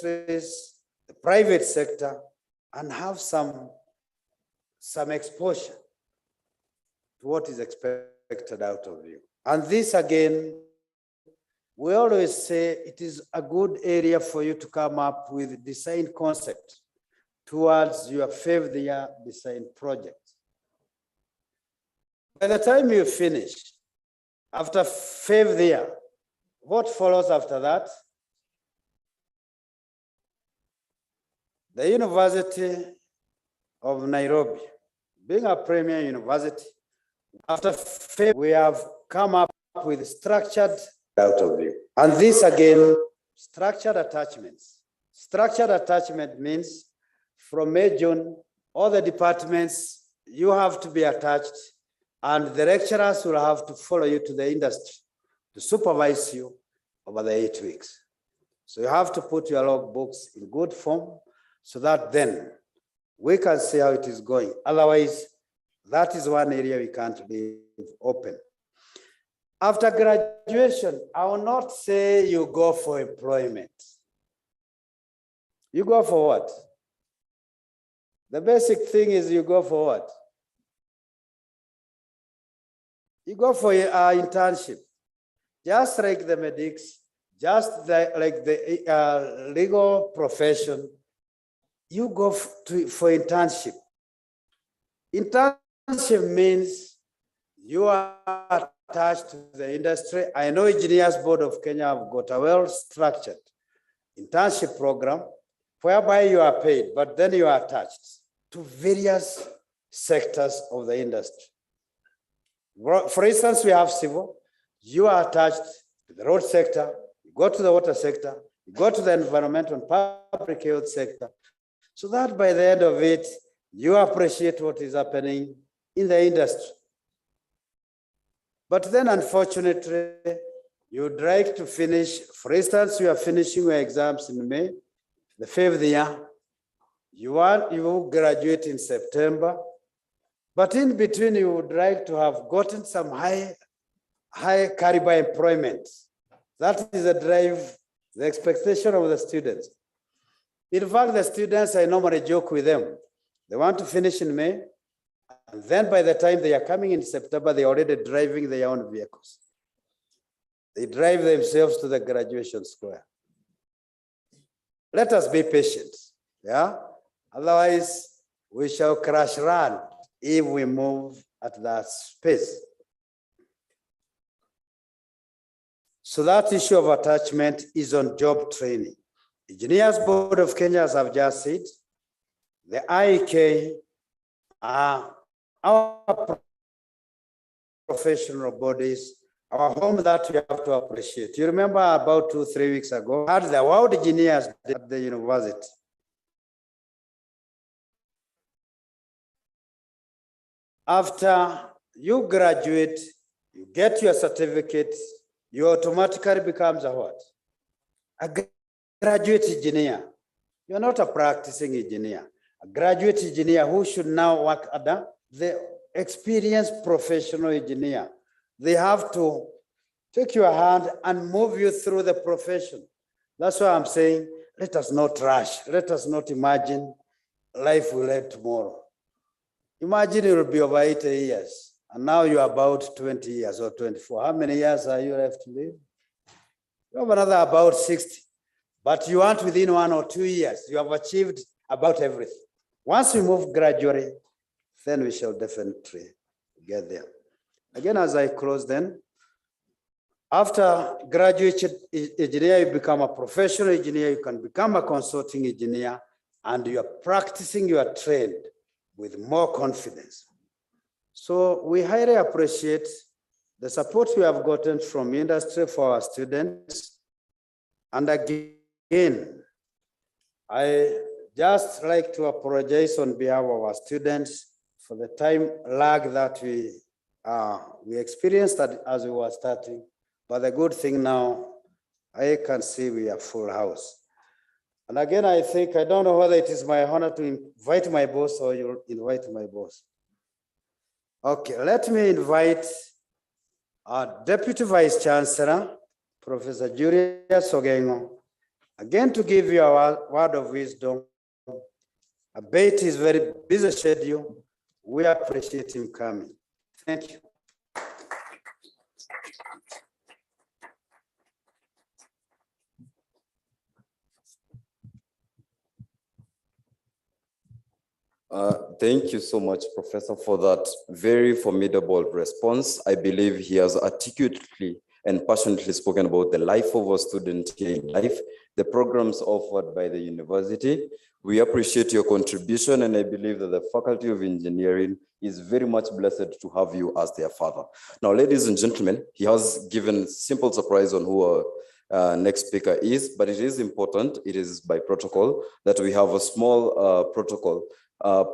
industries, the private sector, and have some exposure to what is expected out of you. And this again, we always say it is a good area for you to come up with design concept towards your 5th year design project. By the time you finish, after 5th year, what follows after that? The University of Nairobi, being a premier university, after 5th, we have come up with structured out of you. And this again, structured attachments. Structured attachment means from May, June, all the departments, you have to be attached, and the lecturers will have to follow you to the industry to supervise you over the 8 weeks. So you have to put your logbooks in good form so that then we can see how it is going. Otherwise, that is one area we can't leave open. After graduation, I will not say you go for employment. You go for what? The basic thing is you go for what? You go for an internship. Just like the medics, like the legal profession, you go for internship. Internship means you are attached to the industry. I know Engineers Board of Kenya have got a well-structured internship program whereby you are paid, but then you are attached to various sectors of the industry. For instance, we have civil. You are attached to the road sector, you go to the water sector, you go to the environmental and public health sector, so that by the end of it, you appreciate what is happening in the industry. But then, unfortunately, you'd like to finish, for instance, you are finishing your exams in May, the 5th year, you graduate in September, but in between, you would like to have gotten some high caliber employment. That is the drive, the expectation of the students. In fact, the students, I normally joke with them. They want to finish in May, and then by the time they are coming in September, they're already driving their own vehicles. They drive themselves to the graduation square. Let us be patient, yeah? Otherwise, we shall crash land if we move at that pace. So that issue of attachment is on job training. Engineers Board of Kenya, as I've just said, the IEK are our professional bodies, our home that we have to appreciate. You remember about 2-3 weeks ago, I had the world engineers at the university. After you graduate, you get your certificate, you automatically becomes a what? A graduate engineer. You're not a practicing engineer. A graduate engineer who should now work at the experienced professional engineer. They have to take your hand and move you through the profession. That's why I'm saying, let us not rush. Let us not imagine life will end tomorrow. Imagine it will be over 80 years, and now you're about 20 years or 24. How many years are you left to live? You have another about 60. But you want within 1 or 2 years, you have achieved about everything. Once we move gradually, then we shall definitely get there. Again, as I close then, after graduate engineer, you become a professional engineer, you can become a consulting engineer, and you are practicing your trade with more confidence. So we highly appreciate the support we have gotten from industry for our students. And again, I just like to apologize on behalf of our students for the time lag that we experienced as we were starting. But the good thing now, I can see we are full house. And again, I think, I don't know whether it is my honor to invite my boss or you'll invite my boss. Okay, let me invite our Deputy Vice Chancellor, Professor Julius Ogengo, Again, to give you a word of wisdom, abate his very busy schedule. We appreciate him coming. Thank you. Thank you so much, Professor, for that very formidable response. I believe he has articulately and passionately spoken about the life of a student here in life, the programs offered by the university. We appreciate your contribution, and I believe that the Faculty of Engineering is very much blessed to have you as their father. Now, ladies and gentlemen, he has given simple surprise on who our next speaker is, but it is important, it is by protocol, that we have a small protocol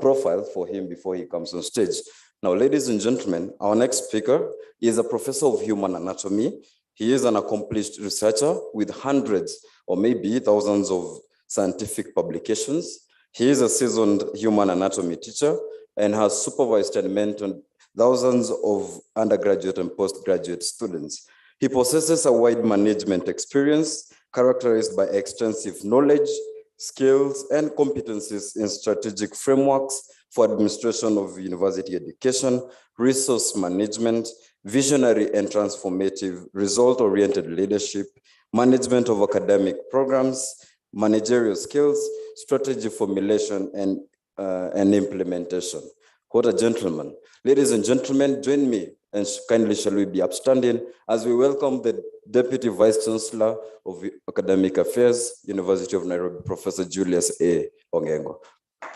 profile for him before he comes on stage. Now, ladies and gentlemen, our next speaker is a professor of human anatomy. He is an accomplished researcher with hundreds or maybe thousands of scientific publications. He is a seasoned human anatomy teacher and has supervised and mentored thousands of undergraduate and postgraduate students. He possesses a wide management experience characterized by extensive knowledge, skills, and competencies in strategic frameworks for administration of university education, resource management, visionary and transformative result-oriented leadership, management of academic programs, managerial skills, strategy formulation, and implementation. What a gentleman. Ladies and gentlemen, join me and kindly shall we be upstanding as we welcome the Deputy Vice Chancellor of Academic Affairs, University of Nairobi, Professor Julius A. Ongengo.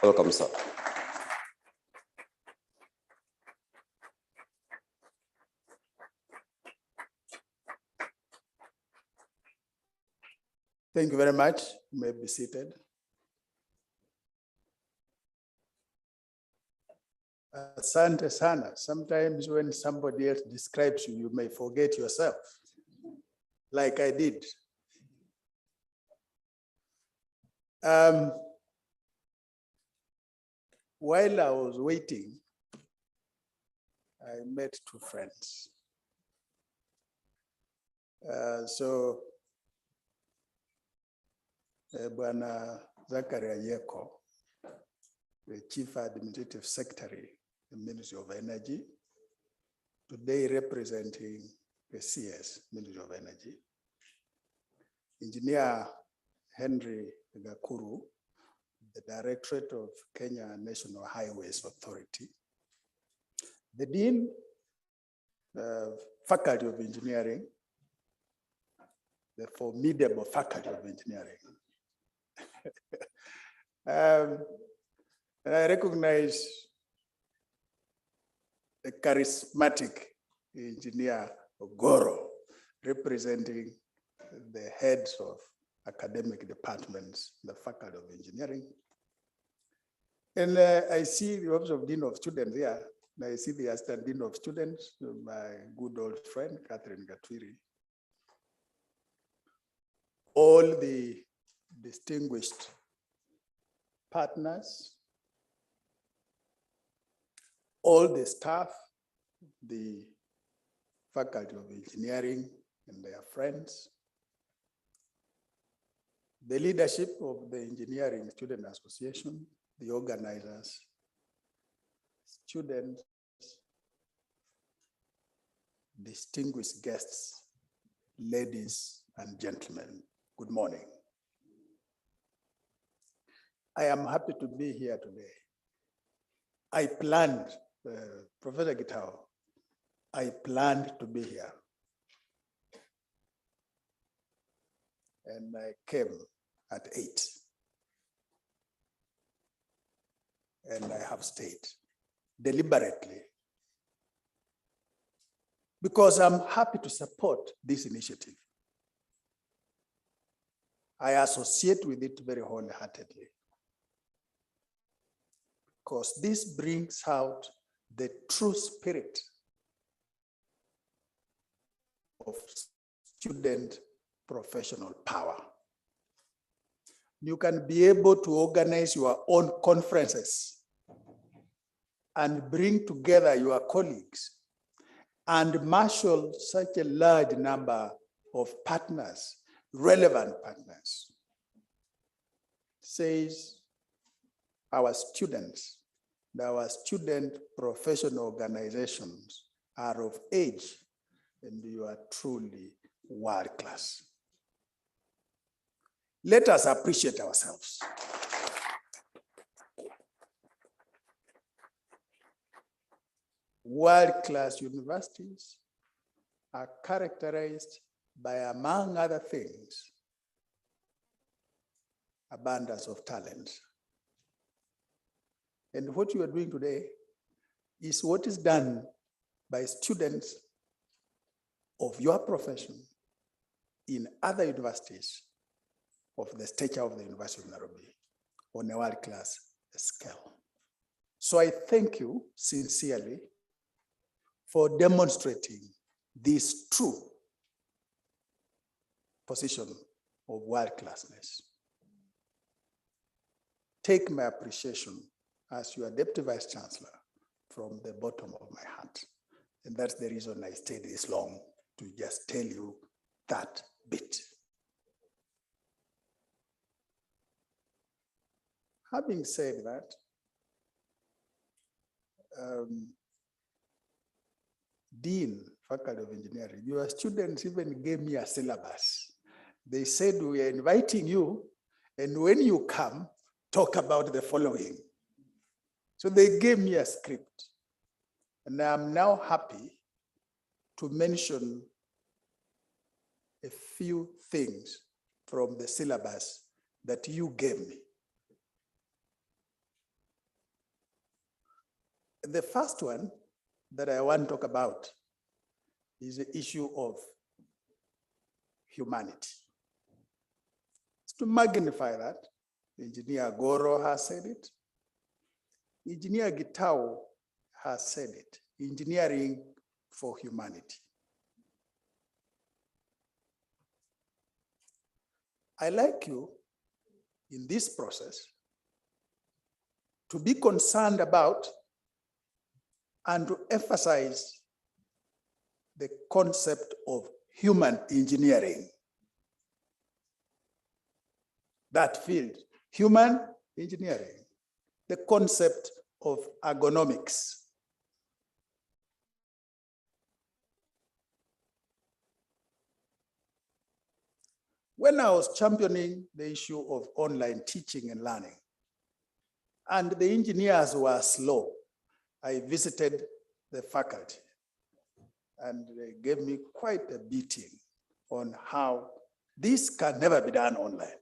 Welcome, sir. Thank you very much. You may be seated. Asante sana. Sometimes when somebody else describes you, you may forget yourself, like I did. While I was waiting, I met two friends. Bwana Zakaria Yeko, the Chief Administrative Secretary, the Ministry of Energy, today representing the CS, Ministry of Energy. Engineer Henry Gakuru, the Directorate of Kenya National Highways Authority. The Dean, Faculty of Engineering, the formidable Faculty of Engineering. And I recognize the charismatic engineer Ogoro, representing the heads of academic departments, the Faculty of Engineering. And I see the Office of Dean of Students here. I see the Assistant Dean of Students, my good old friend, Catherine Gatwiri. All the distinguished partners, all the staff, the Faculty of Engineering and their friends, the leadership of the Engineering Student Association, the organizers, students, distinguished guests, ladies and gentlemen, good morning. I am happy to be here today. I planned, Professor Gitao, I planned to be here. And I came at 8. And I have stayed deliberately because I'm happy to support this initiative. I associate with it very wholeheartedly because this brings out the true spirit of student professional power. You can be able to organize your own conferences and bring together your colleagues and marshal such a large number of partners, relevant partners, says our students, our student professional organizations are of age and you are truly world class. Let us appreciate ourselves. World-class universities are characterized by, among other things, abundance of talent. And what you are doing today is what is done by students of your profession in other universities of the stature of the University of Nairobi on a world-class scale. So I thank you sincerely for demonstrating this true position of world-classness. Take my appreciation as your Deputy Vice Chancellor from the bottom of my heart. And that's the reason I stayed this long, to just tell you that bit. Having said that, Dean, Faculty of Engineering, your students even gave me a syllabus. They said, we are inviting you, and when you come, talk about the following. So they gave me a script, and I'm now happy to mention a few things from the syllabus that you gave me. The first one that I want to talk about is the issue of humanity. To magnify that, Engineer Goro has said it, Engineer Gitao has said it, engineering for humanity. I like you in this process to be concerned about and to emphasize the concept of human engineering. That field, human engineering, the concept of ergonomics. When I was championing the issue of online teaching and learning, and the engineers were slow, I visited the faculty and they gave me quite a beating on how this can never be done online.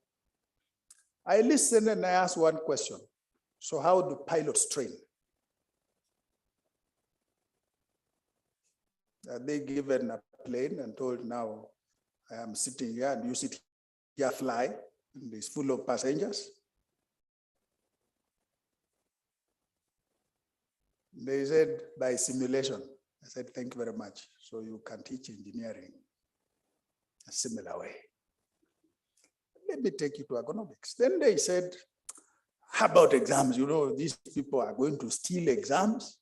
I listened and I asked one question. So how do pilots train? Are they given a plane and told, now I am sitting here and you sit here, fly, and it's full of passengers? They said by simulation. I said, thank you very much. So you can teach engineering a similar way. Let me take you to ergonomics. Then they said, how about exams? You know, these people are going to steal exams.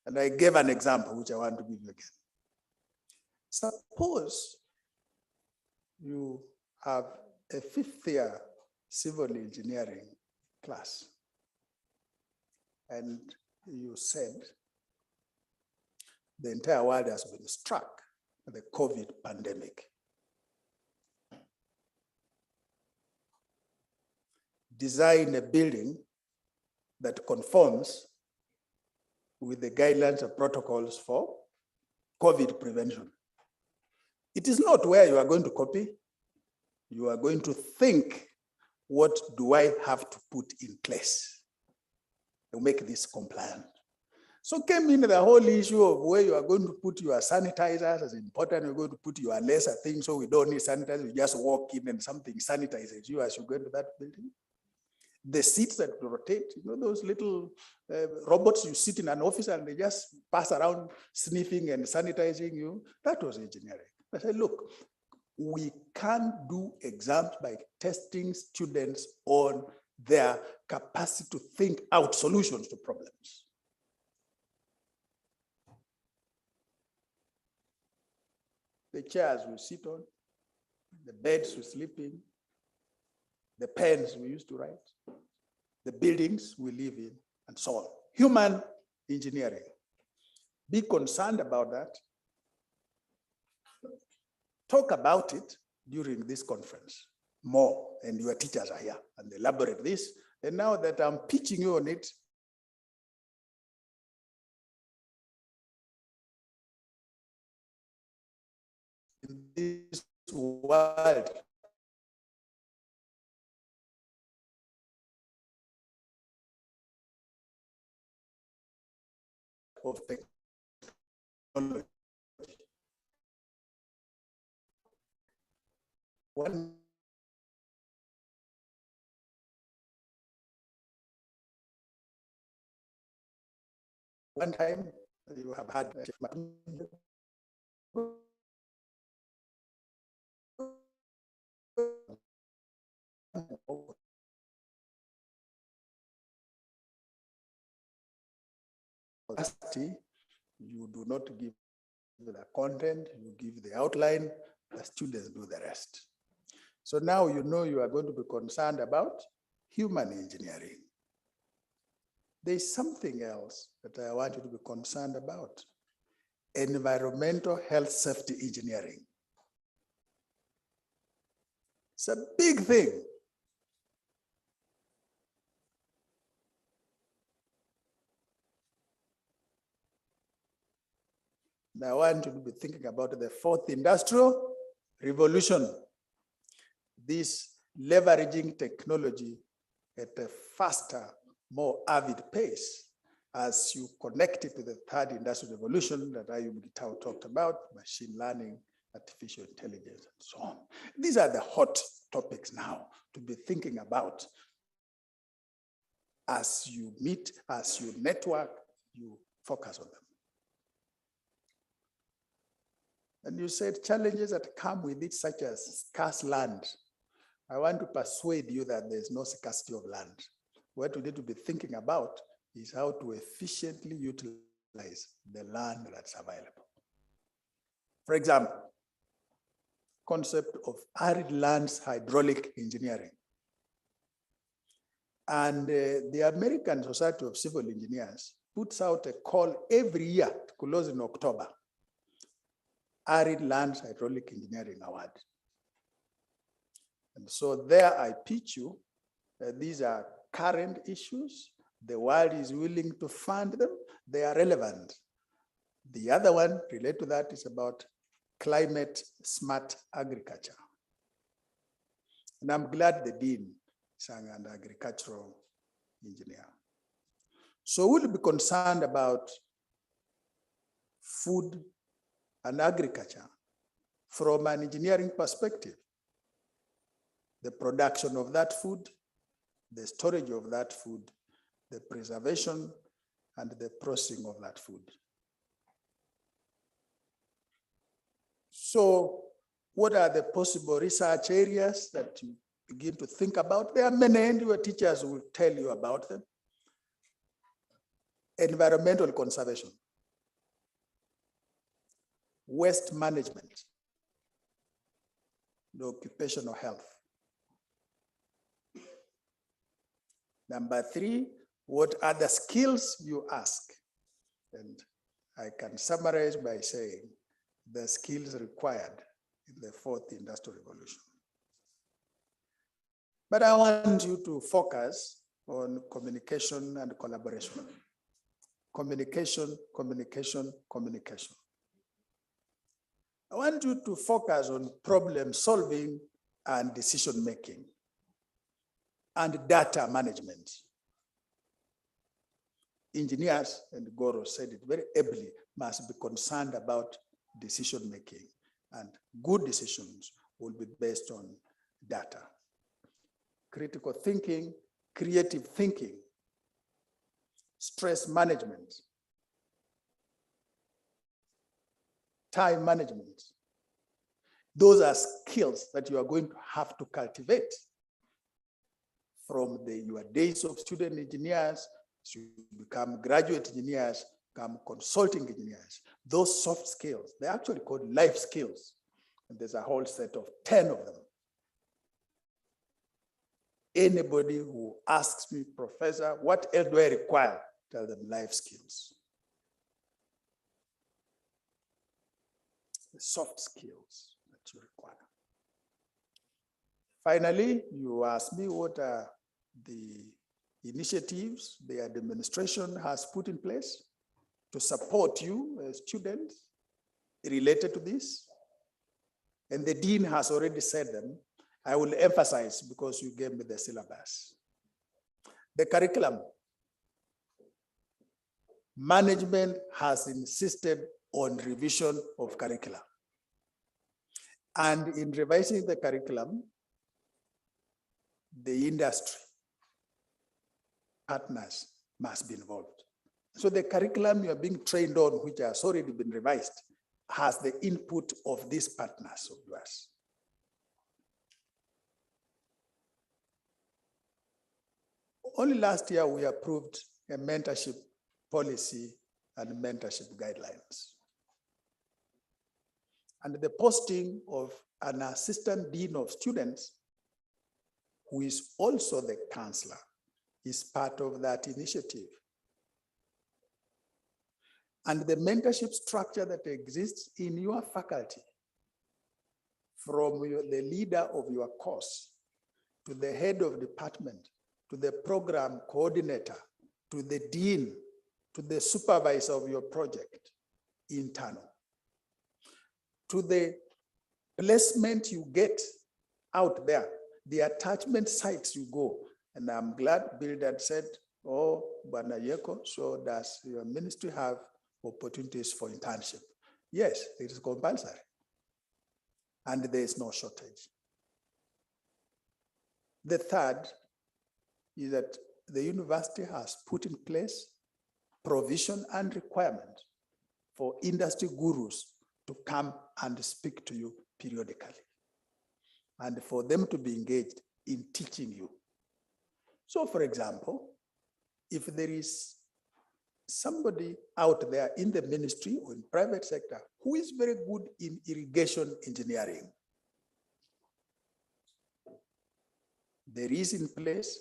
And I gave an example, which I want to give you again. Suppose you have a fifth year civil engineering class, and you said the entire world has been struck by the COVID pandemic. Design a building that conforms with the guidelines and protocols for COVID prevention. It is not where you are going to copy. You are going to think, what do I have to put in place to make this compliant? So came in the whole issue of where you are going to put your sanitizers as important. You're going to put your lesser things, so we don't need sanitizers. You just walk in and something sanitizes you as you go into that building. The seats that rotate, you know, those little robots you sit in an office and they just pass around sniffing and sanitizing you. That was engineering. I said, look, we can't do exams by testing students on their capacity to think out solutions to problems. The chairs we sit on, the beds we sleep in, the pens we used to write, the buildings we live in, and so on. Human engineering. Be concerned about that. Talk about it during this conference more, and your teachers are here and elaborate this. And now that I'm pitching you on it, in this world of technology, one time you have had you do not give the content, you give the outline, the students do the rest. So now you know you are going to be concerned about human engineering. There's something else that I want you to be concerned about. Environmental health safety engineering. It's a big thing. I want you to be thinking about the fourth industrial revolution. This leveraging technology at a faster, more avid pace as you connect it to the third industrial revolution that Ayub Gitau talked about, machine learning, artificial intelligence, and so on. These are the hot topics now to be thinking about as you meet, as you network, you focus on them. And you said challenges that come with it, such as scarce land. I want to persuade you that there's no scarcity of land. What we need to be thinking about is how to efficiently utilize the land that's available. For example, concept of arid lands hydraulic engineering. And the American Society of Civil Engineers puts out a call every year to close in October. Arid Lands Hydraulic Engineering Award. And so there I pitch you that these are current issues. The world is willing to fund them. They are relevant. The other one related to that is about climate smart agriculture. And I'm glad the Dean is an agricultural engineer. So we'll be concerned about food and agriculture from an engineering perspective. The production of that food, the storage of that food, the preservation and the processing of that food. So what are the possible research areas that you begin to think about? There are many, and your teachers will tell you about them. Environmental conservation, waste management, the occupational health. Number 3, what are the skills you ask? And I can summarize by saying the skills required in the fourth industrial revolution. But I want you to focus on communication and collaboration. Communication, communication, communication. I want you to focus on problem solving and decision making and data management. Engineers, and Goro said it very ably, must be concerned about decision making, and good decisions will be based on data. Critical thinking, creative thinking, stress management, time management. Those are skills that you are going to have to cultivate from your days of student engineers to become graduate engineers, become consulting engineers. Those soft skills, they're actually called life skills. And there's a whole set of 10 of them. Anybody who asks me, Professor, what else do I require? Tell them life skills. The soft skills that you require. Finally, you ask me what are the initiatives the administration has put in place to support you as students related to this. And the dean has already said them. I will emphasize because you gave me the syllabus. The curriculum. Management has insisted on revision of curricula. And in revising the curriculum, the industry partners must be involved. So the curriculum you are being trained on, which has already been revised, has the input of these partners of yours. Only last year, we approved a mentorship policy and mentorship guidelines. And the posting of an assistant dean of students, who is also the counselor, is part of that initiative. And the mentorship structure that exists in your faculty, from the leader of your course, to the head of department, to the program coordinator, to the dean, to the supervisor of your project, internal, to the placement you get out there, the attachment sites you go. And I'm glad Bill had said, oh, Bwana Yeko, so does your ministry have opportunities for internship? Yes, it is compulsory. And there is no shortage. The third is that the university has put in place provision and requirement for industry gurus to come and speak to you periodically, and for them to be engaged in teaching you. So, for example, if there is somebody out there in the ministry or in private sector who is very good in irrigation engineering, there is in place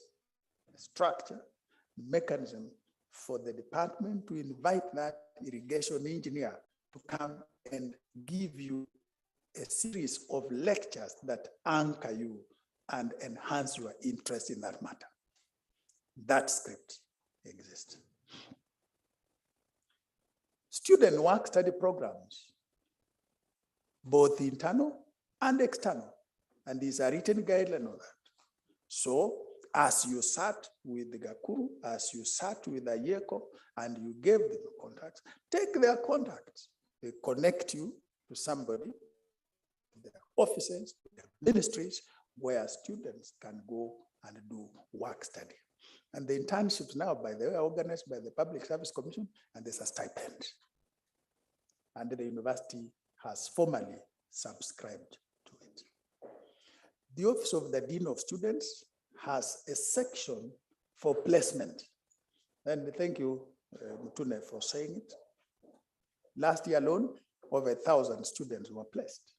a structure, mechanism for the department to invite that irrigation engineer to come and give you a series of lectures that anchor you and enhance your interest in that matter. That script exists. Student work-study programs, both internal and external, and these are written guidelines on that. So as you sat with the Gakuru, as you sat with the Yeko, and you gave them contacts, take their contacts. They connect you to somebody, their offices, their ministries, where students can go and do work study. And the internships now, by the way, are organized by the Public Service Commission, and there's a stipend. And the university has formally subscribed to it. The Office of the Dean of Students has a section for placement. And thank you, Mutune, for saying it. Last year alone, over 1,000 students were placed.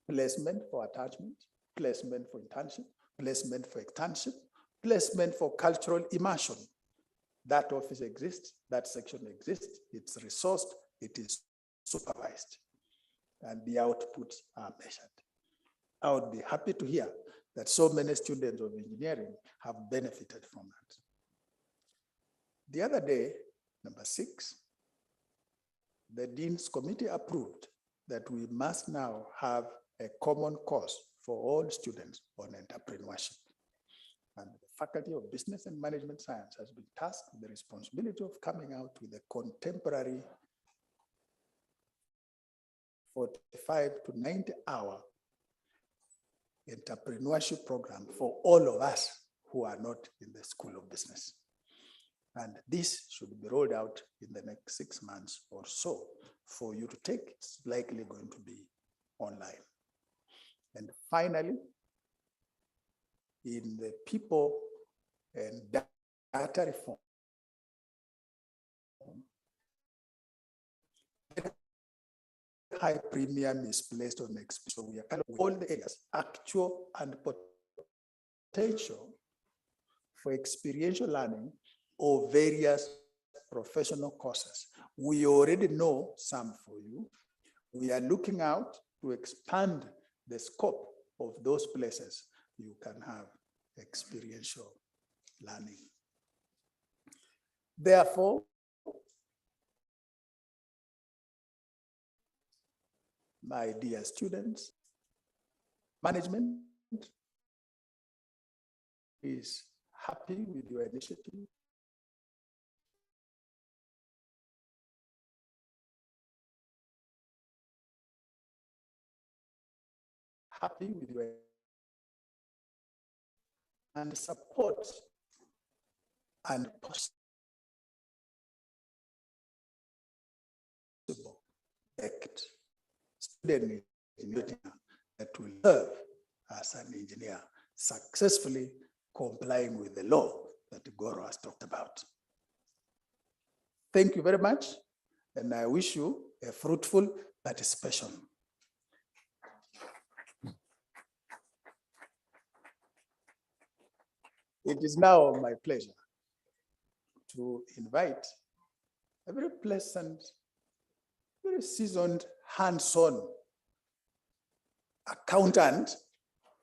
Placement for attachment, placement for internship, placement for externship, placement for cultural immersion. That office exists, that section exists, it's resourced, it is supervised, and the outputs are measured. I would be happy to hear that so many students of engineering have benefited from that. The other day, number 6, the Dean's Committee approved that we must now have a common course for all students on entrepreneurship. And the Faculty of Business and Management Science has been tasked with the responsibility of coming out with a contemporary 45 to 90-hour entrepreneurship program for all of us who are not in the School of Business. And this should be rolled out in the next 6 months or so for you to take. It's likely going to be online. And finally, in the people and data reform, high premium is placed on experience. So we are kind of all the areas, actual and potential for experiential learning of various professional courses. We already know some for you. We are looking out to expand the scope of those places you can have experiential learning. Therefore, my dear students, management is happy with your initiative. Happy with your and support and possible student engineer that will serve as an engineer, successfully complying with the law that Goro has talked about. Thank you very much, and I wish you a fruitful participation. It is now my pleasure to invite a very pleasant, very seasoned, hands-on accountant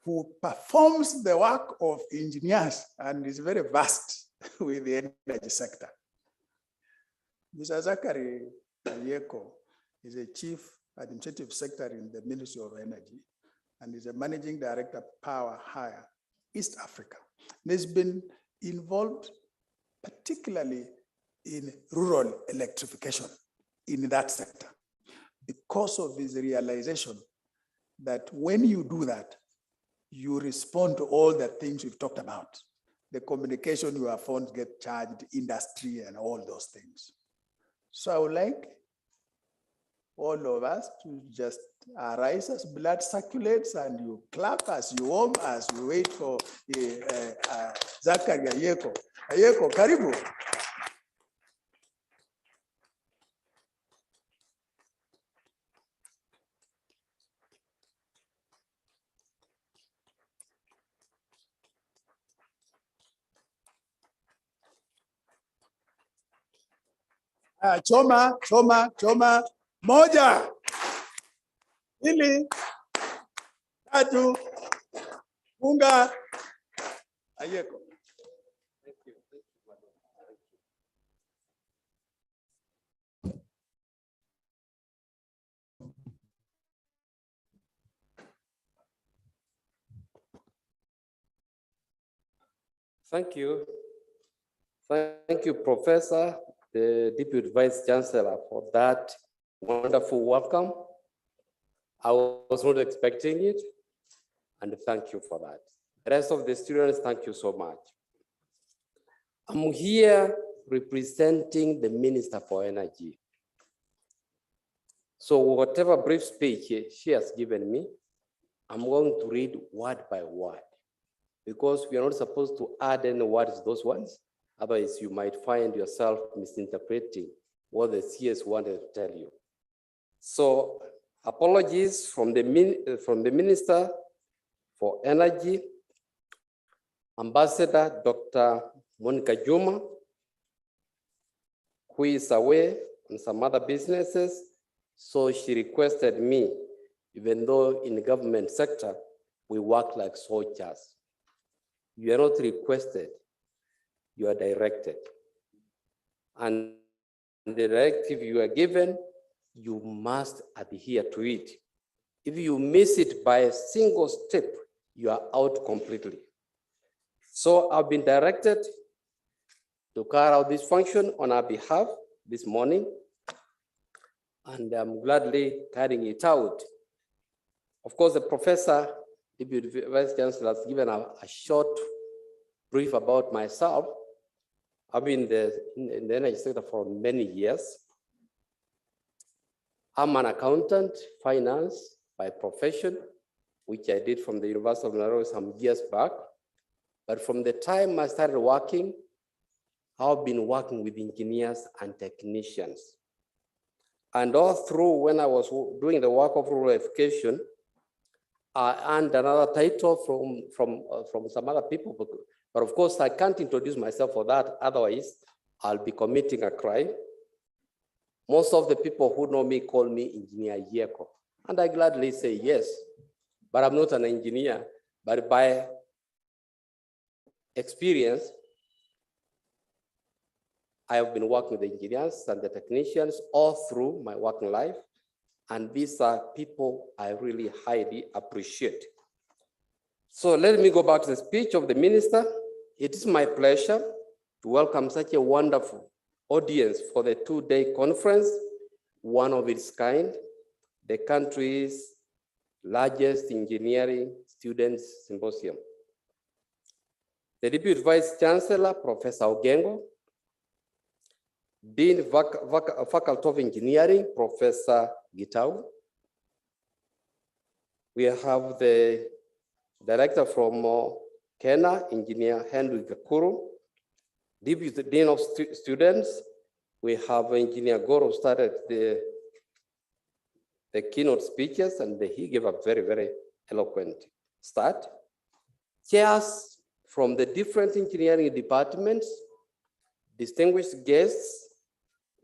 who performs the work of engineers and is very vast with the energy sector. Mr. Zachary Ayeko is a chief administrative secretary in the Ministry of Energy and is a managing director, Power Hire, East Africa. And he's been involved particularly in rural electrification in that sector because of his realization that when you do that, you respond to all the things we've talked about. The communication your phones get charged, industry, and all those things. So I would like all of us to just arise as blood circulates and you clap as you warm as we wait for Zachary Ayeko. Ayeko, karibu. Choma, moja, pili, tatu, funga, Ayeko. Thank you. Thank you. Thank you, Professor, the Deputy Vice Chancellor, for that wonderful welcome. I was not expecting it, and thank you for that. The rest of the students, thank you so much. I'm here representing the Minister for Energy. So whatever brief speech she has given me, I'm going to read word by word, because we are not supposed to add any words to those ones. Otherwise, you might find yourself misinterpreting what the CS wanted to tell you. So, apologies from the Minister for Energy, Ambassador Dr. Monica Juma, who is away on some other businesses. So she requested me, even though in the government sector, we work like soldiers. You are not requested, you are directed. And the directive you are given, you must adhere to it. If you miss it by a single step, you are out completely. So I've been directed to carry out this function on our behalf this morning, and I'm gladly carrying it out. Of course, the Professor, Deputy Vice Chancellor, has given a short brief about myself. I've been in the energy sector for many years. I'm an accountant, finance by profession, which I did from the University of Nairobi some years back. But from the time I started working, I've been working with engineers and technicians. And all through when I was doing the work of rural education, I earned another title from some other people, but of course I can't introduce myself for that. Otherwise, I'll be committing a crime. Most of the people who know me call me Engineer Yeko, and I gladly say yes, but I'm not an engineer. But by experience, I have been working with the engineers and the technicians all through my working life. And these are people I really highly appreciate. So let me go back to the speech of the minister. It is my pleasure to welcome such a wonderful audience for the two-day conference, one of its kind, the country's largest engineering students symposium. The Deputy Vice Chancellor, Professor Ogengo, Dean Faculty of Engineering, Professor Gitau. We have the Director from Kenya, Engineer Henry Gakuru. Deputy Dean of Students, we have Engineer Goro started the keynote speeches, and he gave a very, very eloquent start. Chairs from the different engineering departments, distinguished guests,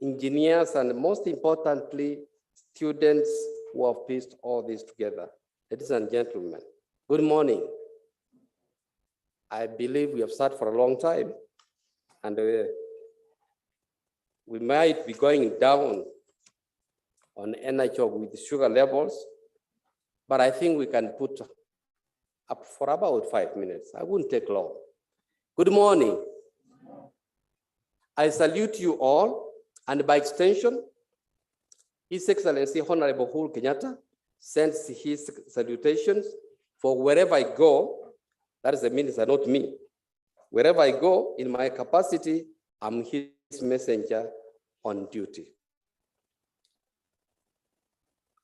engineers, and most importantly, students who have pieced all this together. Ladies and gentlemen, good morning. I believe we have sat for a long time, and we might be going down on energy with sugar levels, but I think we can put up for about 5 minutes. I wouldn't take long. Good morning. I salute you all, and by extension, His Excellency Honorable Uhuru Kenyatta sends his salutations for wherever I go. That is the minister, not me. Wherever I go, in my capacity, I'm his messenger on duty.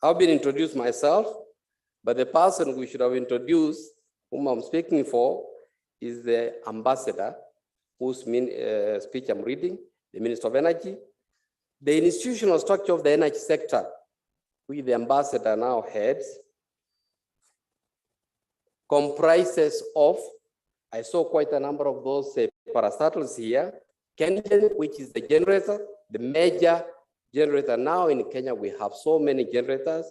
I've been introduced myself, but the person we should have introduced, whom I'm speaking for, is the ambassador, whose speech I'm reading, the Minister of Energy. The institutional structure of the energy sector, which the ambassador now heads, comprises of, I saw quite a number of those parastatals here. Kenyan, which is the generator, the major generator. Now in Kenya, we have so many generators,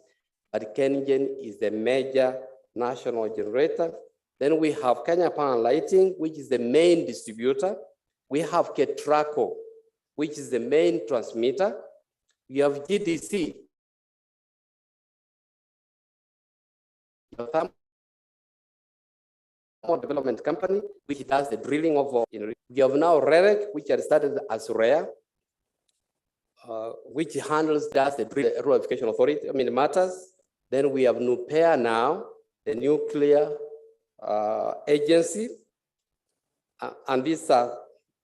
but Kenyan is the major national generator. Then we have Kenya Power and Lighting, which is the main distributor. We have Ketraco, which is the main transmitter. We have GDC, the thermal development company, which does the drilling of. We have now REREC, which had started as REA, which does the Rural Electrification Authority, matters. Then we have NUPEA now, the nuclear agency, and these are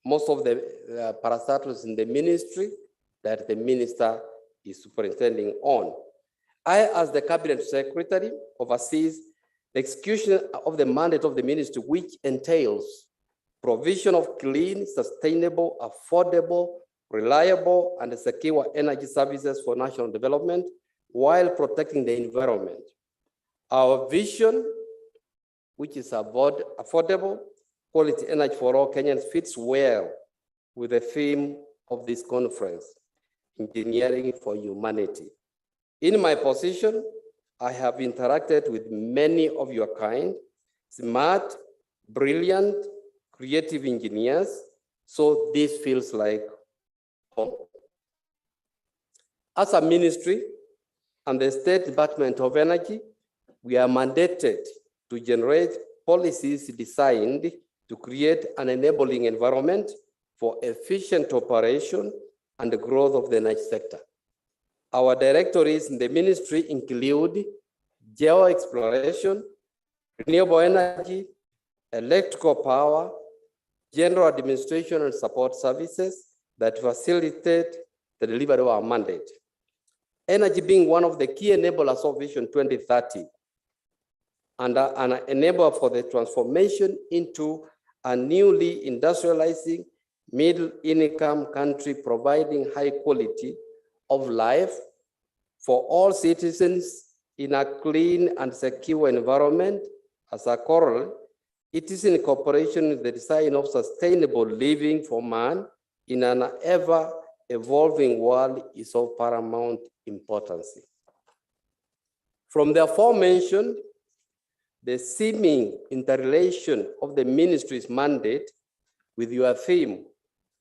most of the parastatals in the ministry that the minister is superintending on. I, as the cabinet secretary, oversees the execution of the mandate of the ministry, which entails provision of clean, sustainable, affordable, reliable, and secure energy services for national development while protecting the environment. Our vision, which is affordable, quality energy for all Kenyans, fits well with the theme of this conference, Engineering for Humanity. In my position, I have interacted with many of your kind, smart, brilliant, creative engineers, so this feels like home. As a ministry and the State Department of Energy, we are mandated to generate policies designed to create an enabling environment for efficient operation and the growth of the energy sector. Our directorates in the ministry include geo-exploration, renewable energy, electrical power, general administration and support services that facilitate the delivery of our mandate. Energy being one of the key enablers of Vision 2030 and an enabler for the transformation into a newly industrializing middle-income country, providing high quality of life for all citizens in a clean and secure environment. As a corollary, it is in cooperation with the design of sustainable living for man in an ever-evolving world is of paramount importance. From the aforementioned, the seeming interrelation of the ministry's mandate with your theme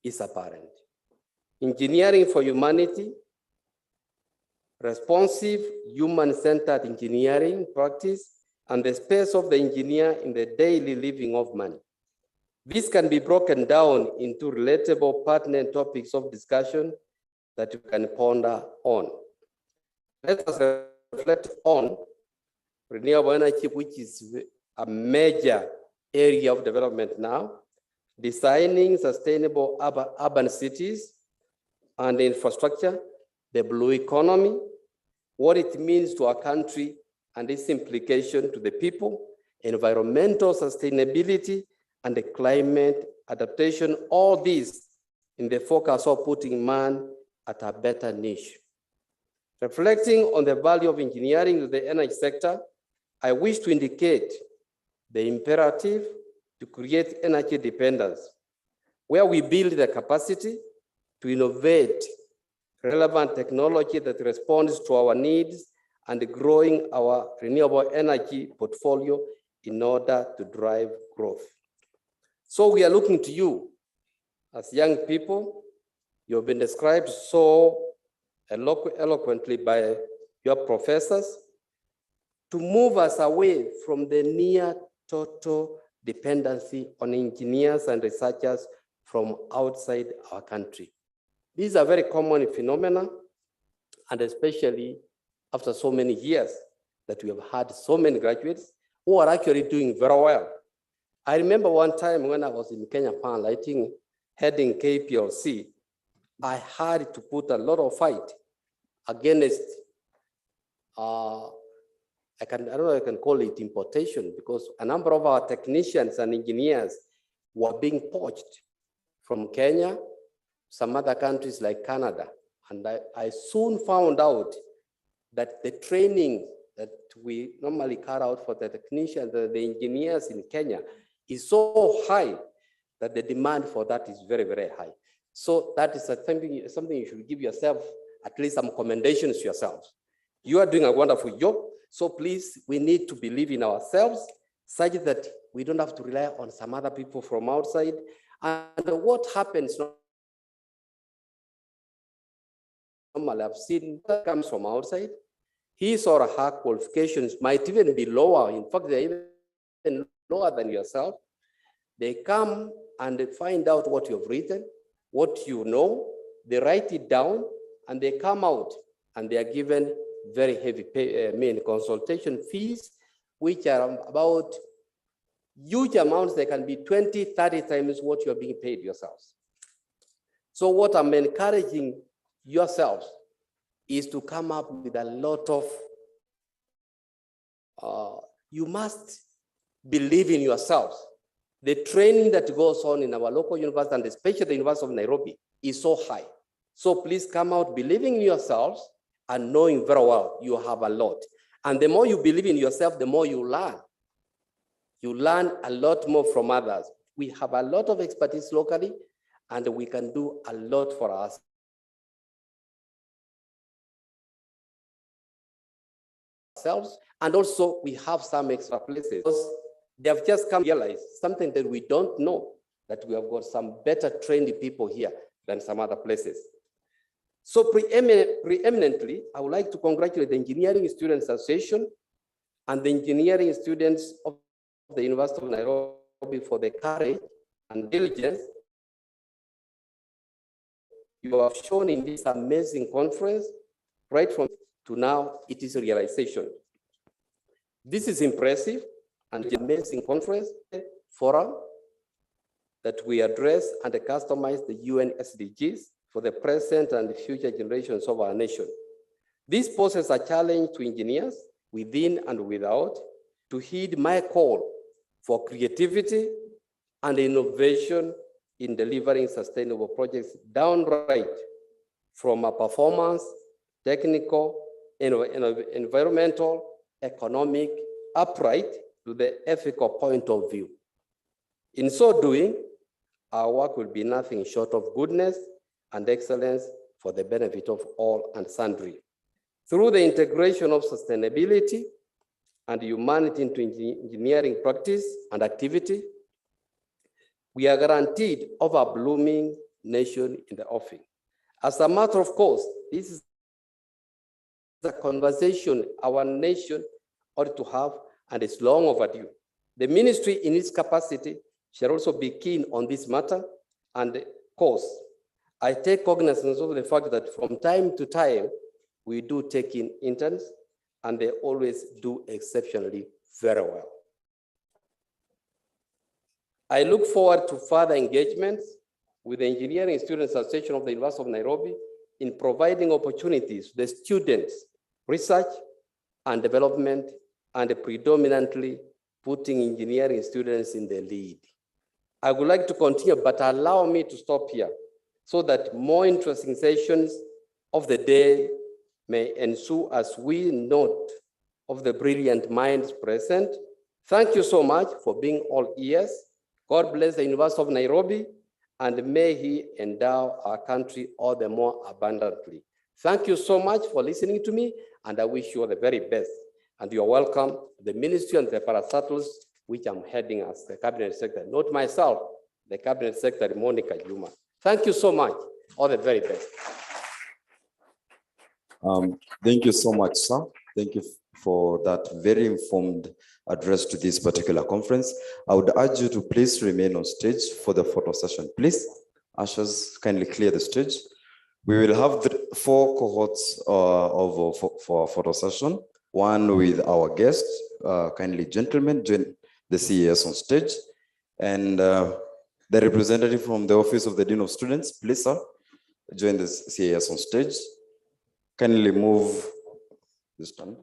is apparent. Engineering for humanity, responsive, human-centered engineering practice, and the space of the engineer in the daily living of man. This can be broken down into relatable pertinent topics of discussion that you can ponder on. Let us reflect on renewable energy, which is a major area of development now, designing sustainable urban cities and infrastructure, the blue economy, what it means to our country and its implication to the people, environmental sustainability, and the climate adaptation, all these in the focus of putting man at a better niche. Reflecting on the value of engineering to the energy sector, I wish to indicate the imperative to create energy dependence, where we build the capacity to innovate relevant technology that responds to our needs and growing our renewable energy portfolio in order to drive growth. So we are looking to you as young people. You've been described so eloquently by your professors to move us away from the near total dependency on engineers and researchers from outside our country. These are very common phenomena, and especially after so many years that we have had so many graduates who are actually doing very well. I remember one time when I was in Kenya Power Lighting, heading KPLC, I had to put a lot of fight against, I don't know if I can call it importation, because a number of our technicians and engineers were being poached from Kenya, some other countries like Canada. And I soon found out that the training that we normally carry out for the technicians, the engineers in Kenya is so high that the demand for that is very, very high. So that is something you should give yourself, at least some commendations to yourselves. You are doing a wonderful job. So please, we need to believe in ourselves such that we don't have to rely on some other people from outside. And what happens normally, I've seen that comes from outside, his or her qualifications might even be lower. In fact, they're even lower than yourself. They come and they find out what you've written, what you know, they write it down, and they come out and they are given very heavy consultation fees, which are about huge amounts. They can be 20, 30 times what you're being paid yourselves. So what I'm encouraging yourselves is to come up with a lot of, you must believe in yourselves. The training that goes on in our local university, and especially the University of Nairobi, is so high. So please come out believing in yourselves and knowing very well you have a lot. And the more you believe in yourself, the more you learn. You learn a lot more from others. We have a lot of expertise locally, and we can do a lot for us. And also we have some extra places. They have just come to realize something that we don't know, that we have got some better trained people here than some other places. So preeminently, I would like to congratulate the Engineering Students Association and the engineering students of the University of Nairobi for the courage and diligence you have shown in this amazing conference, right from to now, it is a realization. This is impressive and amazing conference forum that we address and customize the UN SDGs for the present and future generations of our nation. This poses a challenge to engineers within and without to heed my call for creativity and innovation in delivering sustainable projects downright from a performance, technical, environmental, economic, upright to the ethical point of view. In so doing, our work will be nothing short of goodness and excellence for the benefit of all and sundry. Through the integration of sustainability and humanity into engineering practice and activity, we are guaranteed of a blooming nation in the offing. As a matter of course, this is the conversation our nation ought to have, and it's long overdue. The ministry in its capacity shall also be keen on this matter, and of course, I take cognizance of the fact that from time to time, we do take in interns, and they always do exceptionally very well. I look forward to further engagements with the Engineering Students Association of the University of Nairobi in providing opportunities to the students, research and development, and predominantly putting engineering students in the lead. I would like to continue, but allow me to stop here so that more interesting sessions of the day may ensue as we note of the brilliant minds present. Thank you so much for being all ears. God bless the University of Nairobi, and may He endow our country all the more abundantly. Thank you so much for listening to me, and I wish you all the very best. And you're welcome to the ministry and the parastatals, which I'm heading as the Cabinet Secretary, not myself, the Cabinet Secretary, Monica Juma. Thank you so much. All the very best. Thank you so much, sir. Thank you for that very informed address to this particular conference. I would urge you to please remain on stage for the photo session. Please, ushers, kindly clear the stage. We will have 4 cohorts for photo session. One with our guests, kindly gentlemen, join the CES on stage. And the representative from the Office of the Dean of Students, please, sir, join the CES on stage. Kindly move this one.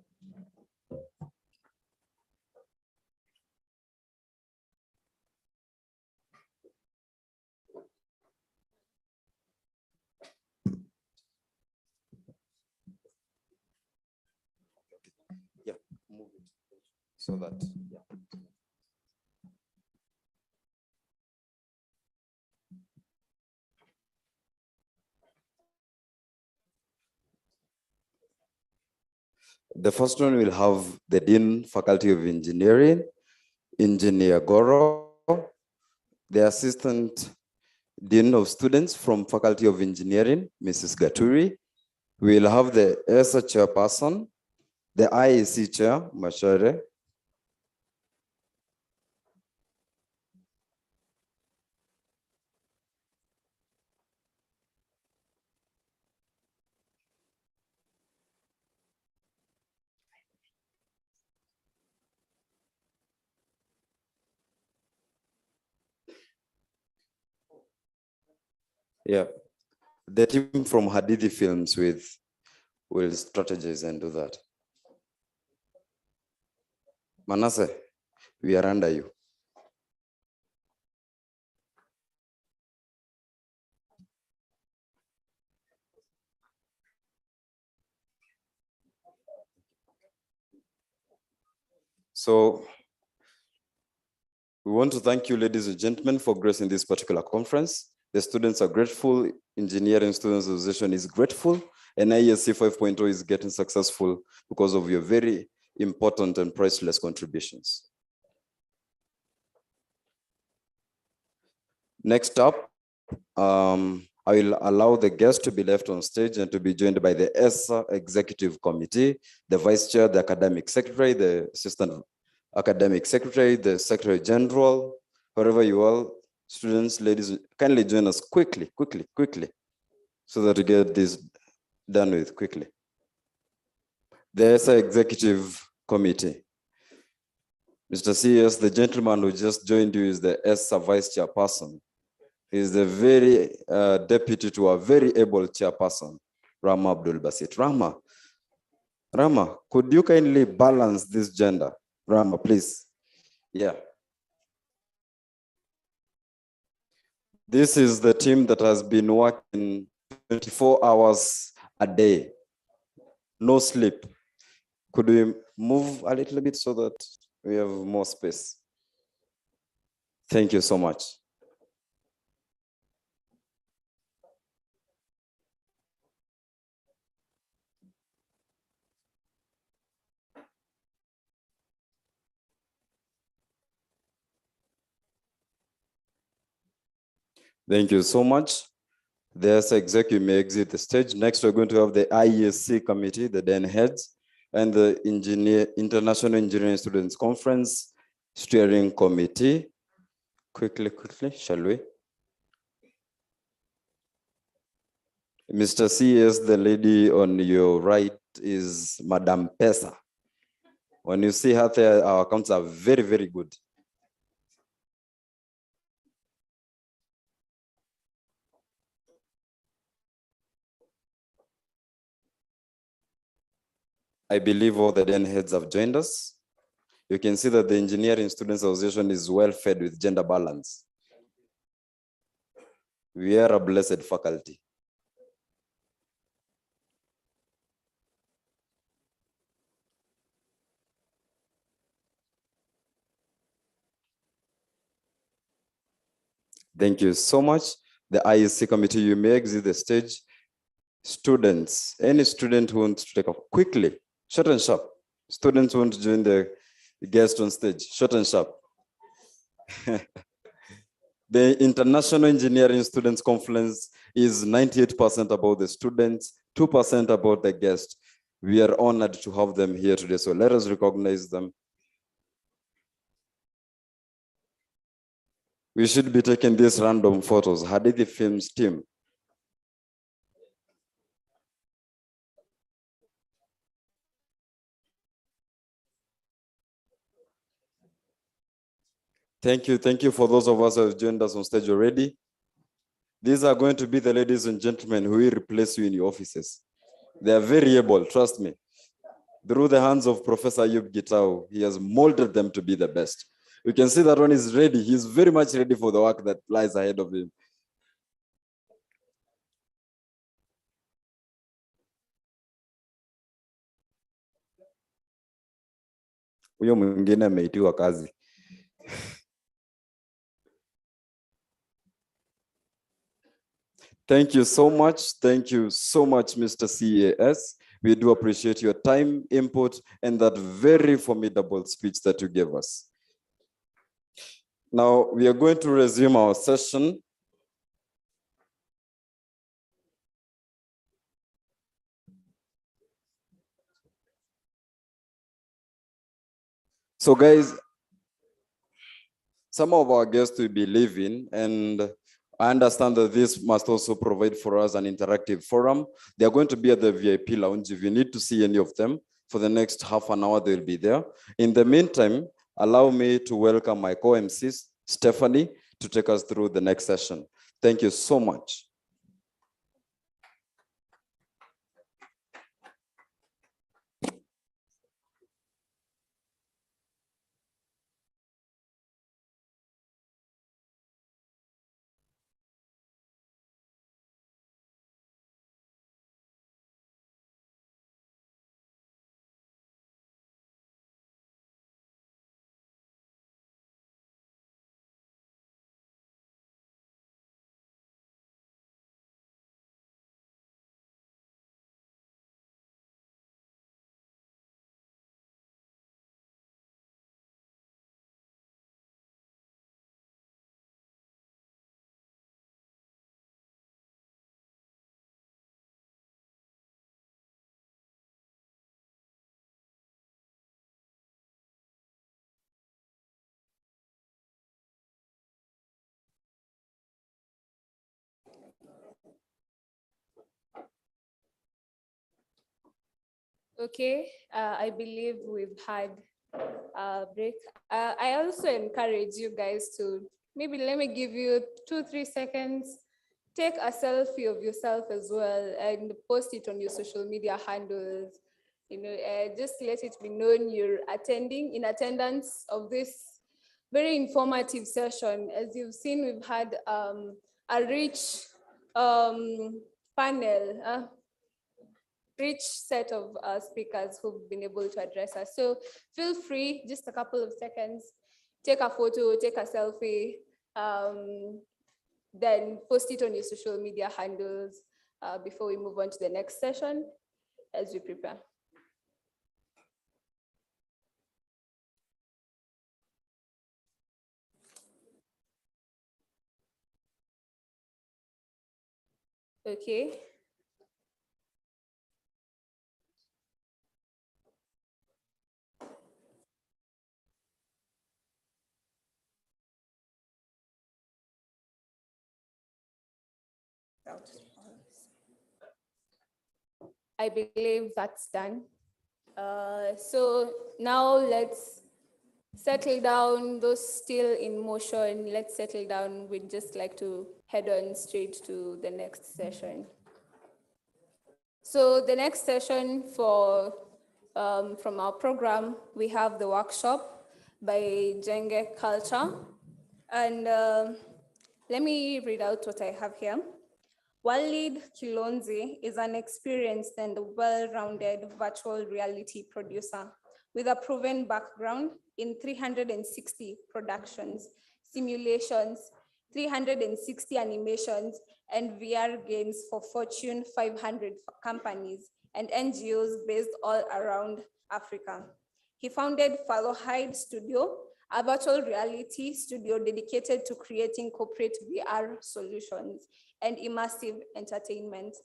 Yeah, move it so that, yeah. The first one will have the Dean, Faculty of Engineering, Engineer Goro, the Assistant Dean of Students from Faculty of Engineering, Mrs. Gaturi. We will have the ESA Chairperson, the IEC Chair, Mashere. Yeah, the team from Hadithi Films will strategize and do that. Manasseh, we are under you. So we want to thank you, ladies and gentlemen, for gracing this particular conference. The students are grateful, Engineering Students Association is grateful, and IESC 5.0 is getting successful because of your very important and priceless contributions. Next up, I will allow the guests to be left on stage and to be joined by the ESA Executive Committee, the Vice Chair, the Academic Secretary, the Assistant Academic Secretary, the Secretary General, wherever you are. Students, ladies, kindly join us quickly, so that we get this done with quickly. The ESA Executive Committee. Mr. CS, the gentleman who just joined you is the ESA Vice Chairperson. He's the very deputy to a very able chairperson, Rama Abdul Basit. Rama, could you kindly balance this gender? Rama, please. Yeah. This is the team that has been working 24 hours a day. no sleep. Could we move a little bit so that we have more space? Thank you so much. Thank you so much. The executive may exit the stage. Next, we're going to have the IESC committee, the then heads, and the International Engineering Students Conference Steering Committee. Quickly, shall we? Mr. CS, the lady on your right is Madam Pesa. When you see her there, our accounts are very, very good. I believe all the then heads have joined us. You can see that the Engineering Students Association is well fed with gender balance. We are a blessed faculty. Thank you so much. The IEC committee, you may exit the stage. Students, any student who wants to take off quickly, short and sharp. Students who want to join the guest on stage, short and sharp. The International Engineering Students Conference is 98% about the students, 2% about the guests. We are honored to have them here today, so let us recognize them. We should be taking these random photos. Hadithi Films team. Thank you for those of us who have joined us on stage already. These are going to be the ladies and gentlemen who will replace you in your offices. They are very able, trust me. Through the hands of Professor Ayub Gitau, he has molded them to be the best. You can see that one is ready. He's very much ready for the work that lies ahead of him. Huyo mwingine ameitiwa kazi. Thank you so much. Thank you so much, Mr. CAS. We do appreciate your time, input, and that very formidable speech that you gave us. Now, we are going to resume our session. So guys, some of our guests will be leaving, and I understand that this must also provide for us an interactive forum. They are going to be at the VIP lounge. If you need to see any of them, for the next half an hour, they'll be there. In the meantime, allow me to welcome my co-MCs, Stephanie, to take us through the next session. Thank you so much. Okay, I believe we've had a break. I also encourage you guys to maybe let me give you 2-3 seconds. Take a selfie of yourself as well and post it on your social media handles. You know, just let it be known you're in attendance of this very informative session. As you've seen, we've had a rich panel. rich set of speakers who've been able to address us. So feel free, just a couple of seconds, take a photo, take a selfie, then post it on your social media handles before we move on to the next session as we prepare. Okay. I believe that's done. So now let's settle down, those still in motion, let's settle down. We'd just like to head on straight to the next session. So the next session from our program, we have the workshop by Jenge Culture. And let me read out what I have here. Walid Kilonzi is an experienced and well-rounded virtual reality producer with a proven background in 360 productions, simulations, 360 animations, and VR games for Fortune 500 companies and NGOs based all around Africa. He founded Fallowhide Studio, a virtual reality studio dedicated to creating corporate VR solutions and immersive entertainment.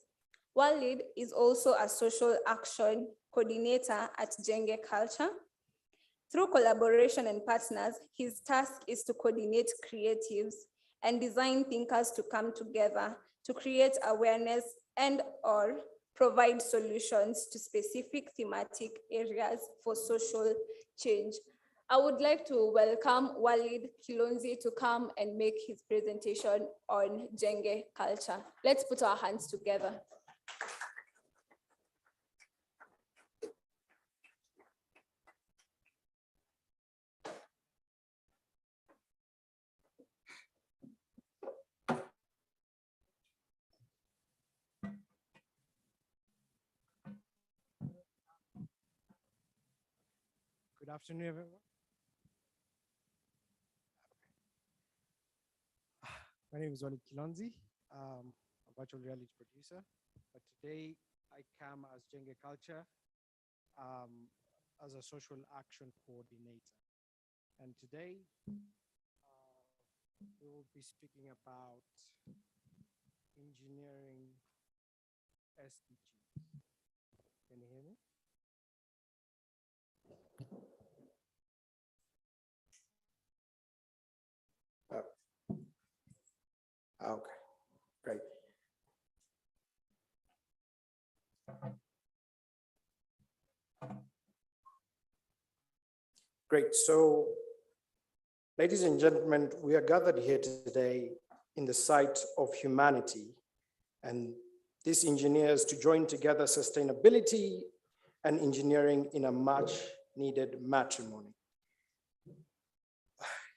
Walid is also a social action coordinator at Jenge Culture. Through collaboration and partners, his task is to coordinate creatives and design thinkers to come together to create awareness and/or provide solutions to specific thematic areas for social change. I would like to welcome Walid Kilonzi to come and make his presentation on Jenge Culture. Let's put our hands together. Good afternoon, everyone. My name is Walid Kilonzi. I'm a virtual reality producer, but today I come as Jenge Culture as a social action coordinator. And today we will be speaking about engineering SDGs. Can you hear me? Okay, great. Great, so ladies and gentlemen, we are gathered here today in the sight of humanity, and these engineers to join together sustainability and engineering in a much needed matrimony.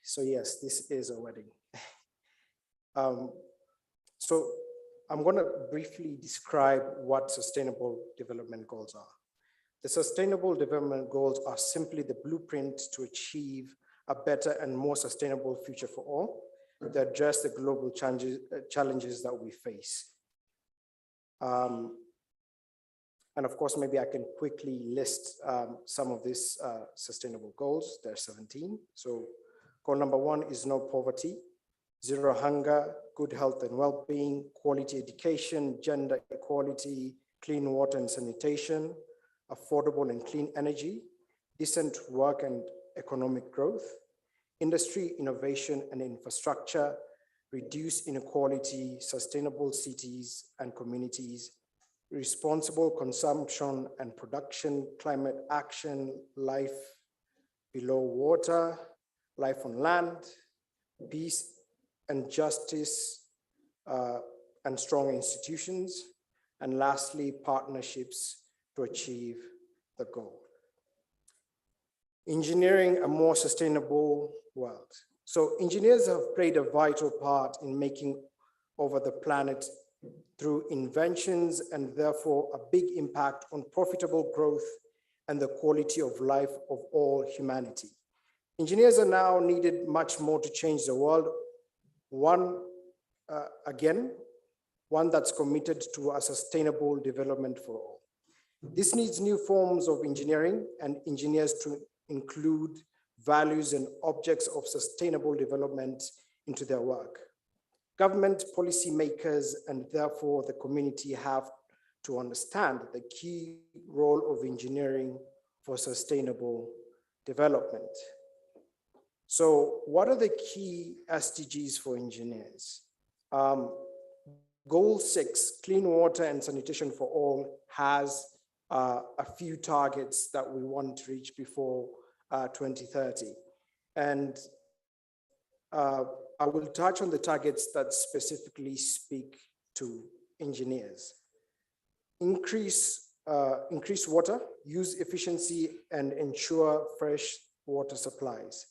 So yes, this is a wedding. So I'm going to briefly describe what Sustainable Development Goals are. The Sustainable Development Goals are simply the blueprint to achieve a better and more sustainable future for all, that address the global challenges that we face. And of course, maybe I can quickly list some of these sustainable goals. There are 17. So goal number 1 is no poverty. 0 hunger, good health and well-being, quality education, gender equality, clean water and sanitation, affordable and clean energy, decent work and economic growth, industry, innovation and infrastructure, reduce inequality, sustainable cities and communities, responsible consumption and production, climate action, life below water, life on land, peace and justice, and strong institutions, and lastly, partnerships to achieve the goal. Engineering a more sustainable world. So engineers have played a vital part in making over the planet through inventions and therefore a big impact on profitable growth and the quality of life of all humanity. Engineers are now needed much more to change the world. One that's committed to a sustainable development for all. This needs new forms of engineering and engineers to include values and objects of sustainable development into their work. Government policymakers and therefore the community have to understand the key role of engineering for sustainable development. So what are the key SDGs for engineers? Goal 6, clean water and sanitation for all, has a few targets that we want to reach before 2030. And I will touch on the targets that specifically speak to engineers. Increase water, use efficiency and ensure fresh water supplies.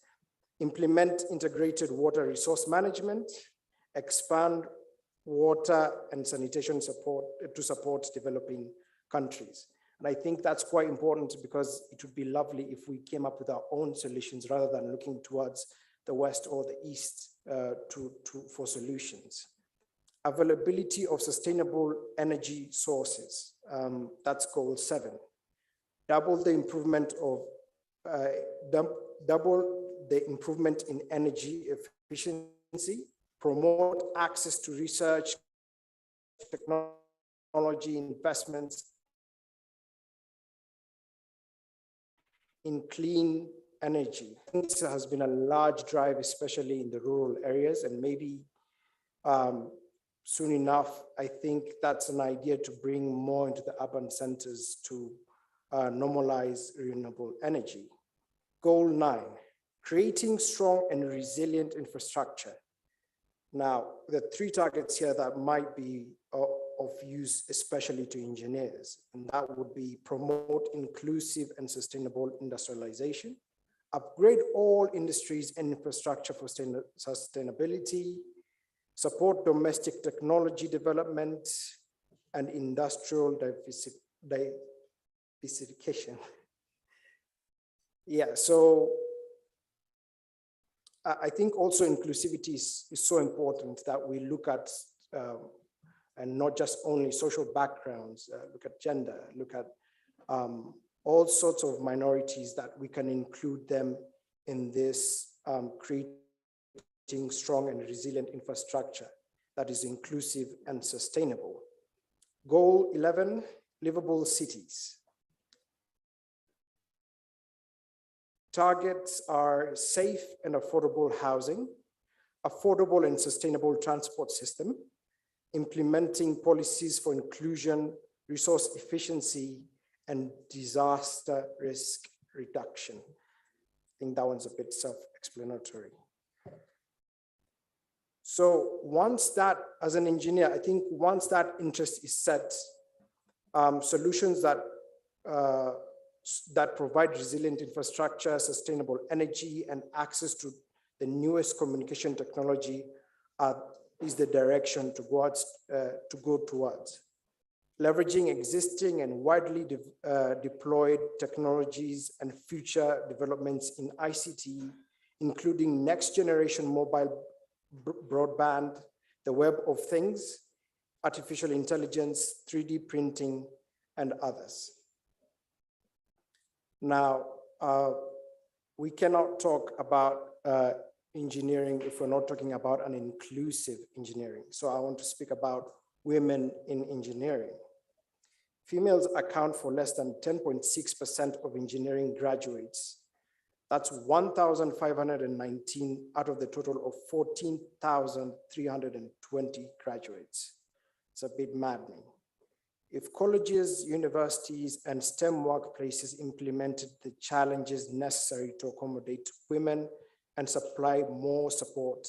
Implement integrated water resource management, expand water and sanitation support to support developing countries. And I think that's quite important because it would be lovely if we came up with our own solutions rather than looking towards the West or the East for solutions. Availability of sustainable energy sources, that's goal 7. Double the improvement in energy efficiency, promote access to research, technology investments in clean energy. This has been a large drive, especially in the rural areas, and maybe soon enough, I think that's an idea to bring more into the urban centers to normalize renewable energy. Goal 9, creating strong and resilient infrastructure. Now, the 3 targets here that might be of use, especially to engineers, and that would be promote inclusive and sustainable industrialization, upgrade all industries and infrastructure for sustainability, support domestic technology development and industrial diversification. Yeah, so I think also inclusivity is so important that we look at and not just only social backgrounds, look at gender, look at all sorts of minorities that we can include them in this creating strong and resilient infrastructure that is inclusive and sustainable. Goal 11, livable cities. Targets are safe and affordable housing, affordable and sustainable transport system, implementing policies for inclusion, resource efficiency, and disaster risk reduction. I think that one's a bit self-explanatory. So once that, as an engineer, I think once that interest is set, solutions that provide resilient infrastructure, sustainable energy, and access to the newest communication technology is the direction to go towards. Leveraging existing and widely deployed technologies and future developments in ICT, including next generation mobile broadband, the web of things, artificial intelligence, 3D printing, and others. Now, we cannot talk about engineering if we're not talking about an inclusive engineering. So I want to speak about women in engineering. Females account for less than 10.6% of engineering graduates. That's 1,519 out of the total of 14,320 graduates. It's a bit maddening. If colleges, universities, and STEM workplaces implemented the challenges necessary to accommodate women and supply more support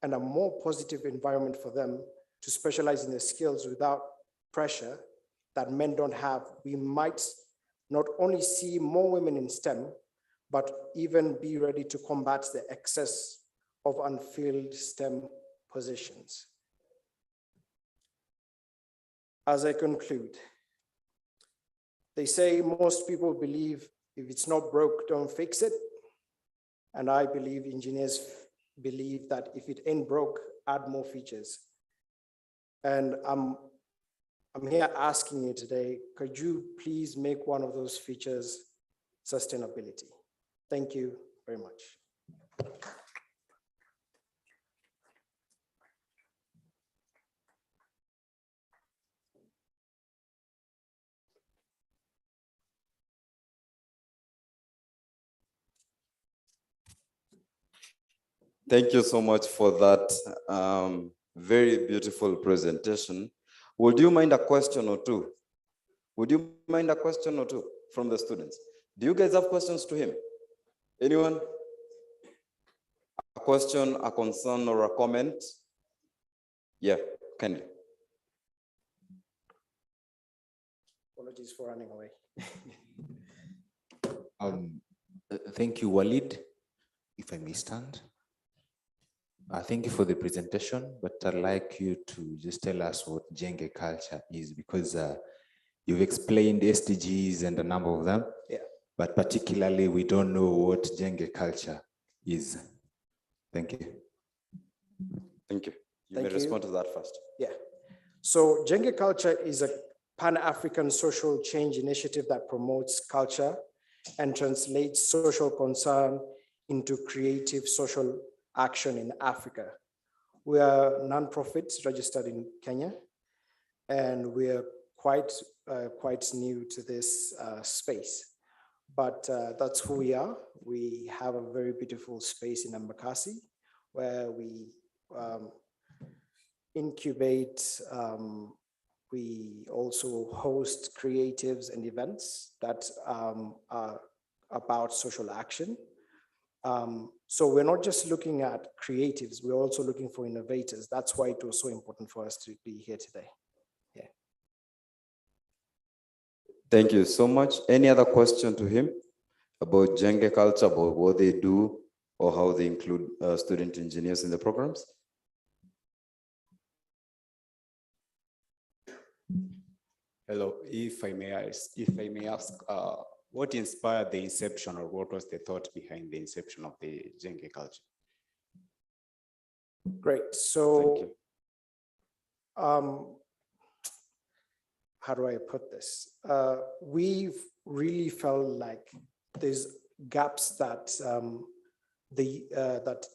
and a more positive environment for them to specialize in their skills without pressure that men don't have, we might not only see more women in STEM, but even be ready to combat the excess of unfilled STEM positions. As I conclude, they say most people believe if it's not broke, don't fix it. And I believe engineers believe that if it ain't broke, add more features. And I'm here asking you today, could you please make one of those features sustainability? Thank you very much. Thank you so much for that very beautiful presentation. Would you mind a question or two? Would you mind a question or two from the students? Do you guys have questions to him? Anyone? A question, a concern, or a comment? Yeah, kindly. Apologies for running away. Thank you, Walid, if I may stand. Thank you for the presentation, but I'd like you to just tell us what Jenge culture is, because you've explained SDGs and a number of them, Yeah. but particularly we don't know what Jenge culture is. Thank you. Thank you. You Thank may you. respond to that first. Yeah. So Jenge Culture is a Pan-African social change initiative that promotes culture and translates social concern into creative social action in Africa. We are non-profit registered in Kenya, and we are quite new to this space. But that's who we are. We have a very beautiful space in Embakasi where we incubate. We also host creatives and events that are about social action. So we're not just looking at creatives, we're also looking for innovators. That's why it was so important for us to be here today. Yeah. Thank you so much. Any other question to him about Jenge culture, about what they do, or how they include student engineers in the programs? Hello, if I may ask, what inspired the inception, or what was the thought behind the inception of the Jenge culture? Great. So, how do I put this? We've really felt like there's gaps that the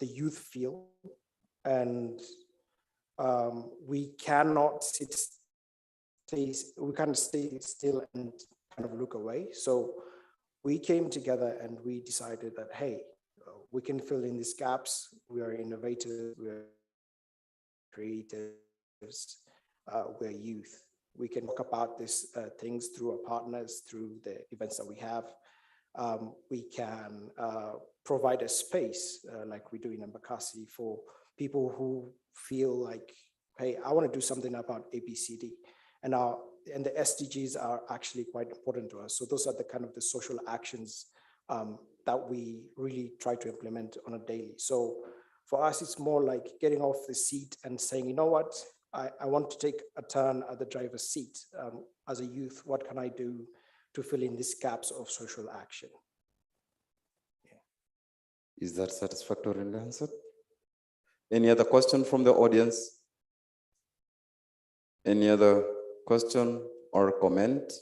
youth feel, and we cannot we can't stay still and kind of look away. So we came together and we decided that, hey, we can fill in these gaps. We are innovators, we are creatives, we're youth. We can talk about these things through our partners, through the events that we have. We can provide a space like we do in Embakasi for people who feel like, hey, I want to do something about ABCD. And the SDGs are actually quite important to us. So those are the kind of the social actions that we really try to implement on a daily. So for us, it's more like getting off the seat and saying, you know what, I want to take a turn at the driver's seat. As a youth, what can I do to fill in these gaps of social action? Yeah. Is that satisfactory answer? Any other question from the audience? Any other question or comment?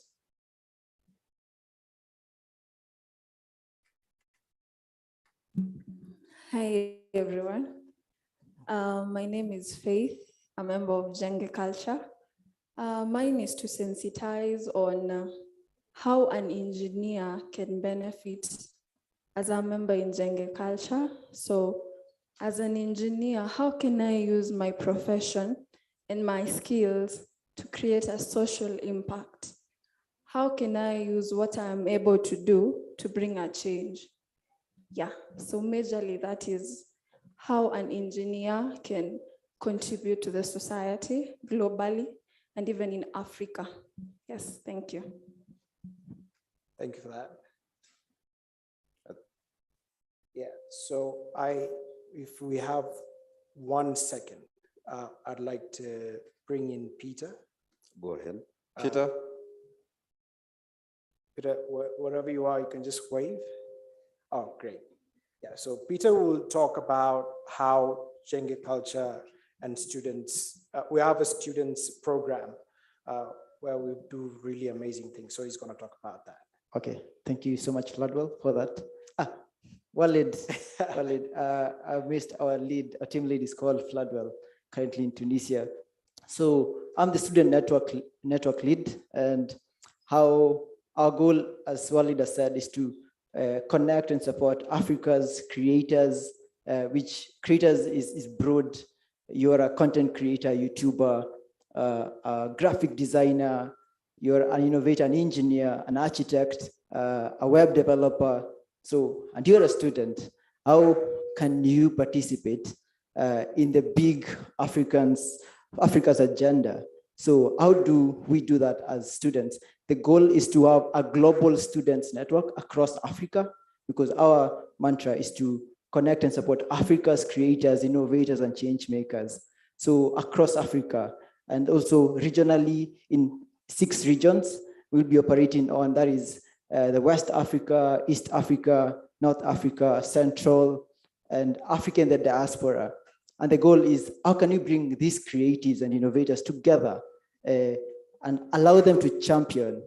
Hi, everyone. My name is Faith, a member of Jenge Culture. Mine is to sensitize on how an engineer can benefit as a member in Jenge Culture. So as an engineer, how can I use my profession and my skills to create a social impact? How can I use what I'm able to do to bring a change? Yeah, so majorly that is how an engineer can contribute to the society globally and even in Africa. Yes, thank you. Thank you for that. Yeah, so if we have 1 second, I'd like to bring in Peter. Go ahead. Peter? Peter, wherever you are, you can just wave. Oh, great. Yeah, so Peter will talk about how Jenge culture and students, we have a students program where we do really amazing things. So he's going to talk about that. Okay, thank you so much, Ladwell, for that. Walid, I've missed our team lead is called Floodwell, currently in Tunisia. So I'm the student network lead, and how our goal, as Walid has said, is to connect and support Africa's creators, which creators is broad. You're a content creator, YouTuber, a graphic designer, you're an innovator, an engineer, an architect, a web developer. So, and you're a student. How can you participate in the big Africa's agenda? So how do we do that as students? The goal is to have a global students network across Africa, because our mantra is to connect and support Africa's creators, innovators, and change makers. So across Africa, and also regionally in 6 regions we'll be operating on, that is the West Africa, East Africa, North Africa, Central, and Africa in the diaspora. And the goal is, how can you bring these creatives and innovators together and allow them to champion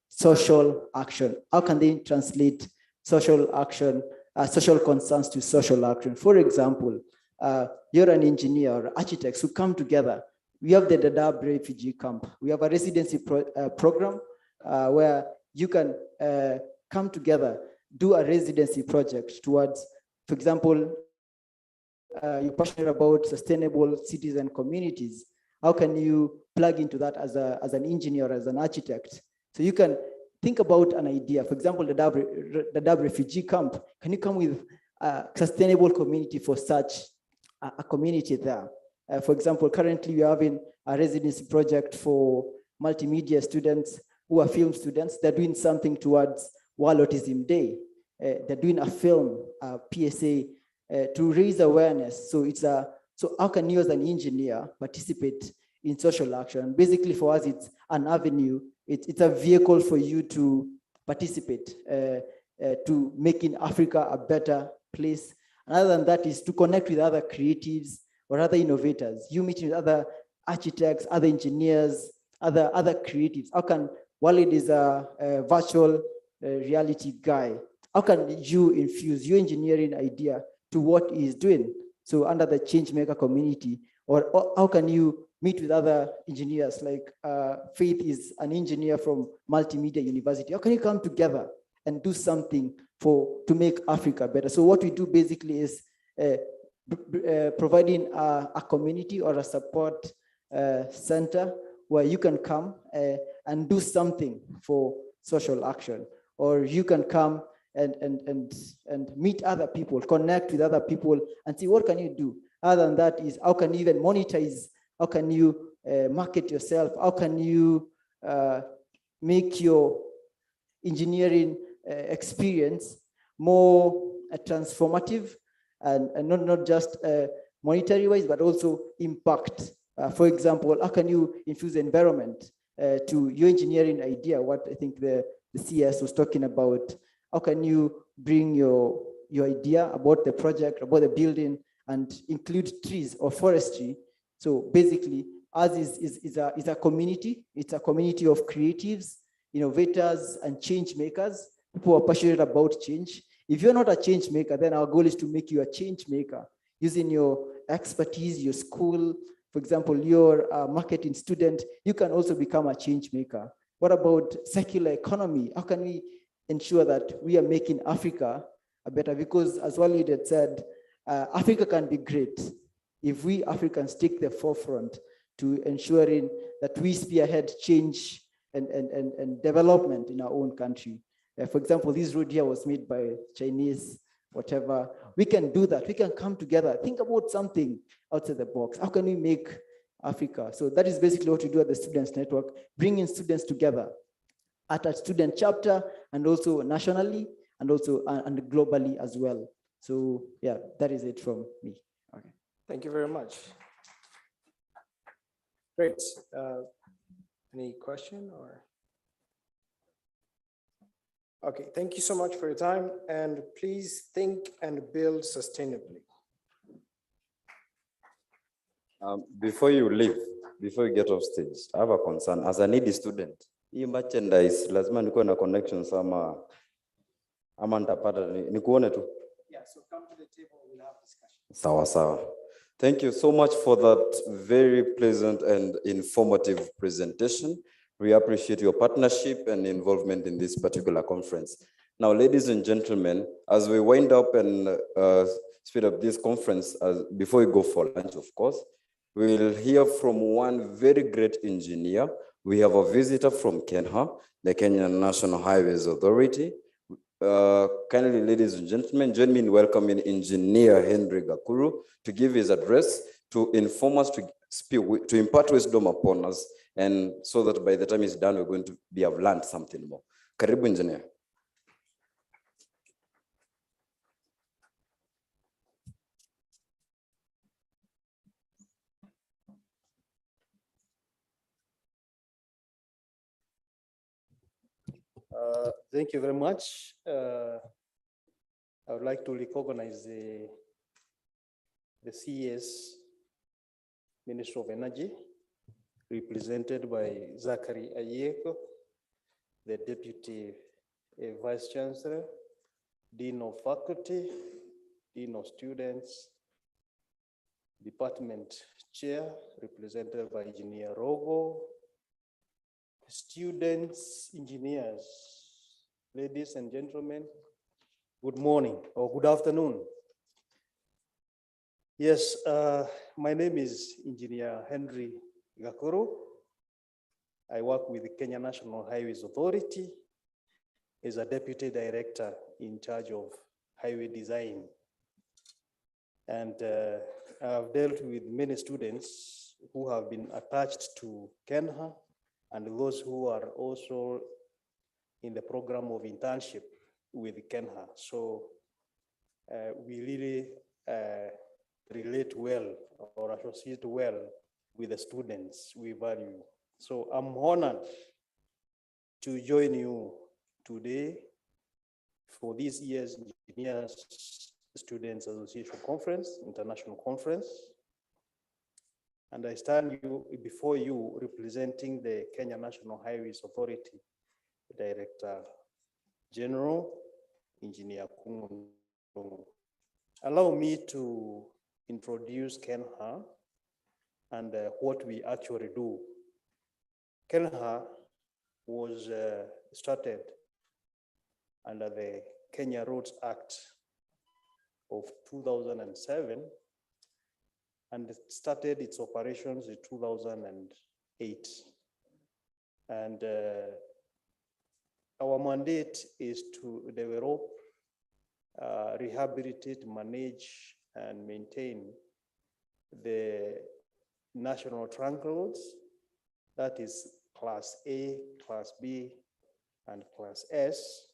social action? How can they translate social action, social concerns to social action? For example, you're an engineer or architects who come together. We have the Dadaab refugee camp. We have a residency program where you can come together, do a residency project towards, for example, you're passionate about sustainable cities and communities. How can you plug into that as an engineer, as an architect? So you can think about an idea. For example, the Dadaab refugee camp. Can you come with a sustainable community for such a community there? For example, currently we're having a residency project for multimedia students who are film students. They're doing something towards World Autism Day. They're doing a film, PSA, to raise awareness. So so how can you as an engineer participate in social action? Basically for us, it's an avenue. It's a vehicle for you to participate, to making Africa a better place. And other than that is to connect with other creatives or other innovators. You meet with other architects, other engineers, other creatives. How can, Walid is a virtual reality guy. How can you infuse your engineering idea to what he's doing? So under the Changemaker community, or how can you meet with other engineers? Like Faith is an engineer from Multimedia University. How can you come together and do something to make Africa better? So what we do basically is providing a community or a support center where you can come and do something for social action, or you can come and meet other people, connect with other people, and see what can you do. Other than that is, how can you even monetize? How can you market yourself? How can you make your engineering experience more transformative and not just monetary wise, but also impact? For example, how can you infuse environment to your engineering idea? What I think the CS was talking about. How can you bring your idea about the project, about the building, and include trees or forestry? So basically, ours is a community. It's a community of creatives, innovators, and change makers, people who are passionate about change. If you're not a change maker, then our goal is to make you a change maker using your expertise, your school. For example, you're a marketing student, you can also become a change maker. What about circular economy? How can we ensure that we are making Africa better? Because as Walid had said, Africa can be great if we Africans take the forefront to ensuring that we spearhead change and development in our own country. For example, this road here was made by Chinese, whatever. We can do that. We can come together, think about something outside the box. How can we make Africa? So that is basically what we do at the Students Network, bringing students together at a student chapter and also nationally and also and globally as well. So yeah, that is it from me. Okay. Thank you very much. Great. Any question or? Okay, thank you so much for your time, and please think and build sustainably. Before you leave, before you get off stage, I have a concern. As a needy student, hii merchandise lazima nikuwe na connections ama nitapata nikuone tu. Yeah, so come to the table, we'll have discussion. Sawa sawa. Thank you so much for that very pleasant and informative presentation. We appreciate your partnership and involvement in this particular conference. Now, ladies and gentlemen, as we wind up and speed up this conference, before we go for lunch, of course, we will hear from one very great engineer. We have a visitor from Kenya, the Kenya National Highways Authority. Kindly, ladies and gentlemen, join me in welcoming Engineer Henry Gakuru to give his address, to inform us, to speak, to impart wisdom upon us, and so that by the time it's done, we're going to have learned something more. Karibu, Engineer. Thank you very much. I would like to recognize the CES, Minister of Energy, represented by Zachary Ayeko, the Deputy Vice Chancellor, Dean of Faculty, Dean of Students, Department Chair, represented by Engineer Rogo, students, engineers, ladies and gentlemen, good morning or good afternoon. Yes, my name is Engineer Henry Gakuru. I work with the Kenya National Highways Authority as a Deputy Director in charge of highway design. And I've dealt with many students who have been attached to Kenya and those who are also in the program of internship with Kenya. So we really relate well or associate well with the students we value. So I'm honored to join you today for this year's Engineers Students Association Conference, International Conference. And I stand before you representing the Kenya National Highways Authority, Director General, Engineer Kungu. Allow me to introduce Kenya and what we actually do. Kenya was started under the Kenya Roads Act of 2007 and it started its operations in 2008. And our mandate is to develop, rehabilitate, manage, and maintain the national trunk roads, that is Class A, Class B, and Class S,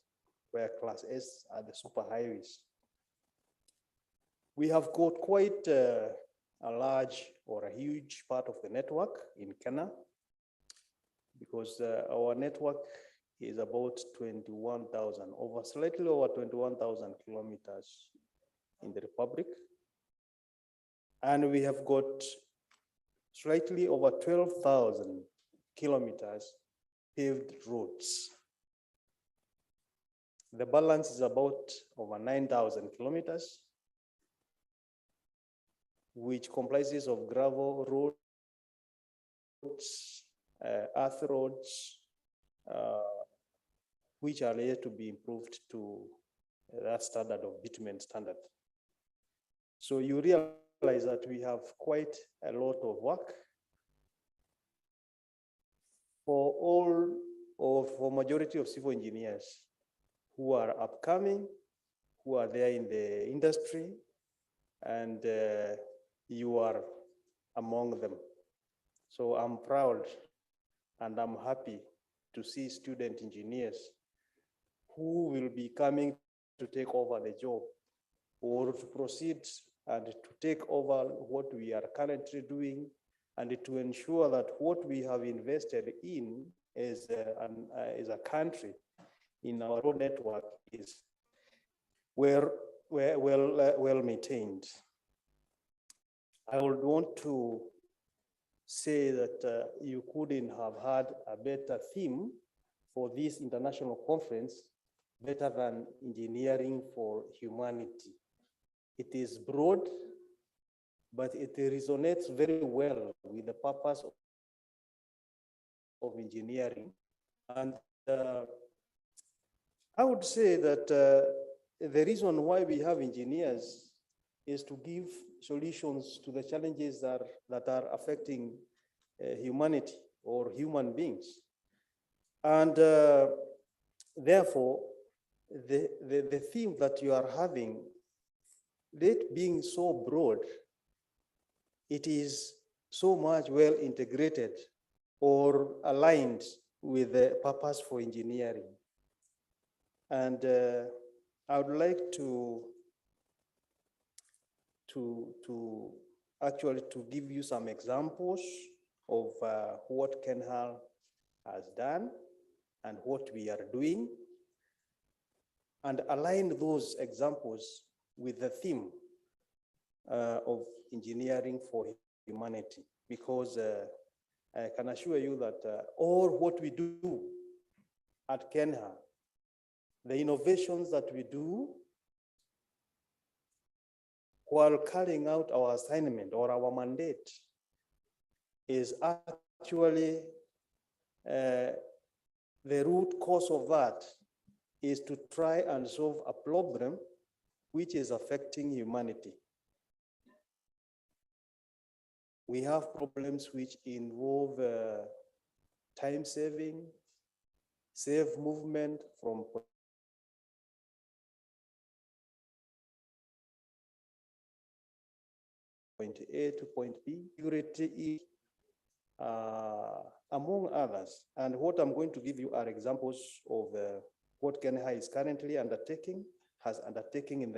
where Class S are the super highways. We have got quite a large or a huge part of the network in Kenya because our network is about 21,000, slightly over 21,000 kilometers in the Republic. And we have got slightly over 12,000 kilometers paved roads. The balance is about over 9,000 kilometers, which comprises of gravel roads, earth roads, which are yet to be improved to that standard of bitumen standard. So you realize that we have quite a lot of work for all or for majority of civil engineers who are upcoming, who are there in the industry, and you are among them. So I'm proud and I'm happy to see student engineers who will be coming to take over the job or to proceed and to take over what we are currently doing and to ensure that what we have invested in as a country in our road network is well maintained. I would want to say that you couldn't have had a better theme for this international conference, better than engineering for humanity. It is broad, but it resonates very well with the purpose of engineering. And I would say that the reason why we have engineers is to give solutions to the challenges that are affecting humanity or human beings. And therefore, the theme that you are having, it being so broad, it is so much well integrated or aligned with the purpose for engineering. And I would like to actually give you some examples of what KENHA has done and what we are doing, and align those examples with the theme of engineering for humanity, because I can assure you that all what we do at KENHA, the innovations that we do while carrying out our assignment or our mandate, is actually the root cause of that is to try and solve a problem which is affecting humanity. We have problems which involve time saving, safe movement from point A to point B, security, among others. And what I'm going to give you are examples of what KENHA is currently undertaking, has undertaken in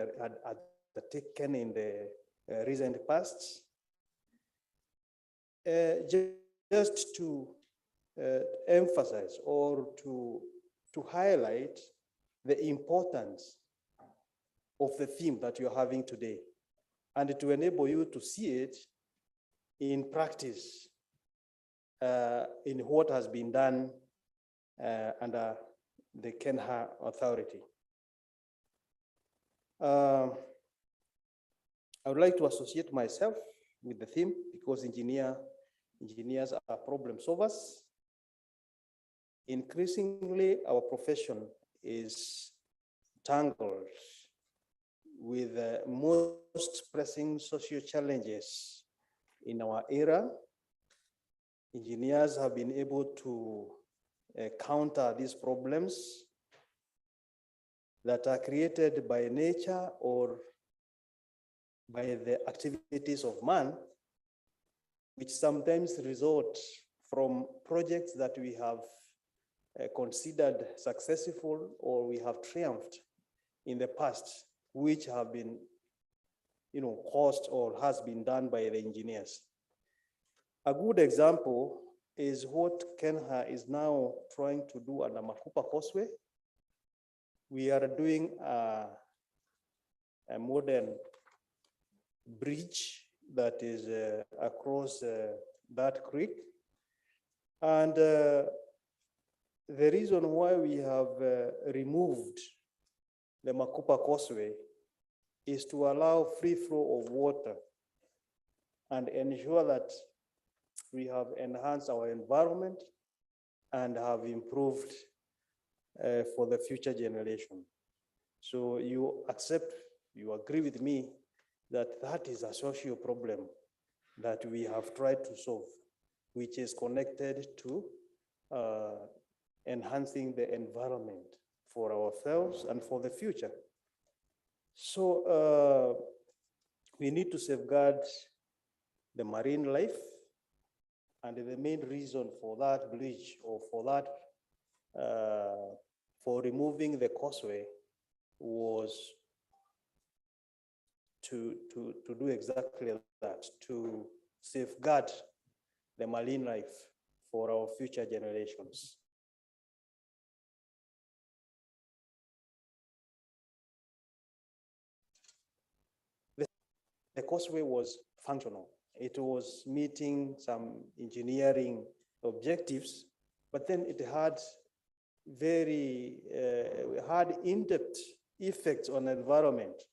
the recent past. Just to emphasize or to highlight the importance of the theme that you're having today, and to enable you to see it in practice in what has been done under the KENHA authority. I would like to associate myself with the theme because engineers are problem solvers. Increasingly, our profession is tangled with the most pressing social challenges in our era. Engineers have been able to counter these problems that are created by nature or by the activities of man, which sometimes result from projects that we have considered successful or we have triumphed in the past, which have been, caused or has been done by the engineers. A good example is what KENHA is now trying to do under Makupa Causeway. We are doing a modern bridge that is across that creek. And the reason why we have removed the Makupa Causeway is to allow free flow of water and ensure that we have enhanced our environment and have improved for the future generation. So you agree with me that that is a social problem that we have tried to solve, which is connected to enhancing the environment for ourselves and for the future. So we need to safeguard the marine life, and the main reason for that bridge or for that, for removing the causeway was to do exactly that, to safeguard the marine life for our future generations. The causeway was functional. It was meeting some engineering objectives, but then it had very hard in-depth effects on the environment.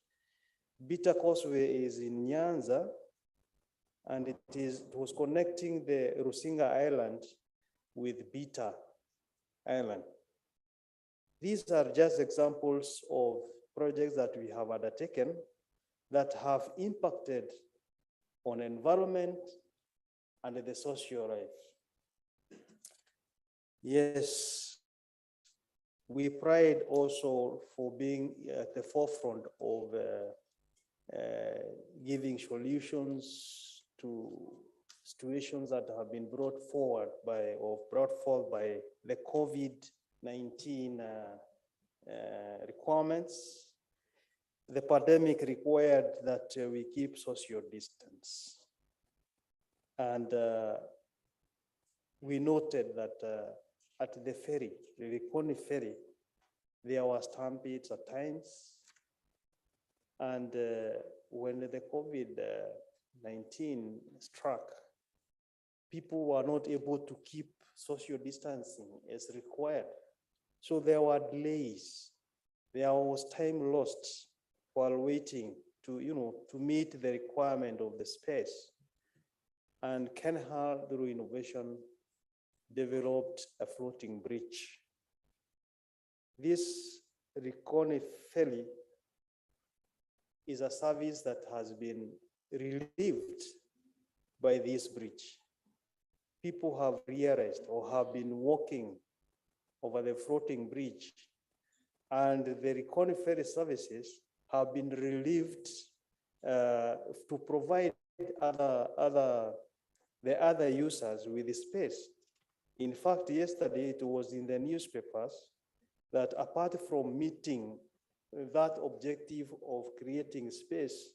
Beta Causeway is in Nyanza, and it was connecting the Rusinga Island with Beta Island. These are just examples of projects that we have undertaken that have impacted on environment and the social life. Yes, we pride also for being at the forefront of giving solutions to situations that have been brought forward by the COVID-19 requirements. The pandemic required that we keep social distance. And we noted that at the ferry, the Likoni ferry, there were stampedes at times. And when the COVID-19 struck, people were not able to keep social distancing as required. So there were delays. There was time lost while waiting to meet the requirement of the space. And Kenya, through innovation, developed a floating bridge. This Likoni ferry is a service that has been relieved by this bridge. People have realized or have been walking over the floating bridge, and the Likoni ferry services have been relieved to provide the other users with the space. In fact, yesterday it was in the newspapers that apart from meeting that objective of creating space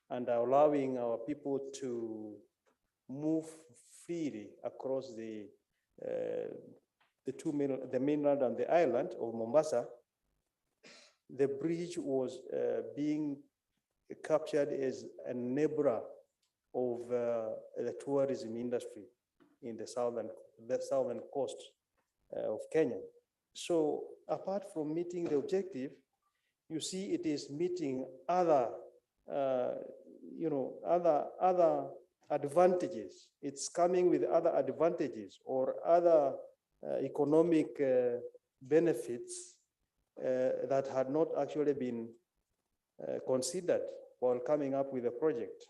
and allowing our people to move freely across the mainland and the island of Mombasa, the bridge was being captured as an enabler of the tourism industry in the southern coast of Kenya. So apart from meeting the objective, you see it is meeting other advantages. It's coming with other advantages or other economic benefits that had not actually been considered while coming up with a project.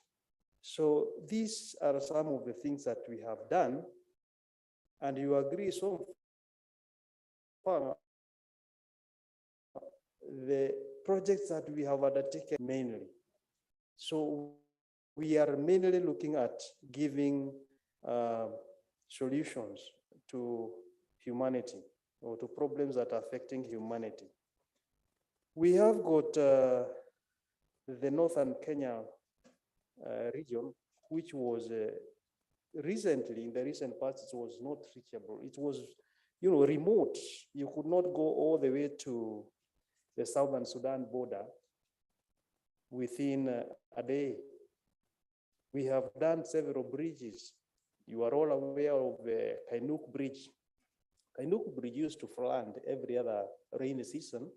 So these are some of the things that we have done, and you agree so far the projects that we have undertaken mainly. So we are mainly looking at giving solutions to humanity or to problems that are affecting humanity. We have got the Northern Kenya region, which was recently, in the recent past, it was not reachable. It was, remote. You could not go all the way to the Southern Sudan border within a day. We have done several bridges. You are all aware of the Kainuk Bridge. Kainuk Bridge used to flood every other rainy season.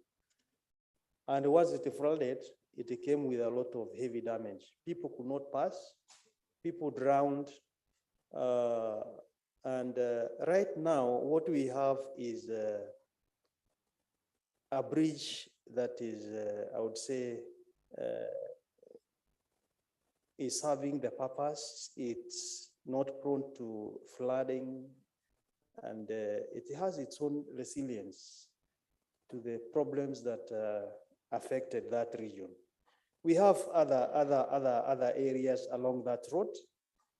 And once it flooded, it came with a lot of heavy damage. People could not pass, people drowned. And right now, what we have is a bridge that is, I would say, is serving the purpose. It's not prone to flooding, and it has its own resilience to the problems that affected that region. We have other areas along that road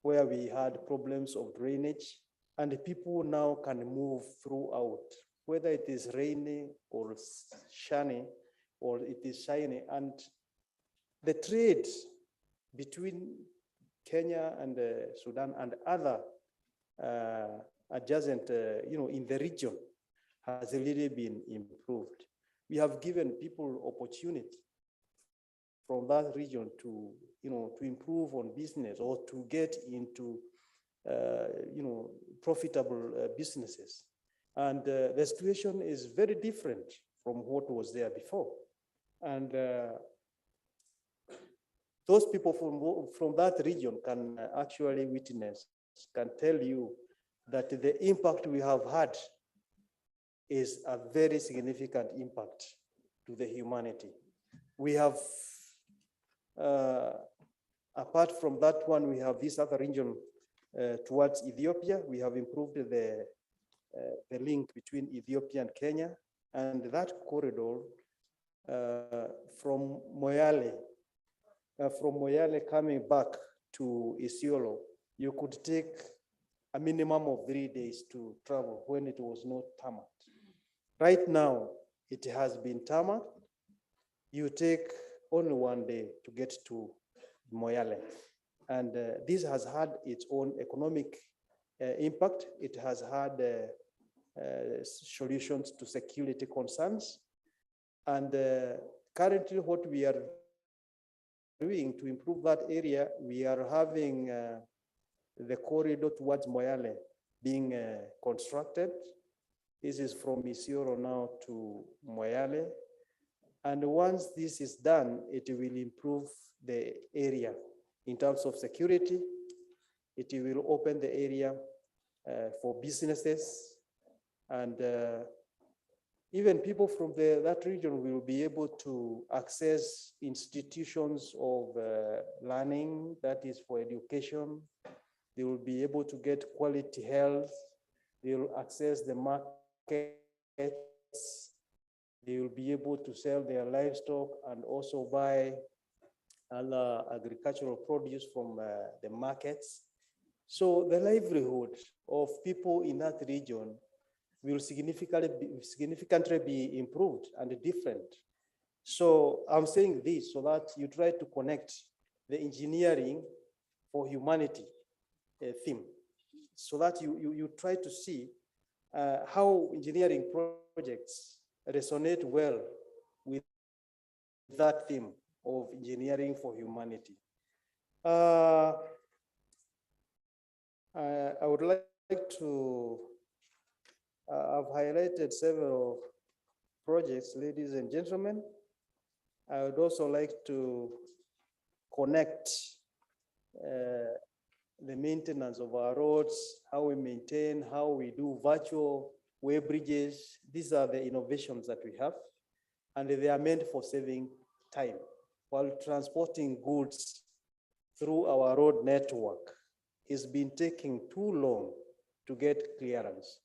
where we had problems of drainage, and the people now can move throughout, whether it is rainy or shiny, or it is shiny. And the trade between Kenya and Sudan and other adjacent, in the region has really been improved. We have given people opportunity from that region to, to improve on business or to get into, profitable businesses. And the situation is very different from what was there before. And those people from that region can actually witness, can tell you that the impact we have had is a very significant impact to the humanity. We have, apart from that one, we have this other region towards Ethiopia. We have improved the link between Ethiopia and Kenya, and that corridor from Moyale coming back to Isiolo, you could take a minimum of 3 days to travel when it was not tarmac. Right now, it has been tarmac. You take only 1 day to get to Moyale. And this has had its own economic impact. It has had solutions to security concerns. And currently what we are doing to improve that area, we are having the corridor towards Moyale being constructed. This is from Isiolo now to Moyale. And once this is done, it will improve the area in terms of security. It will open the area for businesses, and even people from that region will be able to access institutions of learning, that is for education. They will be able to get quality health. They will access the markets. They will be able to sell their livestock and also buy other agricultural produce from the markets. So the livelihood of people in that region will significantly be improved and different. So I'm saying this so that you try to connect the engineering for humanity theme, so that you try to see how engineering projects resonate well with that theme of engineering for humanity. I would like to, I've highlighted several projects, ladies and gentlemen. I would also like to connect the maintenance of our roads, how we maintain, how we do virtual way bridges. These are the innovations that we have, and they are meant for saving time. While transporting goods through our road network, it's been taking too long to get clearance.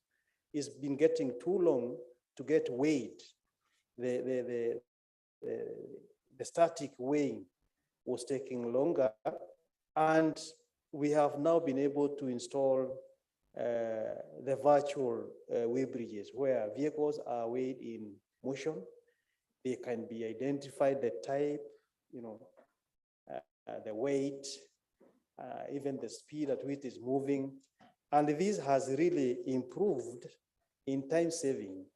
It's been getting too long to get weighed. The static weighing was taking longer, and we have now been able to install the virtual way bridges where vehicles are weighed in motion. They can be identified, the type, the weight, even the speed at which it's moving. And this has really improved in time saving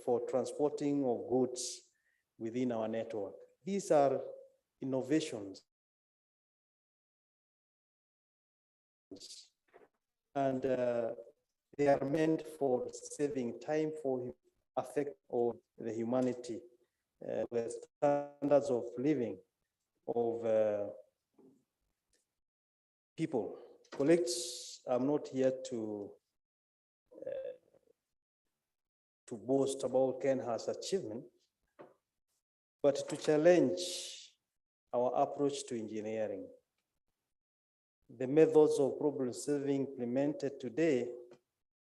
for transporting of goods within our network. These are innovations. And they are meant for saving time for effect on the humanity, the standards of living of people. Colleagues, I'm not here to boast about Kenha's achievement, but to challenge our approach to engineering. The methods of problem solving implemented today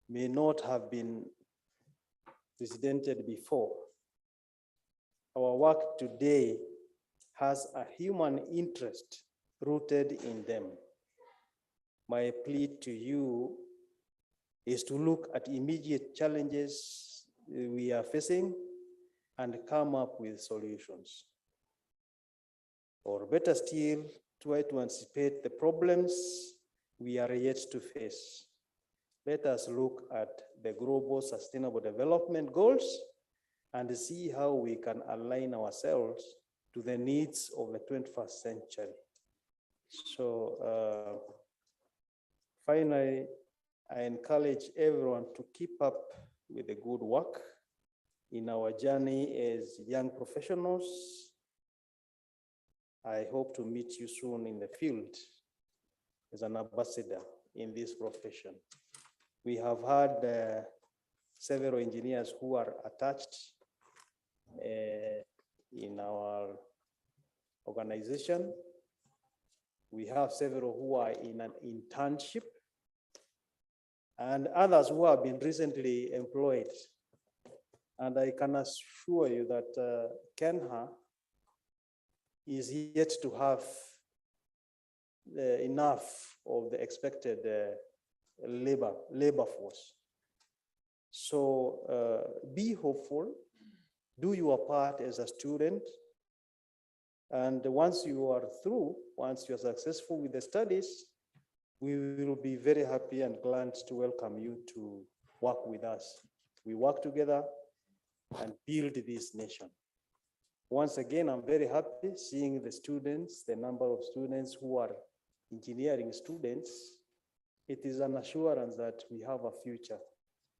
may not have been precedented before. Our work today has a human interest rooted in them. My plea to you is to look at immediate challenges we are facing and come up with solutions. Or better still, try to anticipate the problems we are yet to face. let us look at the global sustainable development goals and see how we can align ourselves to the needs of the 21st century. So finally, I encourage everyone to keep up with the good work in our journey as young professionals. I hope to meet you soon in the field as an ambassador in this profession. We have had several engineers who are attached in our organization. We have several who are in an internship and others who have been recently employed. And I can assure you that Kenya is yet to have enough of the expected labor force. So be hopeful, do your part as a student. And once you are through, once you are successful with the studies, we will be very happy and glad to welcome you to work with us. We work together and build this nation. Once again, I'm very happy seeing the students, the number of students who are engineering students. It is an assurance that we have a future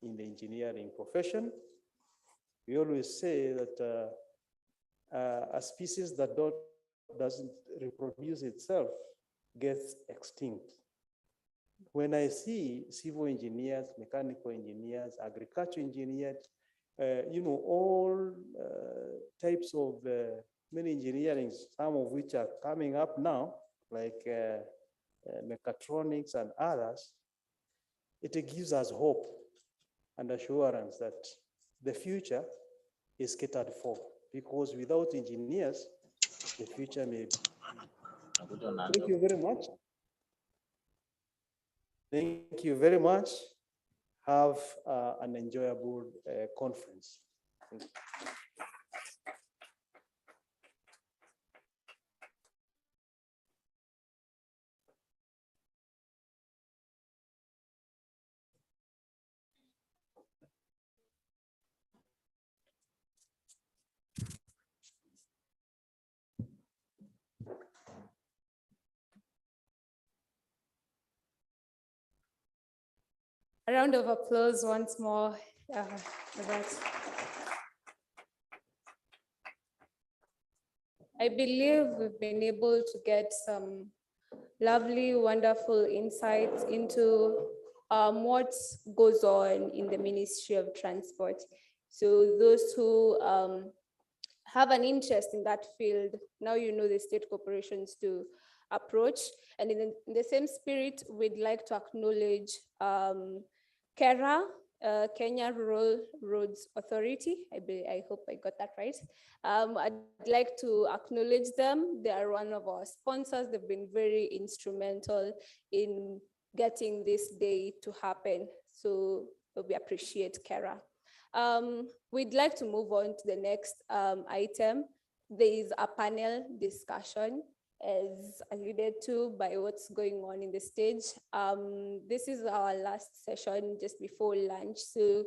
in the engineering profession. We always say that a species that doesn't reproduce itself gets extinct. When I see civil engineers, mechanical engineers, agriculture engineers, all types of many engineering, some of which are coming up now, like mechatronics and others, it gives us hope and assurance that the future is catered for, because without engineers, the future may be. Thank you very much. Thank you very much. Have an enjoyable conference. Thank you. A round of applause once more for that. I believe we've been able to get some lovely, wonderful insights into what goes on in the Ministry of Transport. So those who have an interest in that field, now you know the state corporations to approach. And in the same spirit, we'd like to acknowledge KERA, Kenya Rural Roads Authority. I hope I got that right. I'd like to acknowledge them. They are one of our sponsors. They've been very instrumental in getting this day to happen. So we appreciate KERA. We'd like to move on to the next item. There is a panel discussion, as alluded to by what's going on in the stage. This is our last session just before lunch, so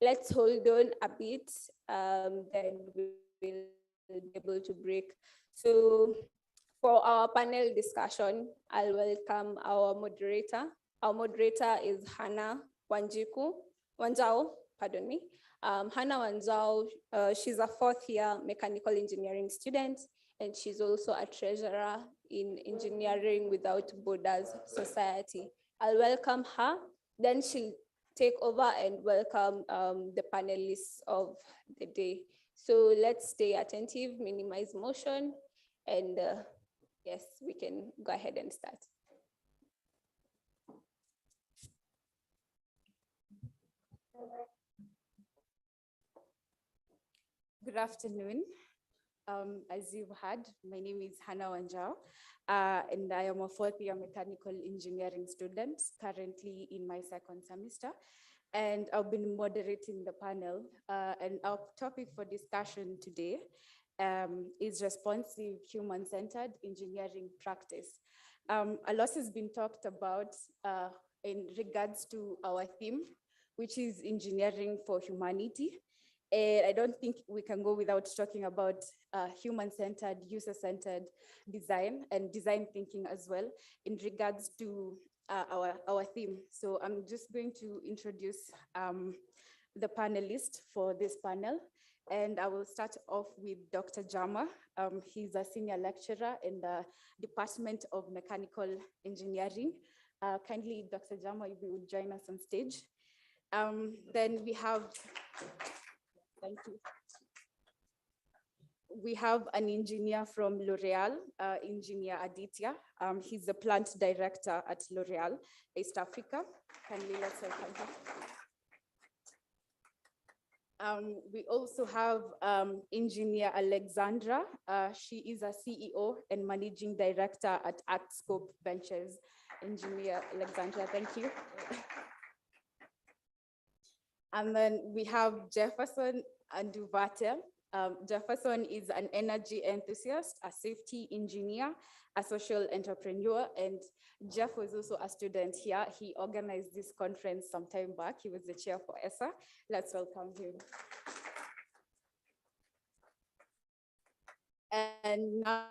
let's hold on a bit, then we will be able to break. So for our panel discussion, I'll welcome our moderator. Our moderator is Hannah Wanjao, pardon me. Hannah Wanjao, she's a fourth-year mechanical engineering student, and she's also a treasurer in Engineering Without Borders Society. I'll welcome her, then she'll take over and welcome the panelists of the day. So let's stay attentive, minimize motion, and yes, we can go ahead and start. Good afternoon. As you've heard, my name is Hannah Wanjao, and I am a fourth-year mechanical engineering student, currently in my second semester, and I've been moderating the panel. And our topic for discussion today is responsive human-centered engineering practice. A lot has been talked about in regards to our theme, which is engineering for humanity. And I don't think we can go without talking about human-centered, user-centered design and design thinking as well in regards to our theme. So I'm just going to introduce the panelists for this panel. And I will start off with Dr. Jama. He's a senior lecturer in the Department of Mechanical Engineering. Kindly, Dr. Jama, if you would join us on stage. Then we have, thank you. We have an engineer from L'Oreal, Engineer Aditya. He's the plant director at L'Oreal, East Africa. Kindly let's welcome him. We also have Engineer Alexandra. She is a CEO and Managing Director at ArtScope Ventures. Engineer Alexandra, thank you. And then we have Jefferson Anduvate. Jefferson is an energy enthusiast, a safety engineer, a social entrepreneur, and Jeff was also a student here. He organized this conference some time back. He was the chair for ESSA. Let's welcome him. And now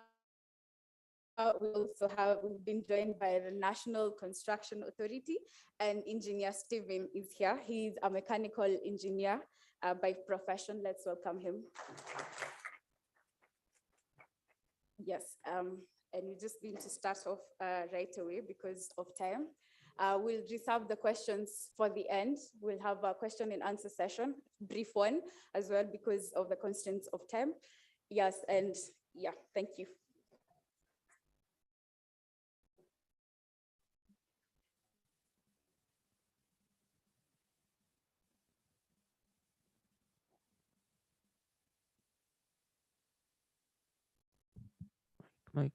we've been joined by the National Construction Authority, and Engineer Stephen is here. He's a mechanical engineer by profession. Let's welcome him. Yes, and we're just going to start off right away because of time. We'll reserve the questions for the end. We'll have a question and answer session, brief one as well because of the constraints of time. Yes, and yeah, thank you. Mike.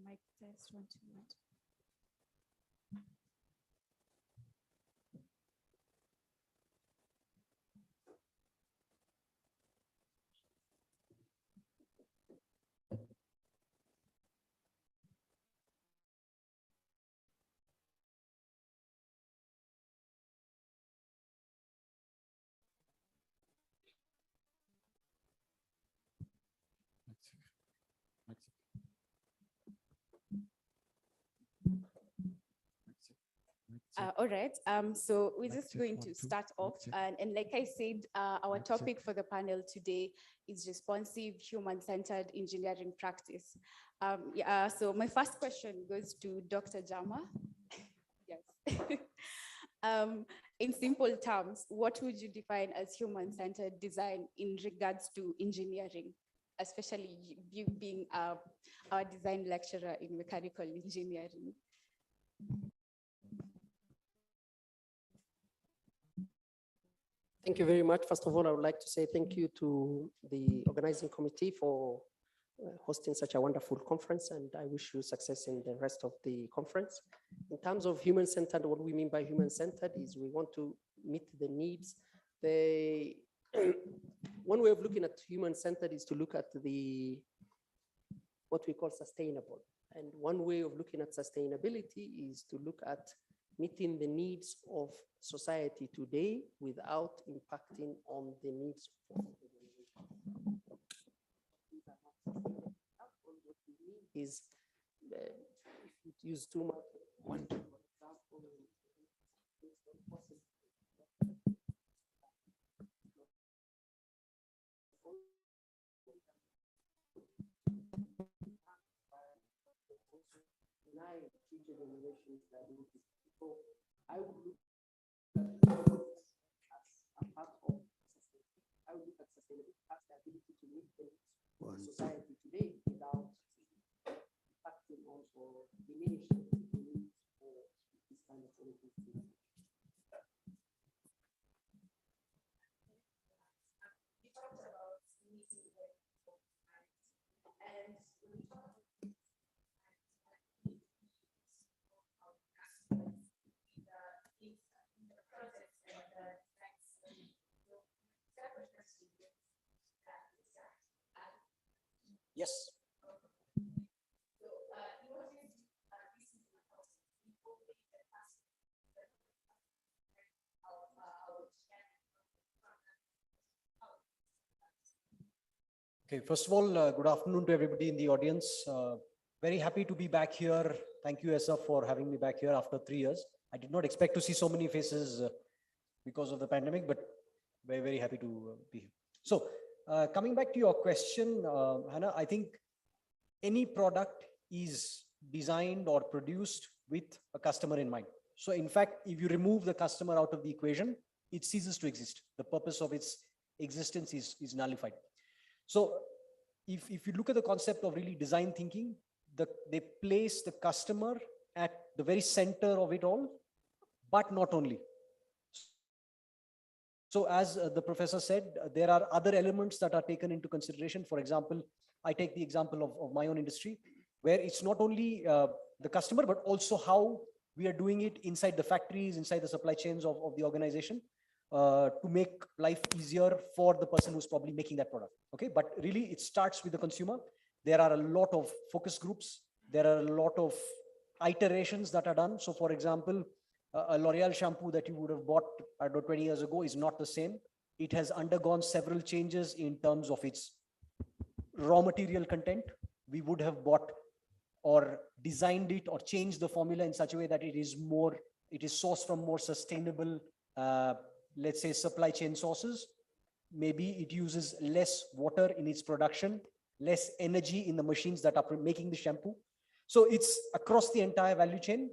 Mic test 1 2 1. All right, so we're just going to start off, and like I said, our topic for the panel today is responsive human-centered engineering practice. So my first question goes to Dr. Jama. Yes. In simple terms, what would you define as human-centered design in regards to engineering, especially you being our design lecturer in mechanical engineering? Thank you very much. First of all, I would like to say thank you to the organizing committee for hosting such a wonderful conference, and I wish you success in the rest of the conference. In terms of human-centered, what we mean by human-centered is we want to meet the needs. One way of looking at human-centered is to look at what we call sustainable. And one way of looking at sustainability is to look at meeting the needs of society today without impacting on the needs of is if you use too much. One. Future generations that will be. So I would look as a part of sustainability. I would look at sustainability as the ability to meet the needs of society today without impacting on or diminishing the needs for Yes. Okay, first of all, good afternoon to everybody in the audience. Very happy to be back here. Thank you, Esa, for having me back here after 3 years. I did not expect to see so many faces because of the pandemic, but very, very happy to be here. So coming back to your question, Hannah, I think any product is designed or produced with a customer in mind. So in fact, if you remove the customer out of the equation, it ceases to exist. The purpose of its existence is nullified. So if you look at the concept of really design thinking, they place the customer at the very center of it all, but not only. So as the professor said, there are other elements that are taken into consideration. For example, I take the example of my own industry, where it's not only the customer, but also how we are doing it inside the factories, inside the supply chains of the organization, to make life easier for the person who's probably making that product. Okay, but really it starts with the consumer. There are a lot of focus groups. There are a lot of iterations that are done. So for example, a L'Oreal shampoo that you would have bought, I don't know, 20 years ago is not the same. It has undergone several changes in terms of its raw material content. We would have bought or designed it or changed the formula in such a way that it is sourced from more sustainable, let's say, supply chain sources. Maybe it uses less water in its production, less energy in the machines that are making the shampoo. So it's across the entire value chain.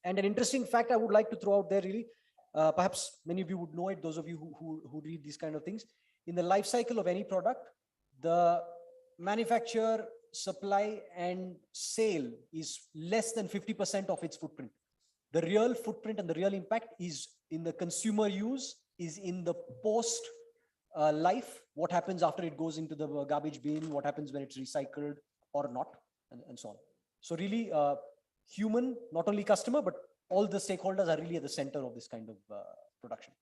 And an interesting fact I would like to throw out there, really, perhaps many of you would know it, those of you who read these kind of things. In the life cycle of any product, the manufacture, supply, and sale is less than 50% of its footprint. The real footprint and the real impact is in the consumer use, is in the post life, what happens after it goes into the garbage bin, what happens when it's recycled or not, and so on. So really, human, not only customer, but all the stakeholders are really at the center of this kind of production.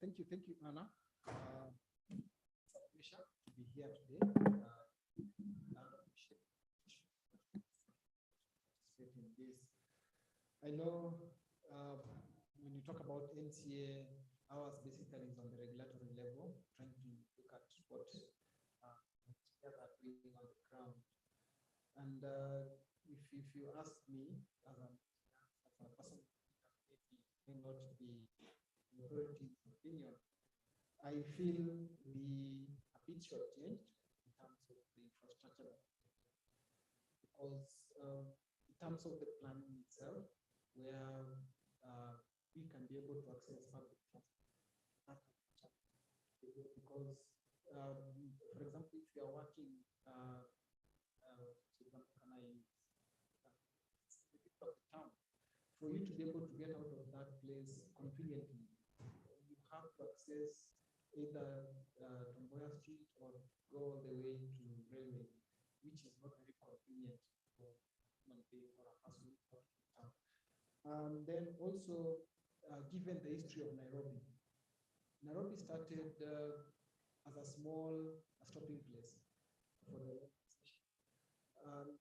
Thank you. Thank you, Anna. It's a pleasure to be here today. I know when you talk about NCA, ours basically is on the regulatory level, trying to look at what together are doing on the ground. And if you ask me as a person who may not be the authority's opinion, I feel we a bit shortchanged in terms of the infrastructure, because in terms of the planning itself, where we can be able to access public transport, because for example, if you are working for you to be able to get out of that place conveniently, you have to access either Tomboya Street or go all the way to railway, which is not very convenient for human being or a person. Then also, given the history of Nairobi, Nairobi started as a small stopping place for the organization. And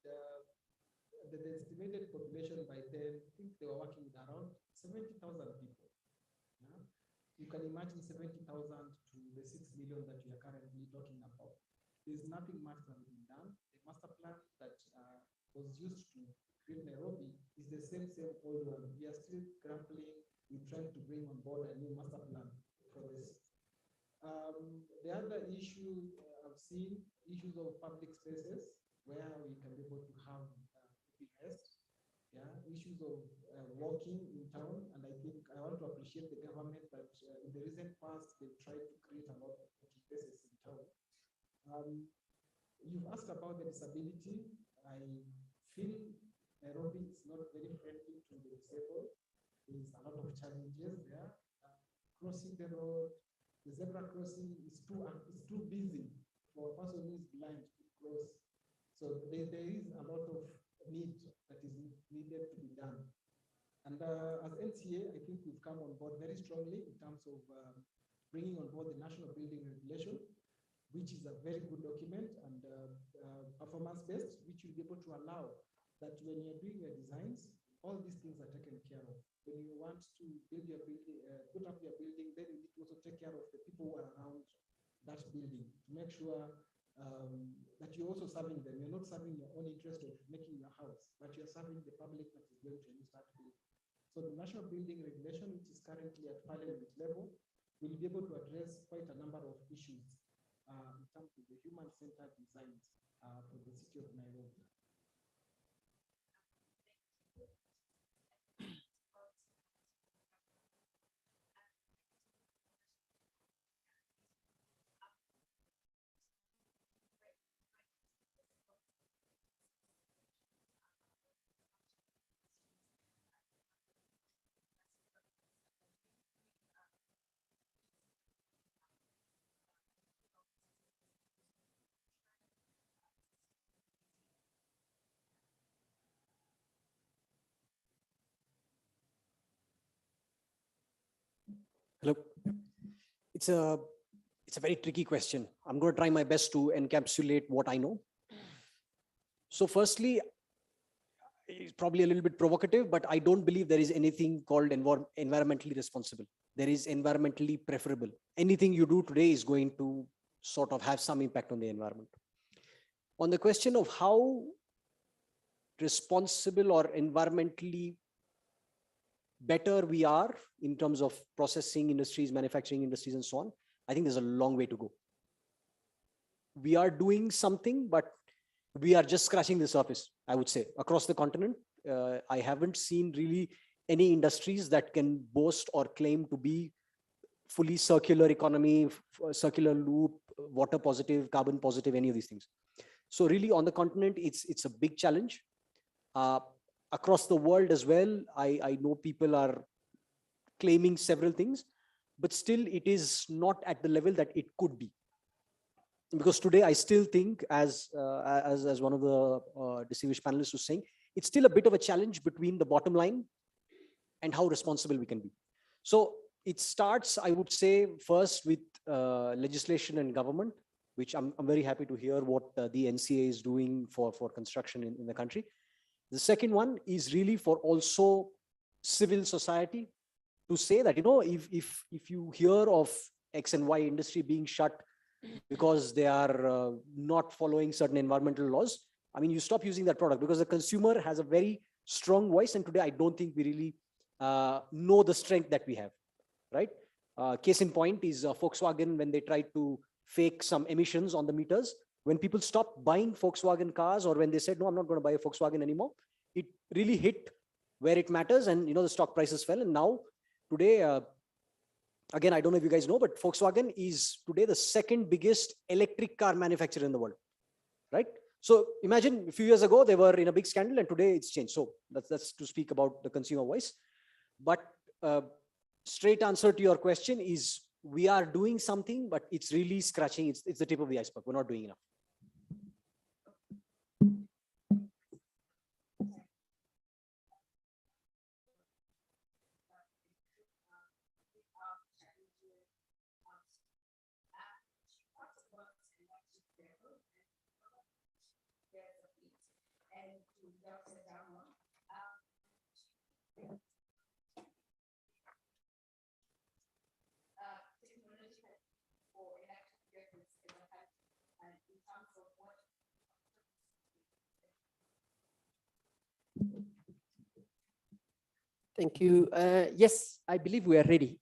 the estimated population by then, I think they were working with around 70,000 people. Yeah? You can imagine 70,000 to the 6 million that we are currently talking about. There's nothing much that has been done. The master plan that was used to create Nairobi is the same old one. We are still grappling with trying to bring on board a new master plan for this. The other issue I've seen, issues of public spaces where we can be able to have rest, yeah, issues of walking in town, and I think I want to appreciate the government that in the recent past they've tried to create a lot of walking spaces in town. You've asked about the disability. I feel Nairobi is not very friendly to the disabled. There's a lot of challenges there. Crossing the road, the zebra crossing is too busy for a person who is blind to cross. So there is a lot of need that is needed to be done. And as NCA, I think we've come on board very strongly in terms of bringing on board the National Building Regulation, which is a very good document and performance-based, which will be able to allow that when you're doing your designs, all these things are taken care of. When you want to build your building, put up your building, then you need to also take care of the people who are around that building to make sure that you're also serving them. You're not serving your own interest of making your house, but you're serving the public that is going to use that building. So the National Building Regulation, which is currently at Parliament level, will be able to address quite a number of issues in terms of the human-centered designs for the city of Nairobi. Hello. It's a very tricky question. I'm going to try my best to encapsulate what I know. So firstly, it's probably a little bit provocative, but I don't believe there is anything called environmentally responsible. There is environmentally preferable. Anything you do today is going to sort of have some impact on the environment. On the question of how responsible or environmentally better we are in terms of processing industries, manufacturing industries, and so on, I think there's a long way to go. We are doing something, but we are just scratching the surface, I would say, across the continent. I haven't seen really any industries that can boast or claim to be fully circular economy, circular loop, water positive, carbon positive, any of these things. So really on the continent, it's a big challenge. Across the world as well, I know people are claiming several things, but still it is not at the level that it could be. Because today I still think, as one of the distinguished panelists was saying, it's still a bit of a challenge between the bottom line and how responsible we can be. So it starts, I would say, first with legislation and government, which I'm very happy to hear what the NCA is doing for construction in the country. The second one is really for also civil society to say that, you know, if you hear of X and Y industry being shut because they are not following certain environmental laws, I mean, you stop using that product, because the consumer has a very strong voice. And today, I don't think we really know the strength that we have, right? Case in point is Volkswagen, when they tried to fake some emissions on the meters. When people stopped buying Volkswagen cars, or when they said, no, I'm not going to buy a Volkswagen anymore, it really hit where it matters. And, you know, the stock prices fell. And now today, again, I don't know if you guys know, but Volkswagen is today the second biggest electric car manufacturer in the world, right? So imagine a few years ago, they were in a big scandal, and today it's changed. So that's to speak about the consumer voice. But straight answer to your question is, we are doing something, but it's really scratching. It's the tip of the iceberg. We're not doing enough. Thank you. Yes, I believe we are ready.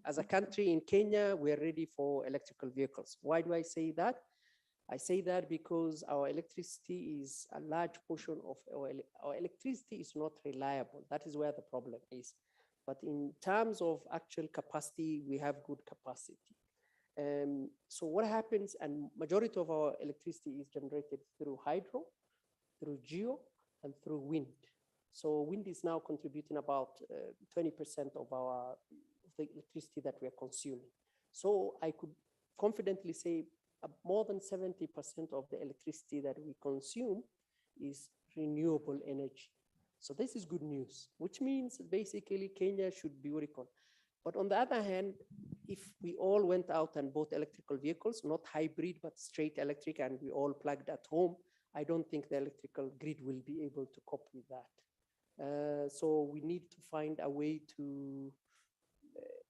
As a country in Kenya, we are ready for electrical vehicles. Why do I say that? I say that because our electricity is a large portion of our electricity is not reliable. That is where the problem is. But in terms of actual capacity, we have good capacity. So what happens, and majority of our electricity is generated through hydro, through geo, and through wind. So wind is now contributing about 20% of the electricity that we are consuming. So I could confidently say more than 70% of the electricity that we consume is renewable energy. So this is good news, which means basically Kenya should be working on. But on the other hand, if we all went out and bought electrical vehicles, not hybrid, but straight electric, and we all plugged at home, I don't think the electrical grid will be able to cope with that. So we need to find a way to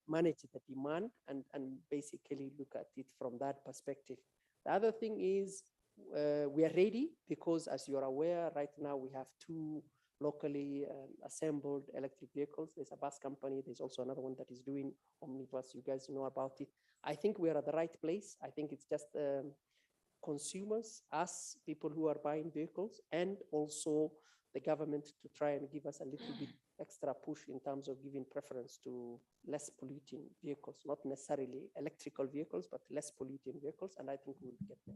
manage the demand and basically look at it from that perspective. The other thing is we are ready because, as you are aware, right now we have two locally assembled electric vehicles. There's a bus company. There's also another one that is doing omnibus. You guys know about it. I think we are at the right place. I think it's just consumers, us, people who are buying vehicles, and also the government to try and give us a little bit extra push in terms of giving preference to less polluting vehicles, not necessarily electrical vehicles, but less polluting vehicles. And I think we'll get there.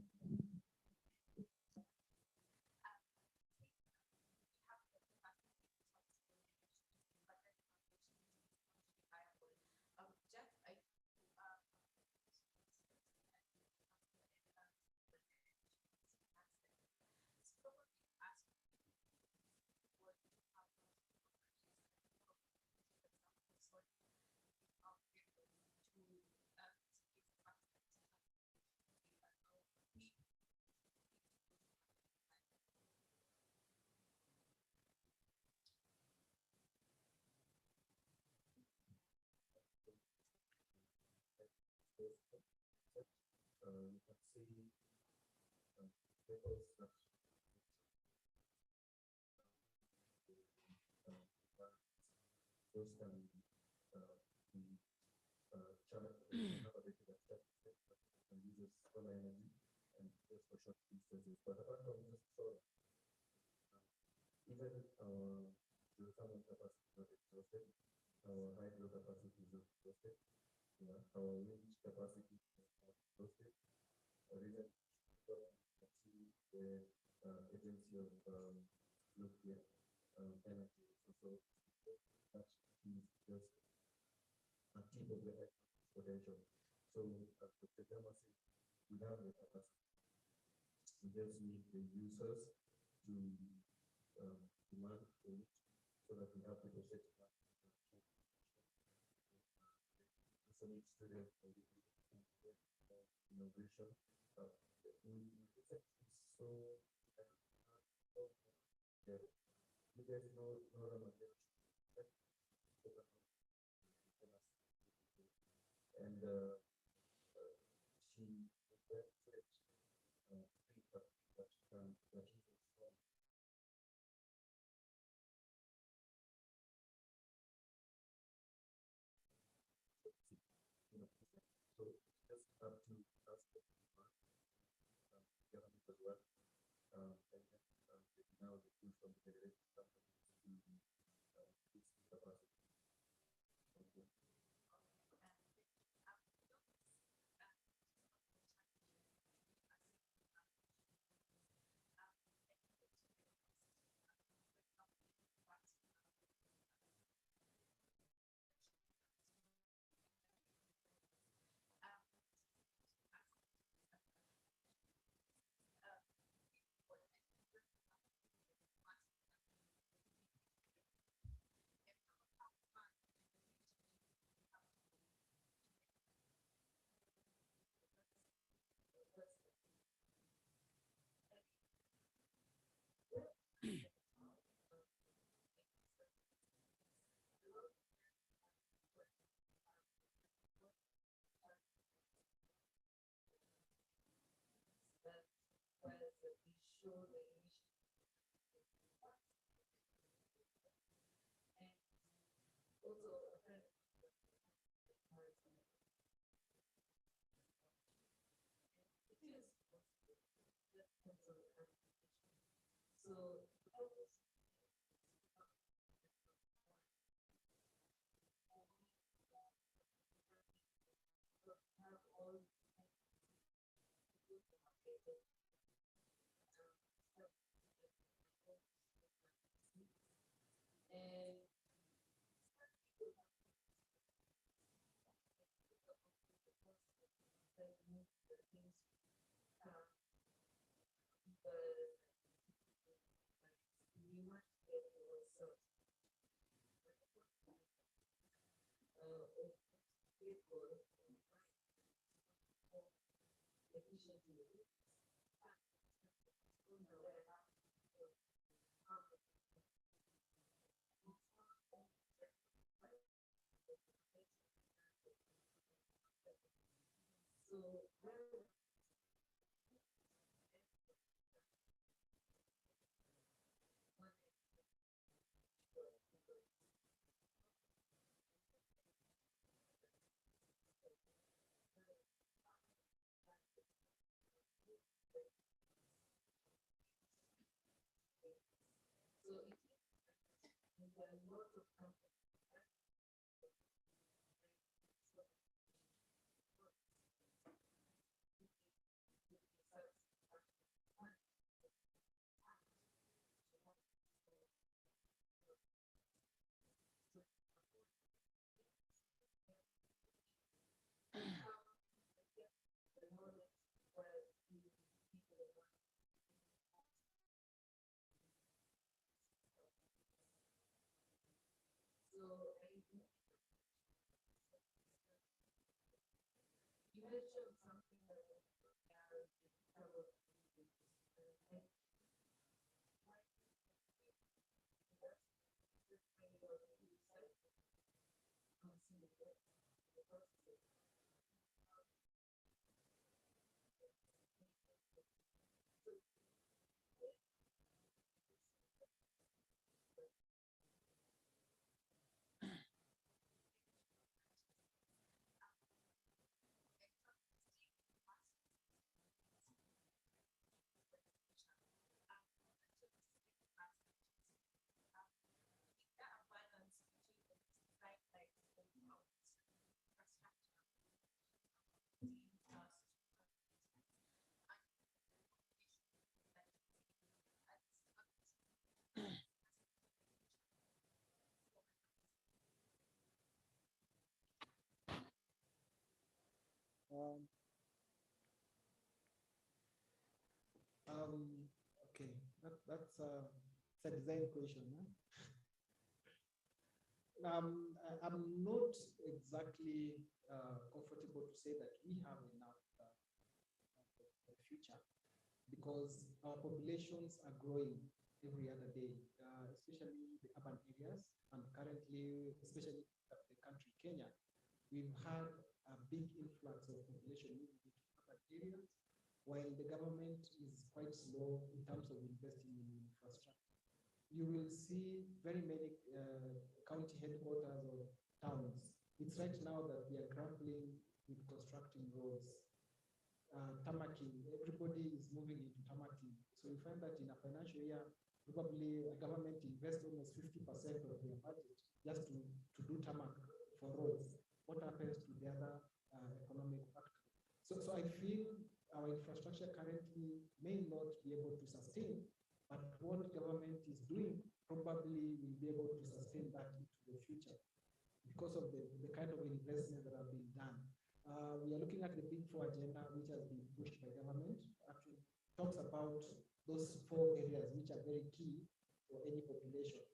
Okay, that's it's a design question. Huh? I'm not exactly comfortable to say that we have enough for the future because our populations are growing every other day, especially the urban areas, and currently, especially the country Kenya, we've had a big influx of population moving into urban areas, while the government is quite slow in terms of investing in infrastructure. You will see very many county headquarters or towns. It's right now that we are grappling with constructing roads, tarmacking. Everybody is moving into tarmacking. So you find that in a financial year, probably a government invests almost 50% of their budget just to do tarmac for roads. What happens to the other economic factors? So I feel our infrastructure currently may not be able to sustain, but what government is doing probably will be able to sustain that into the future because of the kind of investments that have been done. We are looking at the Big Four agenda, which has been pushed by government, actually talks about those 4 areas which are very key for any population.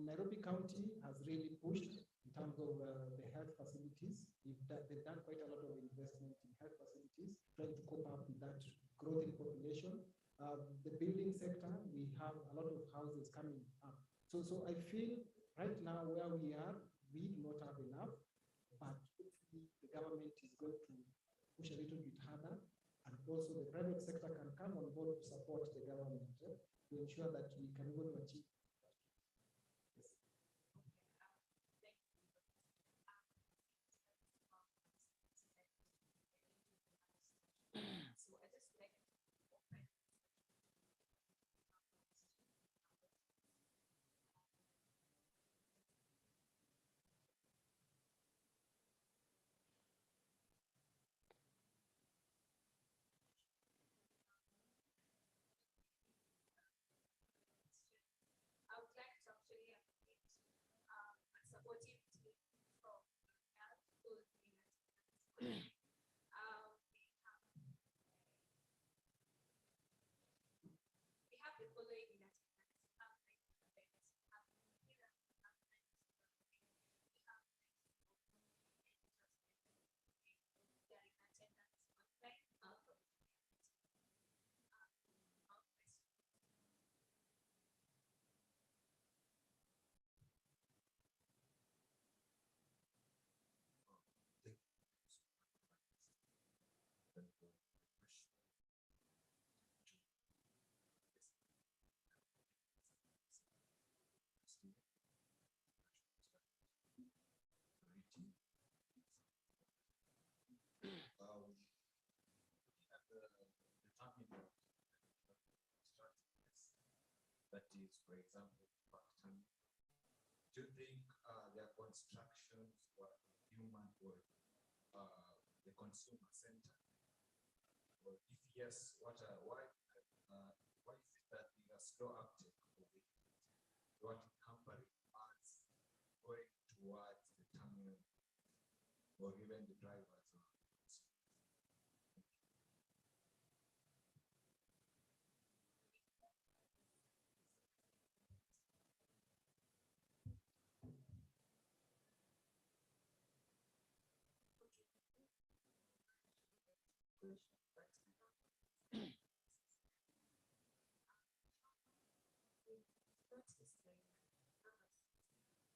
Nairobi County has really pushed in terms of the health facilities. They've done quite a lot of investment in health facilities, trying to cope up with that growth in population. The building sector, we have a lot of houses coming up. So I feel right now where we are, we do not have enough, but hopefully the government is going to push a little bit harder, and also the private sector can come on board to support the government to ensure that we can go to achieve. That is, for example, part-time. Do you think their constructions were human or the consumer center? Or if yes, why is it that we are slow uptake of it? What hampering us going towards the terminal or even the drivers?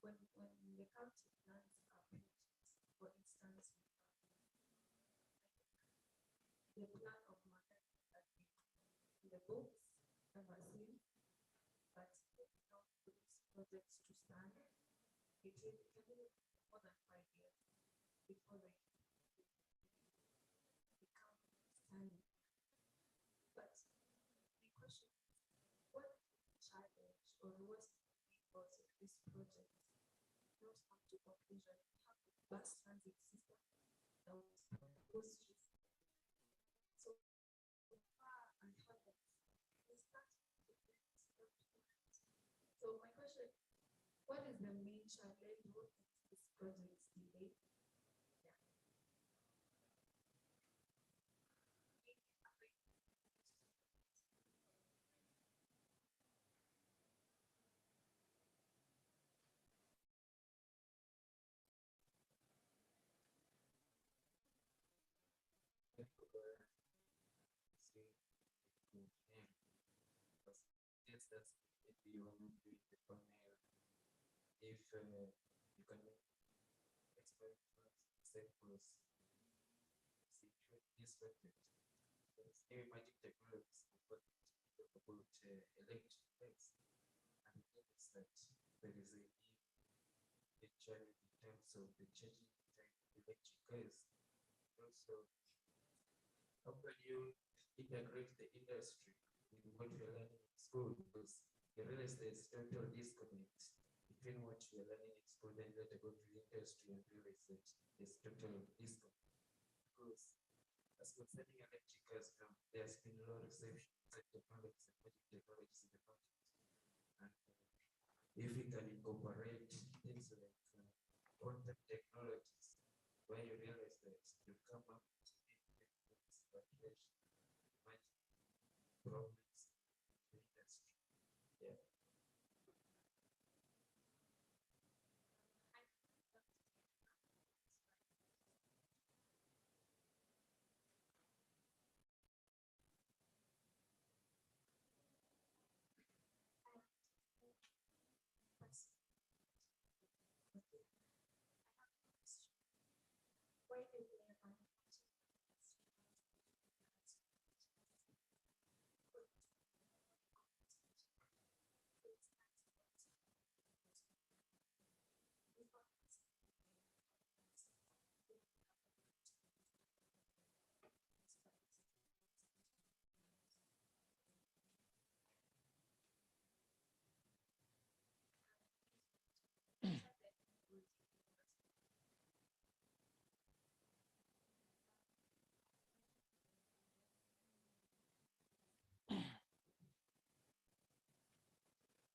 When the county plans are projects, for instance, the plan of market that in the books ever seen, but not for these projects to stand, it will be more than 5 years before they become standing. But the question is, what challenge or what because of this project not come to conclusion, have a bus transit system that was so far and further. So my question, what is the main challenge? What is this project's delay? Yes, that's if you want to do the thumbnail. If you can expect samples, disrupted. New emerging technologies about electric things, and it's that there is a need challenge in terms of the changing type of electric cars. Also, how can you integrate the industry with what you're learning in school? Because you realize there's total disconnect between what you're learning in school and later go to the industry and realize that there's total disconnect. Because as concerning electric cars, there's been a lot of research technologies and emerging technologies in the market. And if we can incorporate things like quantum technologies, where you realize that you come up with problems in the industry. Yeah. Why do we have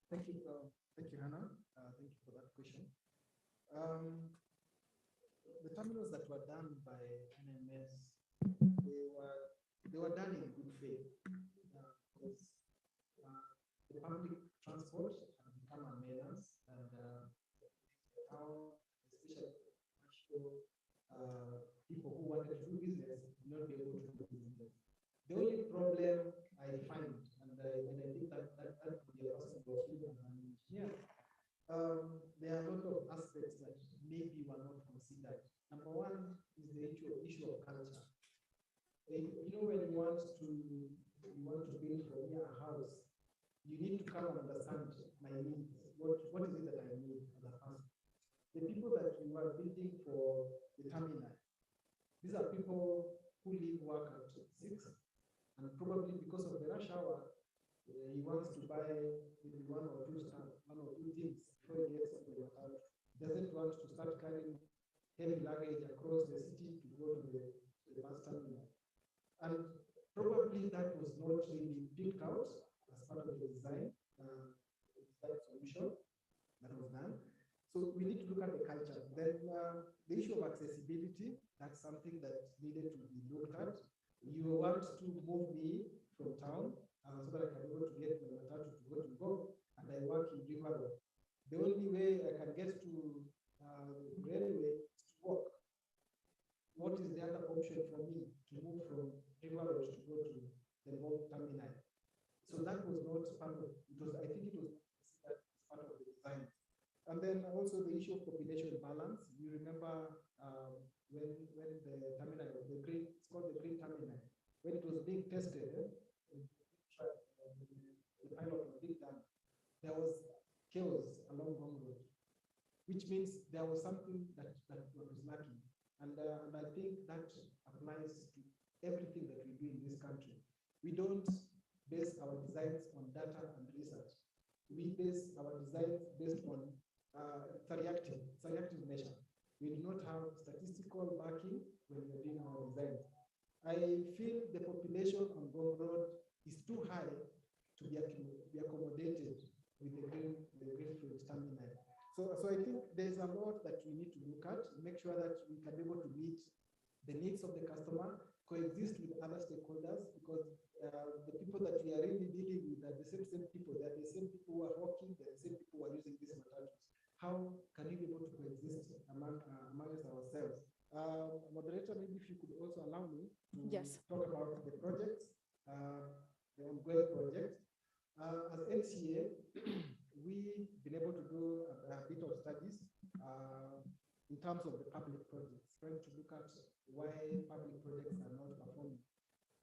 Thank you, Hannah. Thank you for that question. The terminals that were done by NMS, they were done in good faith because the public transport has become a menace, and how, especially people who wanted to do business, will not be able to do business. The only problem I find, and I think that could be a person who was an engineer, there are a lot of aspects that maybe were not considered. Number one is the issue of culture. You know, when you want to build for me a house, you need to come and understand my needs. What is it that I need as a person? The people that we were building for the terminal, these are people who leave work at 6, and probably because of the rush hour, he wants to buy maybe one or two things before he gets to the hotel. Doesn't want to start carrying heavy luggage across the city to go to the bus terminal. And probably that was not really picked out as part of the design solution that was done. So we need to look at the culture. Then the issue of accessibility, that's something that needed to be looked at. You want to move me from town so that I can go to get my matatu to go to Go, and I work in River Road. The only way I can get to railway is to walk. What is the other option for me to move from River Road to go to the Go terminal? So that was not part of it. I think it was part of the design. And then also the issue of population balance. You remember when the terminal, it's called the green terminal, when it was being tested, the pilot was being done, there was chaos along Gong Road, which means there was something that was lacking. And I think that applies to everything that we do in this country. We don't base our designs on data and research. We base our designs based on reactive measure. We do not have statistical backing when we're doing our designs. I feel the population on Gong Road is too high to be accommodated with the greenfield terminal. So I think there's a lot that we need to look at, make sure that we can be able to meet the needs of the customer, coexist with other stakeholders, because the people that we are really dealing with are the same people. They are the same people who are walking, they are the same people who are using these matatus. How can we be able to coexist amongst ourselves? Moderator, maybe if you could also allow me to talk about the projects, the ongoing projects. As NCA, we've been able to do a bit of studies in terms of the public projects, trying to look at why public projects are not performing.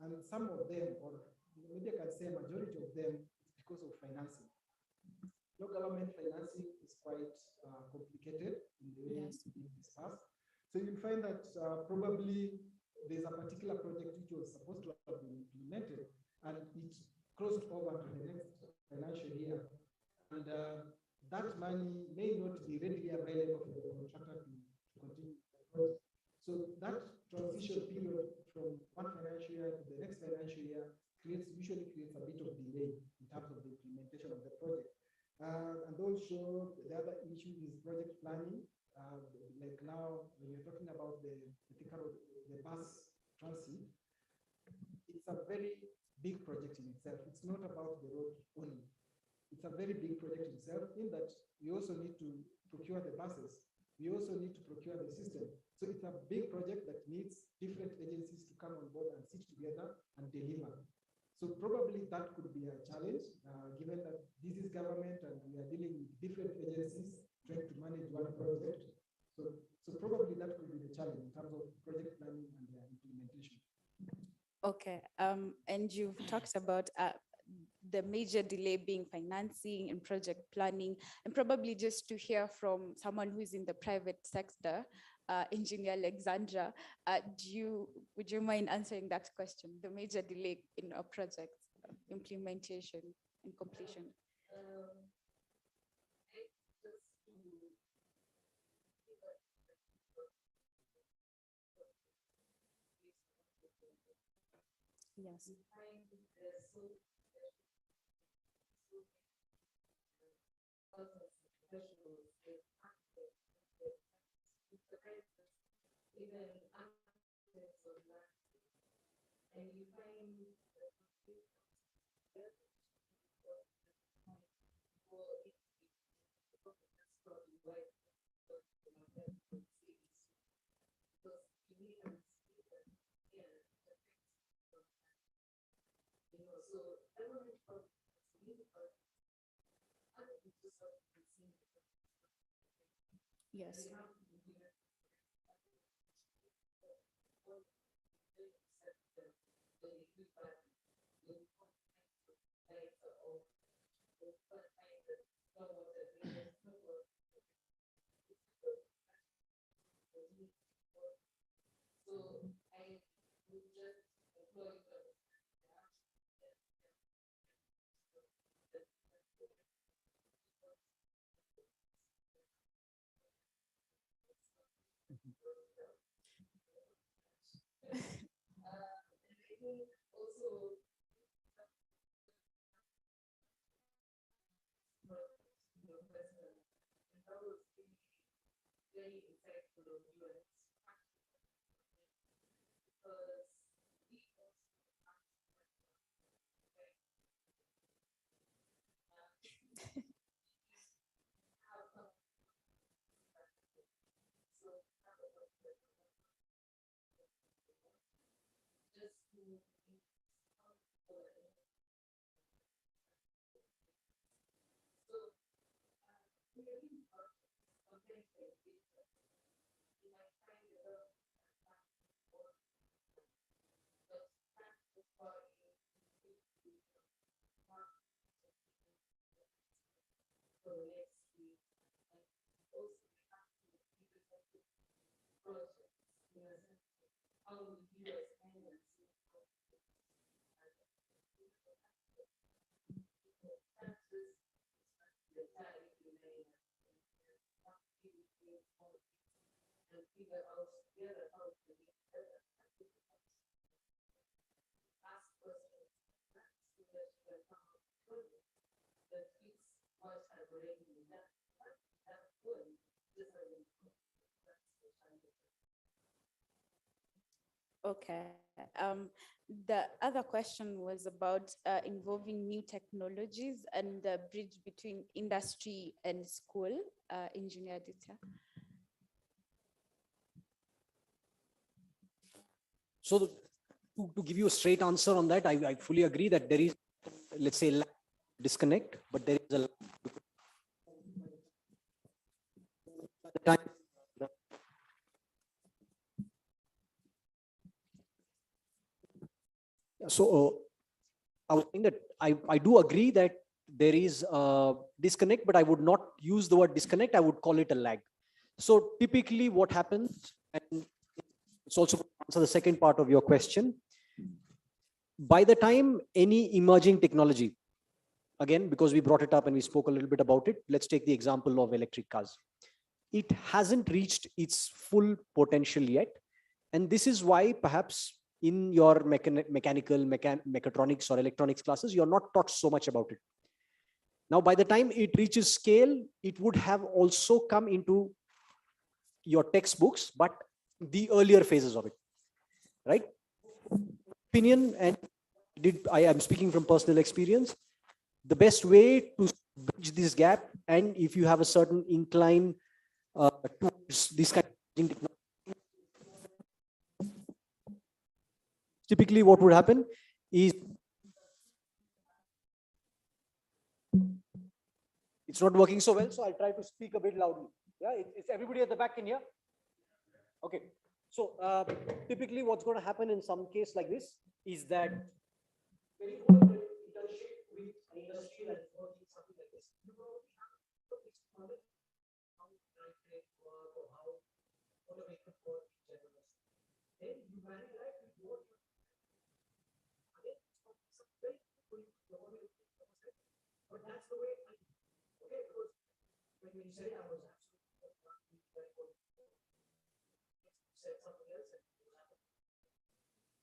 And some of them, or maybe I can say majority of them, is because of financing. Local government financing is quite complicated in the way it's being discussed. So you'll find that probably there's a particular project which was supposed to have been implemented, and it crossed over to the next financial year. And that money may not be readily available for the contractor to continue the project. So that transition period from one financial year to the next financial year usually creates a bit of delay in terms of the implementation of the project. And also the other issue is project planning. Like now, when you're talking about the bus transit, it's a very big project in itself. It's not about the road only. It's a very big project in itself, in that we also need to procure the buses. We also need to procure the system. So it's a big project that needs different agencies to come on board and sit together and deliver. So probably that could be a challenge, given that this is government and we are dealing with different agencies trying to manage one project. So probably that could be the challenge in terms of project planning and implementation. Okay, and you've talked about the major delay being financing and project planning, and probably just to hear from someone who's in the private sector, Engineer Alexandra, would you mind answering that question, the major delay in our project implementation and completion? Yes. And you find Yes. Okay. The other question was about involving new technologies and the bridge between industry and school. Engineer Ditya. So to give you a straight answer on that, I fully agree that there is, let's say, disconnect, but there is a time. So I was saying that I do agree that there is a disconnect, but I would not use the word disconnect. I would call it a lag. So typically what happens, and it's also to answer the second part of your question, by the time any emerging technology, again, because we brought it up and we spoke a little bit about it, let's take the example of electric cars. It hasn't reached its full potential yet. And this is why perhaps in your mechanical, mechatronics or electronics classes, you're not taught so much about it. Now, by the time it reaches scale, it would have also come into your textbooks, but the earlier phases of it, right? Opinion, and I am speaking from personal experience, the best way to bridge this gap, and if you have a certain incline towards this kind of technology, typically what would happen is it's not working so well, so I'll try to speak a bit loudly. Yeah, is everybody at the back in here? Okay, so typically what's going to happen in some case like this is that when you go to an internship with an industry that's working something like this, you probably have a fixed knowledge how to calculate work or how automation work in general. Then you marry that with what you again, it's not very but that's the way I do. Okay, because when you say I was absolutely said something else and it happened.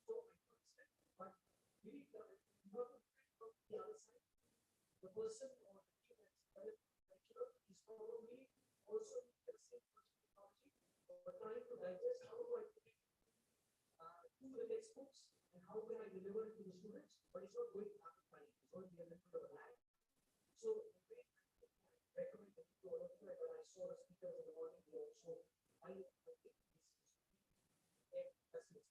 So I understand. But we from the other side, the person or the team that's lecturer is probably also interested in technology, but trying to digest how do I put it to the textbooks and how can I deliver it to the students, but it's not going to happen by it's going to be a little bit of a lag. So the way I recommend that you all of you, and I saw the speakers in the morning here, so I think this is that's it.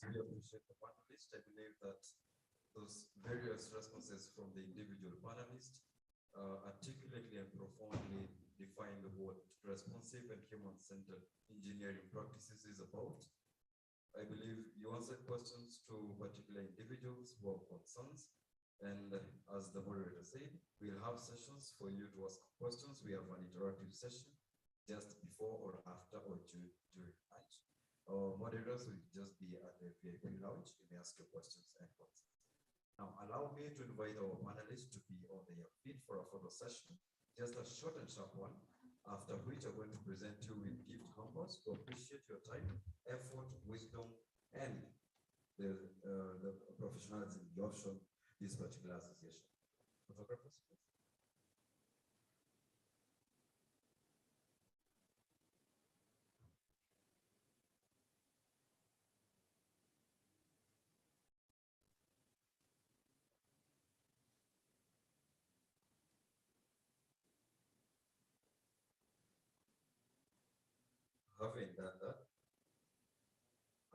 Really appreciate the panelists. I believe that those various responses from the individual panelists articulately and profoundly define what responsive and human-centered engineering practices is about. I believe you answered questions to particular individuals who have concerns. And as the moderator said, we'll have sessions for you to ask questions. We have an interactive session just before or after or during lunch. moderators will just be at the VIP lounge. You may ask your questions and concerns. Now, allow me to invite our panelists to be on their feet for a photo session, just a short and sharp one, after which I'm going to present you with gift hampers to appreciate your time, effort, wisdom, and the professionalism you have shown this particular association. Photographers, please. Having done that,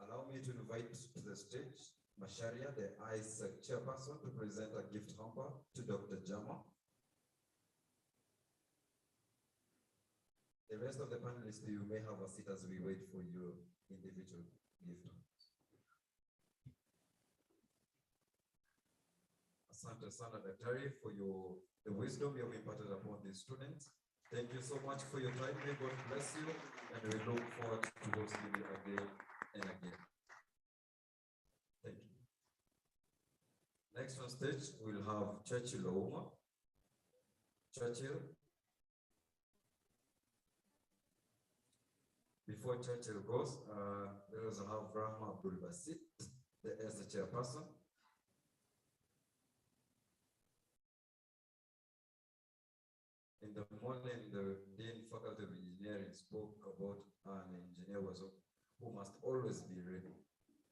allow me to invite to the stage Masharia, the ISEC chairperson, to present a gift hamper to Dr. Jama. The rest of the panelists, you may have a seat as we wait for your individual gift hampers. Asante sana Daktari for the wisdom you have imparted upon these students. Thank you so much for your time. May God bless you, and we look forward to hosting you again and again. Thank you. Next on stage, we'll have Churchill Ouma. Churchill. Before Churchill goes, we also have Rahma Abdul Basit, the chairperson. In the morning, the Dean Faculty of Engineering spoke about an engineer who must always be ready.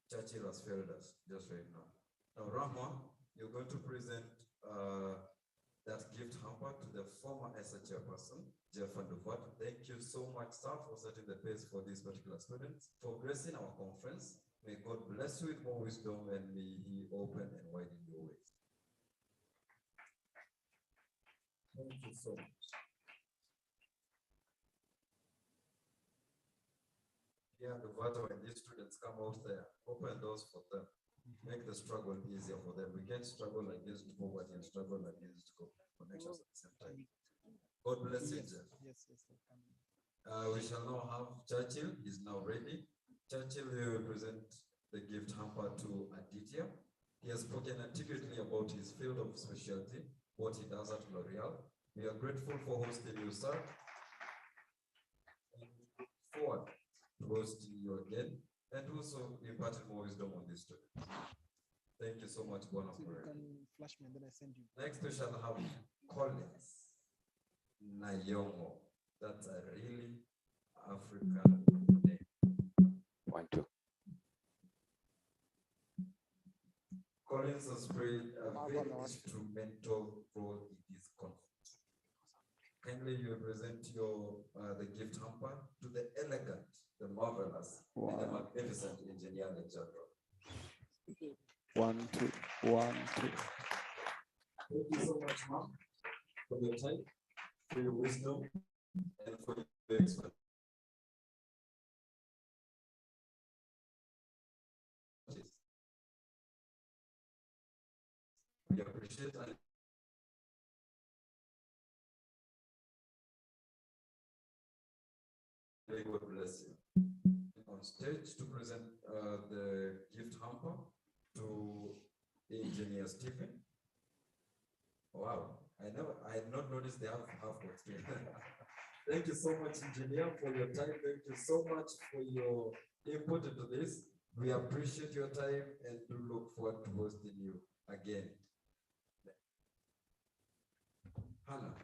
Churchill has failed us just right now. Now, Rahma, you're going to present that gift hamper to the former ESA chairperson, Jeff Anduvat. Thank you so much, sir, for setting the pace for these particular students, for gracing our conference. May God bless you with more wisdom, and may He open and widen your ways. Thank you so much. Yeah, the water when these students come out there, open doors for them. Make the struggle easier for them. We can't struggle against poverty and struggle against connections at the same time. God bless you, Jeff. Yes. We shall now have Churchill. He's now ready. Churchill will present the gift hamper to Aditya. He has spoken articulately about his field of specialty, what he does at L'Oreal. We are grateful for hosting you, sir. And look forward to hosting you again, and also imparting more wisdom on this student. Thank you so much, Bona. So you can flash me and then I send you. Next, we shall have Collins Nayomo. That's a really African name. 1, 2. Collins has played a very instrumental role in this conference. Kindly you present the gift hamper to the elegant, the marvelous, and the magnificent engineer lecturer. 1, 2, 1, 2. Thank you so much, ma'am, for your time, for your wisdom, and for your expertise. We appreciate and may God bless you. On stage to present the gift hamper to Engineer Stephen. Wow, I had not noticed they have half got screen. Thank you so much, Engineer, for your time. Thank you so much for your input into this. We appreciate your time and do look forward to hosting you again. Hannah,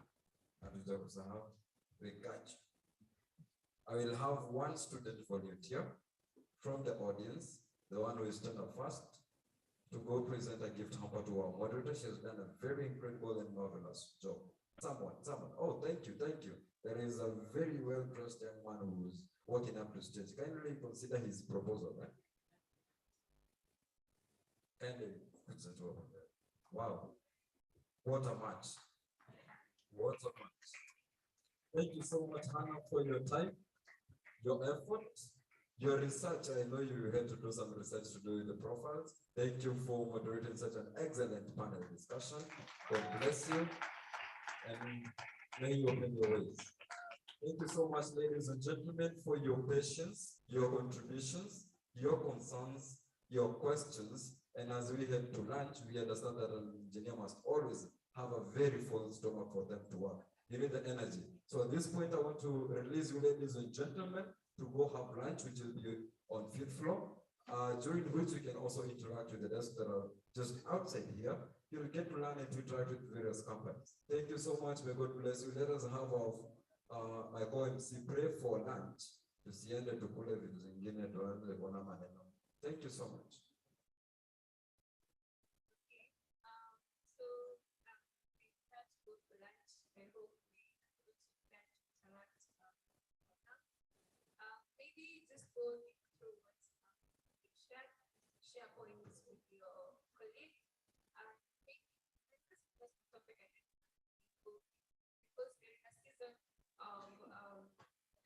we got you. I will have one student volunteer from the audience, the one who is stand up first, to go present a gift hamper to our moderator. She has done a very incredible and marvelous job. Someone. Oh, thank you. There is a very well-dressed young man who is walking up to stage. Kindly consider his proposal, right? Kindly put it over there. Wow. What a match. Thank you so much, Hannah, for your time, your effort, your research. I know you had to do some research to do with the profiles. Thank you for moderating such an excellent panel discussion. God bless you, and may you open your ways. Thank you so much, ladies and gentlemen, for your patience, your contributions. your concerns, your questions, and as we head to lunch, we understand that an engineer must always have a very full stomach for them to work. You need the energy. So at this point, I want to release you, ladies and gentlemen, to go have lunch, which will be on 5th floor, during which you can also interact with the desks that are just outside here. You'll get to learn and to interact with various companies. Thank you so much. May God bless you. Let us have my co-MC pray for lunch. Tusiende tukule vitu zingine tuanze kuona maneno. Thank you so much. Maybe just go through what's share points with your colleague. Maybe this is the topic I did because we're in a season of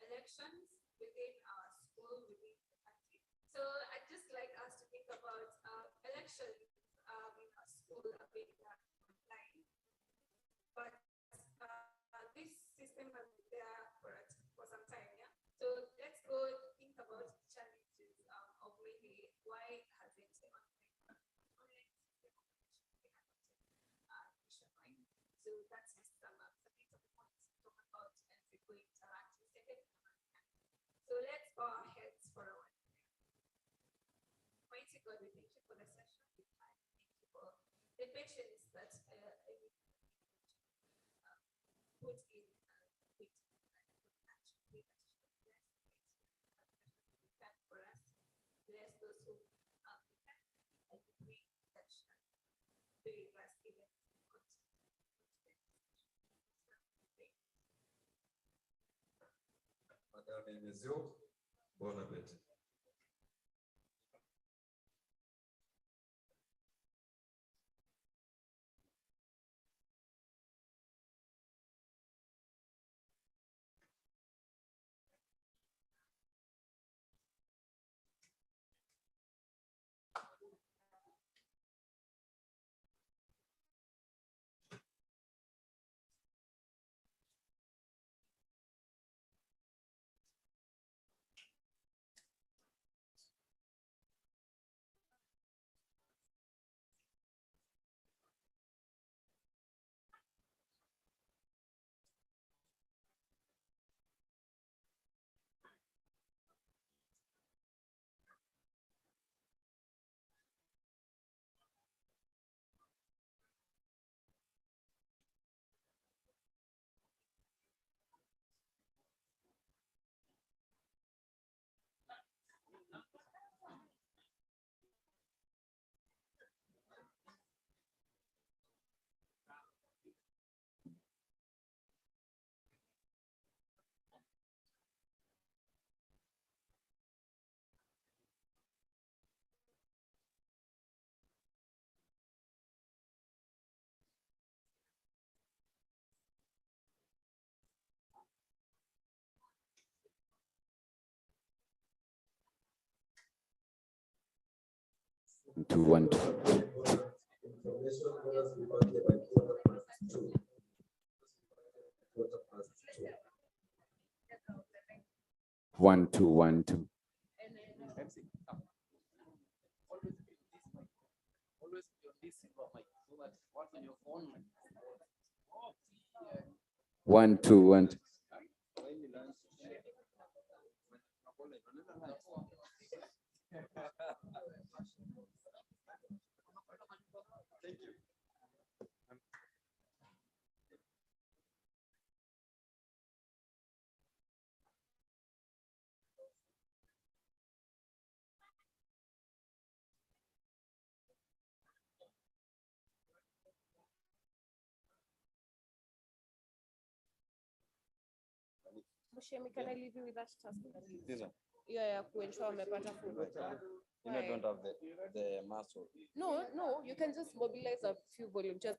elections within our school, within the country. So I'd just like us to think about elections in our school are being done online. But this system has been there for some time, yeah? So let's go think about the challenges of maybe why hasn't the online system so that's just some of the points to talk about as we go interact with second. So let's bow our heads for a while. Mighty God, we thank you for the session. Thank you for the patience that put in for us. Bless those who and we that shall be us even Madame Mezio, bon appétit. One, two. One, two, one, two. One, two, one, two. Thank you. Mushemi, can I leave you with that task? This one. Yeah, kuensure wamepata food. You know, don't have the muscle. No, you can just mobilize a few volumes. Just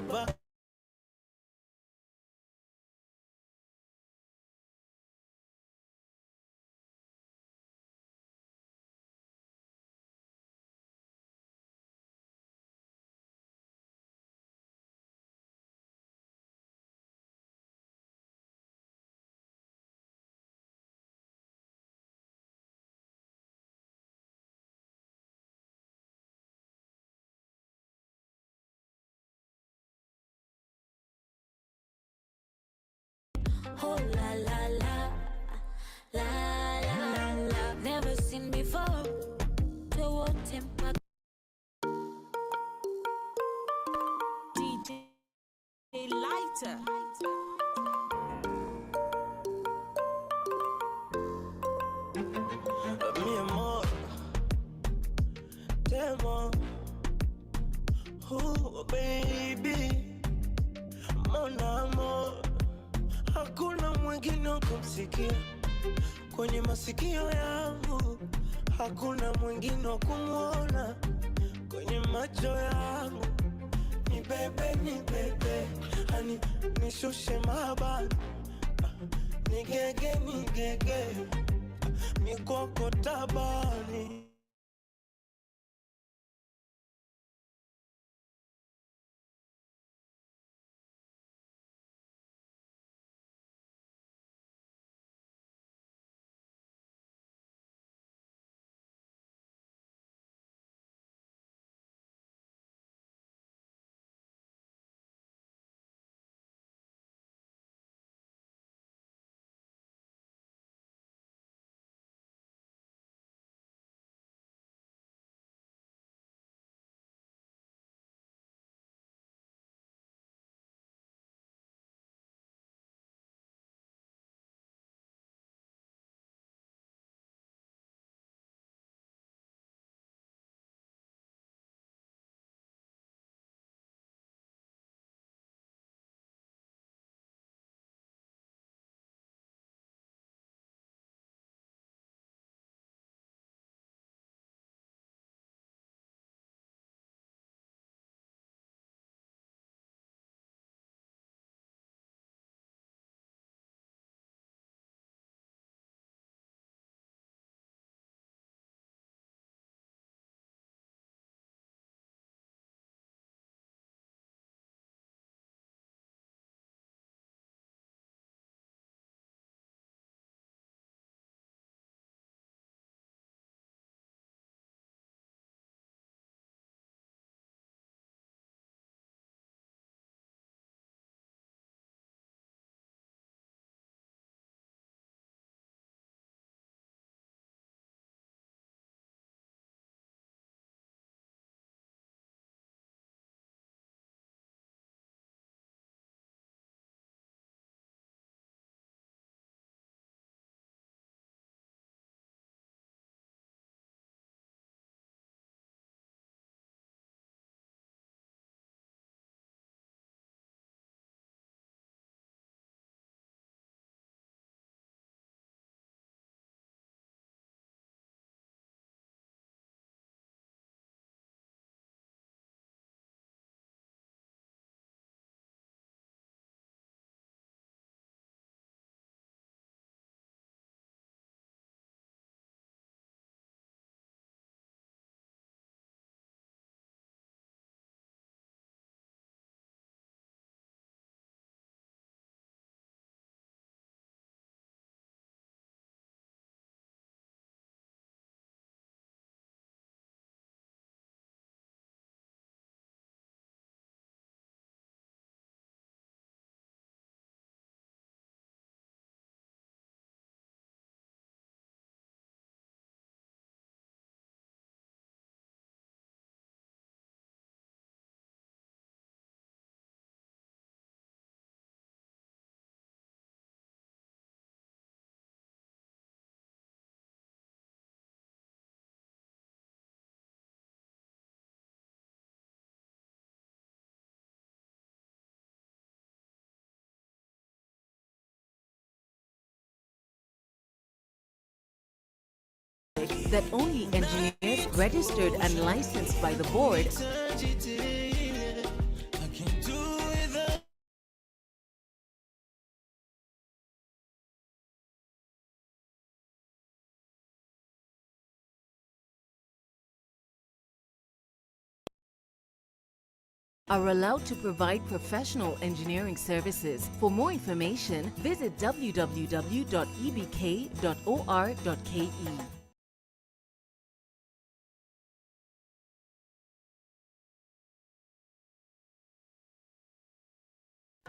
never. Oh la la la, la la la, never seen before. To what impact? DJ Lighter. Mi amor, temo, oh baby, mon amor, hakuna mwingine wa kumsikia kwenye masikio yangu, hakuna mwingine wa kumwona kwenye macho yangu. Ni bebe, hani nishushe mabani, nigege, mikoko tabani. That only engineers registered and licensed by the board I can do are allowed to provide professional engineering services. For more information, visit www.ebk.or.ke.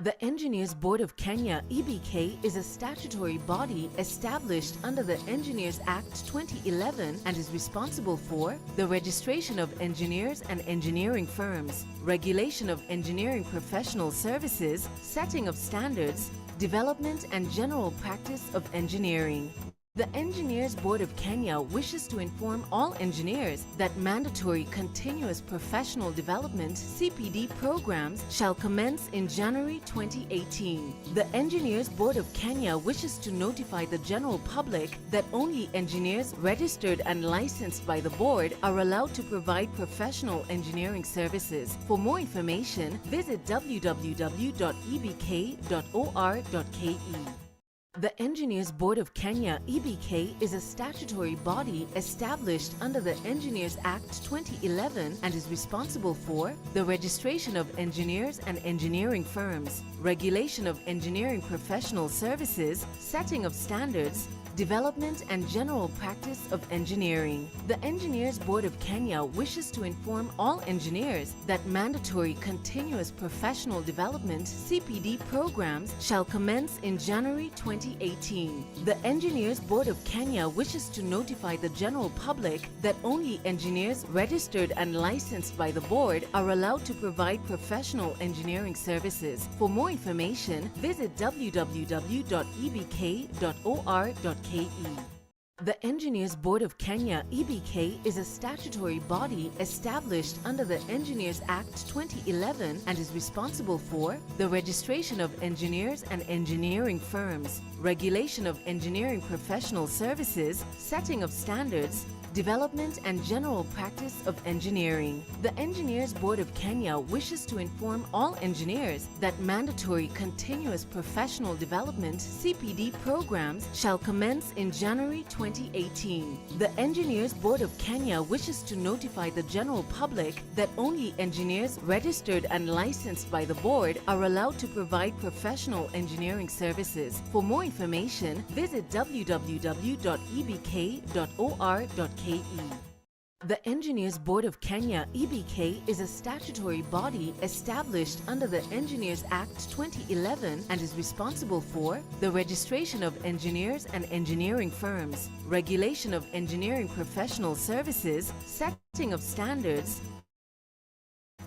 The Engineers Board of Kenya, EBK, is a statutory body established under the Engineers Act 2011 and is responsible for the registration of engineers and engineering firms, regulation of engineering professional services, setting of standards, development and general practice of engineering. The Engineers Board of Kenya wishes to inform all engineers that mandatory continuous professional development (CPD) programs shall commence in January 2018. The Engineers Board of Kenya wishes to notify the general public that only engineers registered and licensed by the board are allowed to provide professional engineering services. For more information, visit www.ebk.or.ke. The Engineers Board of Kenya, EBK, is a statutory body established under the Engineers Act 2011 and is responsible for the registration of engineers and engineering firms, regulation of engineering professional services, setting of standards, development and general practice of engineering. The Engineers Board of Kenya wishes to inform all engineers that mandatory continuous professional development (CPD) programs shall commence in January 2018. The Engineers Board of Kenya wishes to notify the general public that only engineers registered and licensed by the board are allowed to provide professional engineering services. For more information, visit www.ebk.or.ke. The Engineers Board of Kenya, EBK, is a statutory body established under the Engineers Act 2011 and is responsible for the registration of engineers and engineering firms, regulation of engineering professional services, setting of standards, development and general practice of engineering. The Engineers Board of Kenya wishes to inform all engineers that mandatory continuous professional development (CPD) programs shall commence in January 2018. The Engineers Board of Kenya wishes to notify the general public that only engineers registered and licensed by the board are allowed to provide professional engineering services. For more information, visit www.ebk.or.ke. The Engineers Board of Kenya, EBK, is a statutory body established under the Engineers Act 2011 and is responsible for the registration of engineers and engineering firms, regulation of engineering professional services, setting of standards,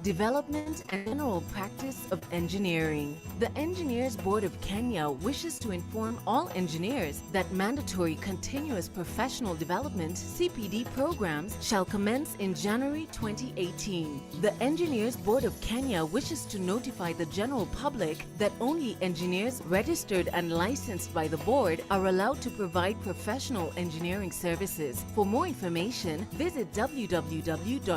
development and general practice of engineering. The Engineers Board of Kenya wishes to inform all engineers that mandatory continuous professional development (CPD) programs shall commence in January 2018. The Engineers Board of Kenya wishes to notify the general public that only engineers registered and licensed by the board are allowed to provide professional engineering services. For more information, visit www.ebk.or.ke.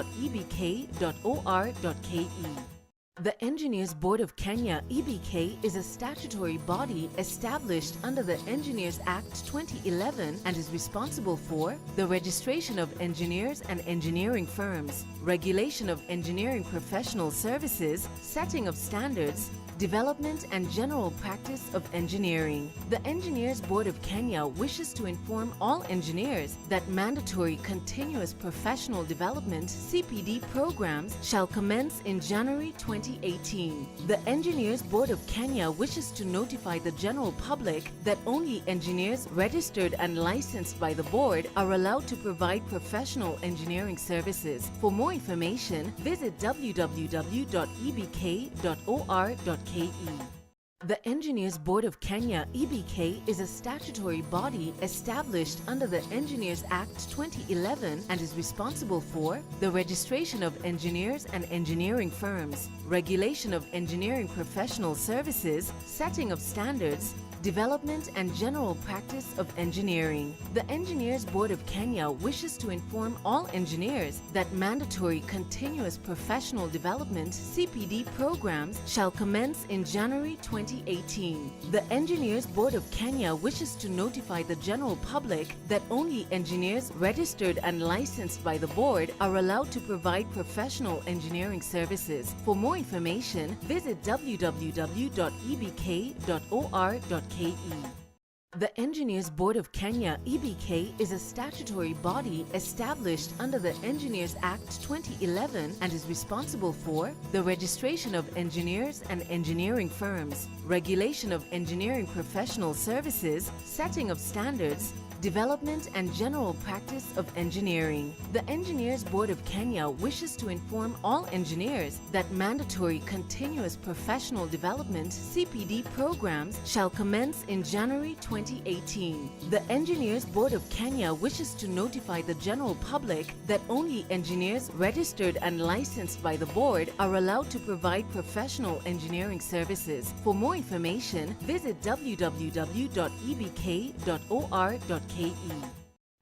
The Engineers Board of Kenya, EBK, is a statutory body established under the Engineers Act 2011 and is responsible for the registration of engineers and engineering firms, regulation of engineering professional services, setting of standards, development and general practice of engineering. The Engineers Board of Kenya wishes to inform all engineers that mandatory continuous professional development (CPD) programs shall commence in January 2018. The Engineers Board of Kenya wishes to notify the general public that only engineers registered and licensed by the board are allowed to provide professional engineering services. For more information, visit www.ebk.or.ke. The Engineers Board of Kenya, EBK, is a statutory body established under the Engineers Act 2011 and is responsible for the registration of engineers and engineering firms, regulation of engineering professional services, setting of standards, development and general practice of engineering. The Engineers Board of Kenya wishes to inform all engineers that mandatory continuous professional development (CPD) programs shall commence in January 2018. The Engineers Board of Kenya wishes to notify the general public that only engineers registered and licensed by the board are allowed to provide professional engineering services. For more information, visit www.ebk.or.ke. The Engineers Board of Kenya (EBK) is a statutory body established under the Engineers Act 2011 and is responsible for the registration of engineers and engineering firms, regulation of engineering professional services, setting of standards, development and general practice of engineering. The Engineers Board of Kenya wishes to inform all engineers that mandatory continuous professional development (CPD) programs shall commence in January 2018. The Engineers Board of Kenya wishes to notify the general public that only engineers registered and licensed by the board are allowed to provide professional engineering services. For more information, visit www.ebk.or.ke.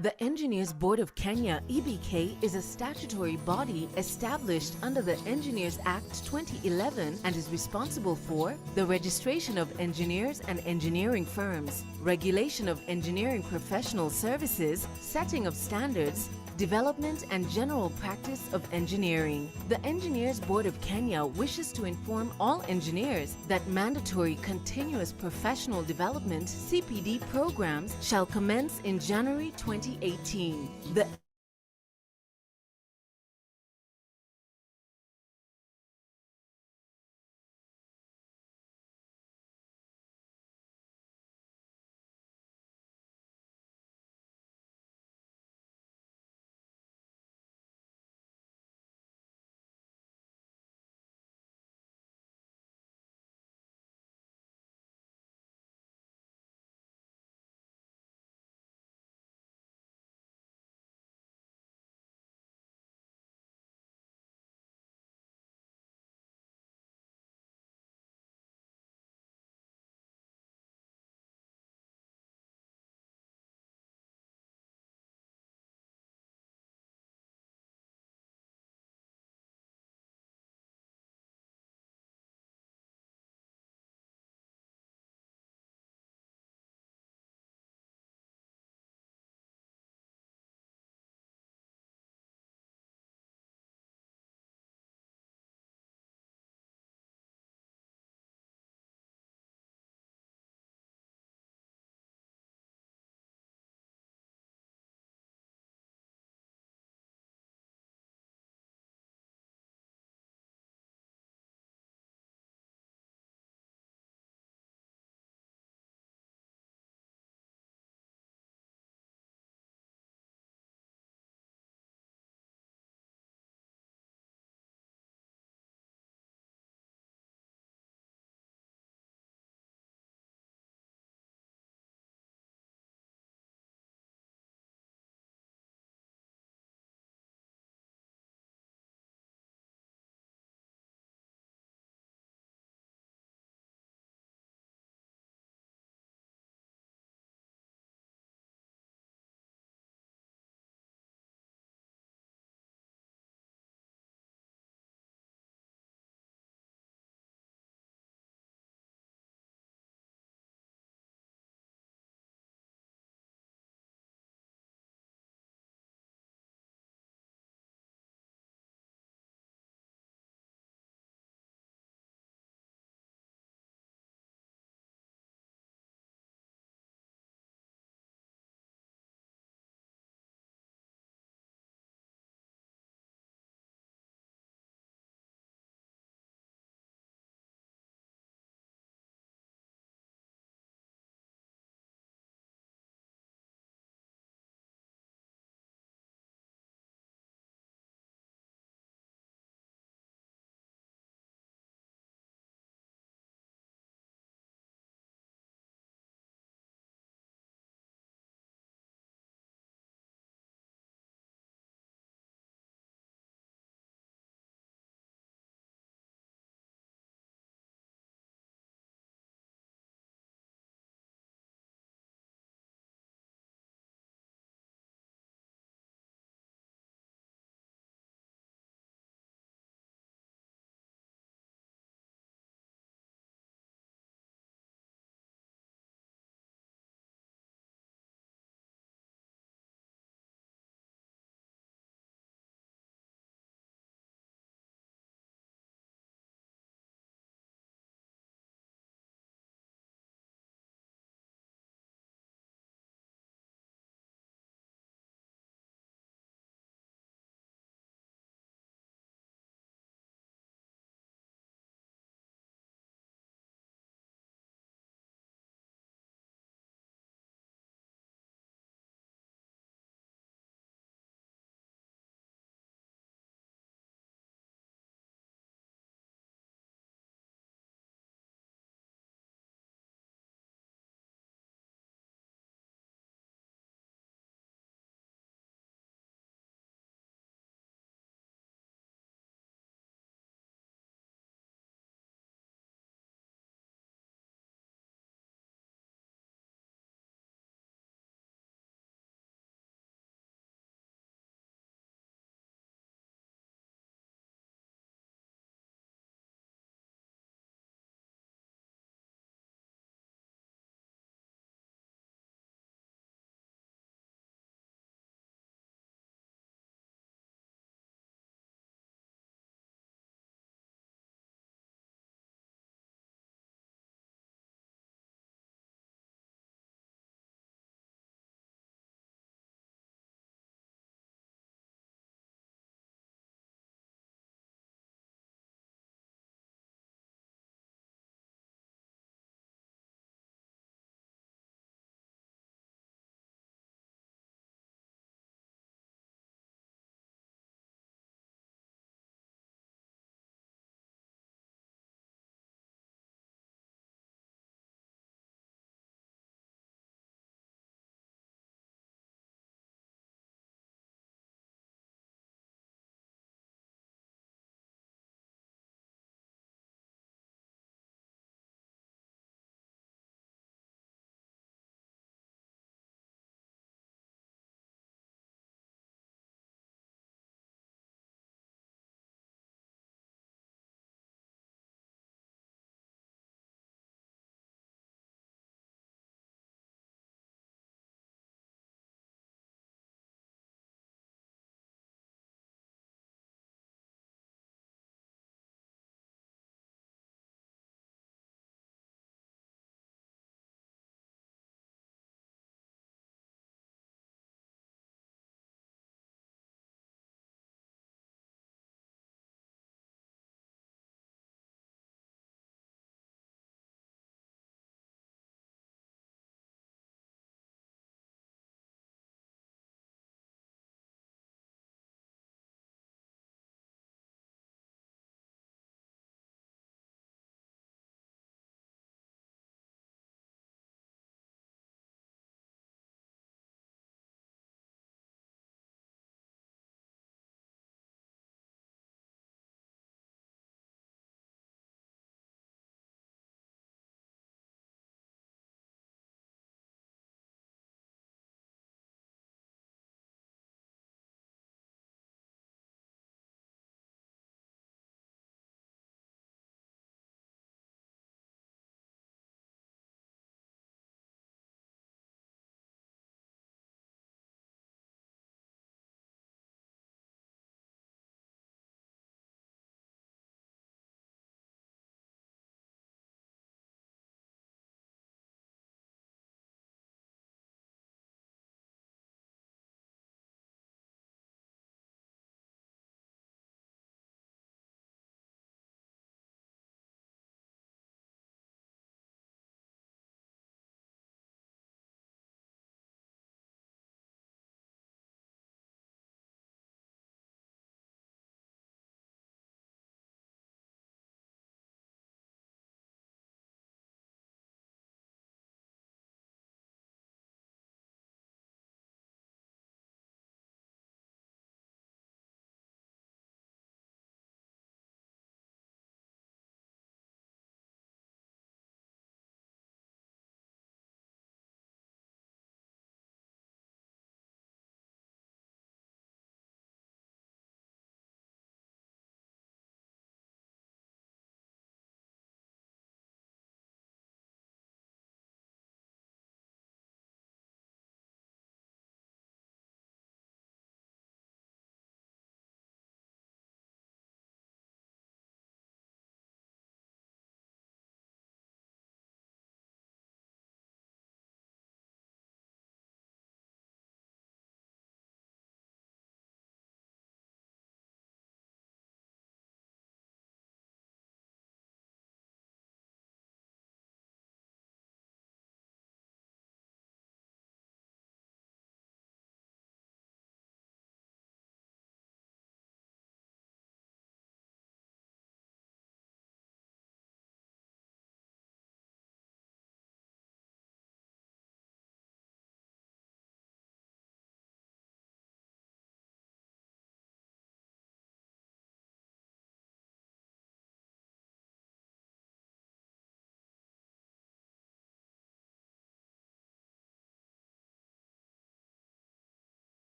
The Engineers Board of Kenya (EBK) is a statutory body established under the Engineers Act 2011 and is responsible for the registration of engineers and engineering firms, regulation of engineering professional services, setting of standards, development and general practice of engineering. The Engineers Board of Kenya wishes to inform all engineers that mandatory continuous professional development (CPD) programs shall commence in January 2018. The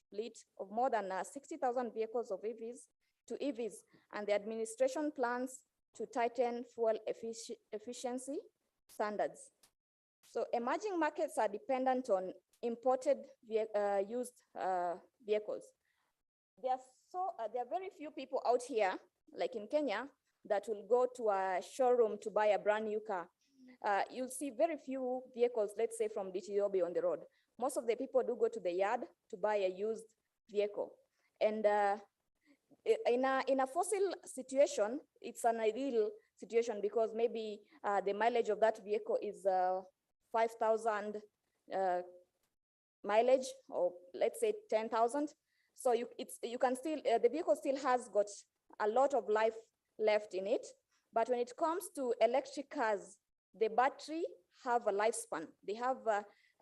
fleet of more than 60,000 vehicles of EVs, and the administration plans to tighten fuel efficiency standards. So emerging markets are dependent on imported used vehicles. There are very few people out here, like in Kenya, that will go to a showroom to buy a brand new car. You'll see very few vehicles, let's say from DTOB on the road. Most of the people do go to the yard to buy a used vehicle. And in a fossil situation, it's an ideal situation because maybe the mileage of that vehicle is 5,000 mileage, or let's say 10,000. So you can still, the vehicle still has got a lot of life left in it. But when it comes to electric cars, the battery have a lifespan. They have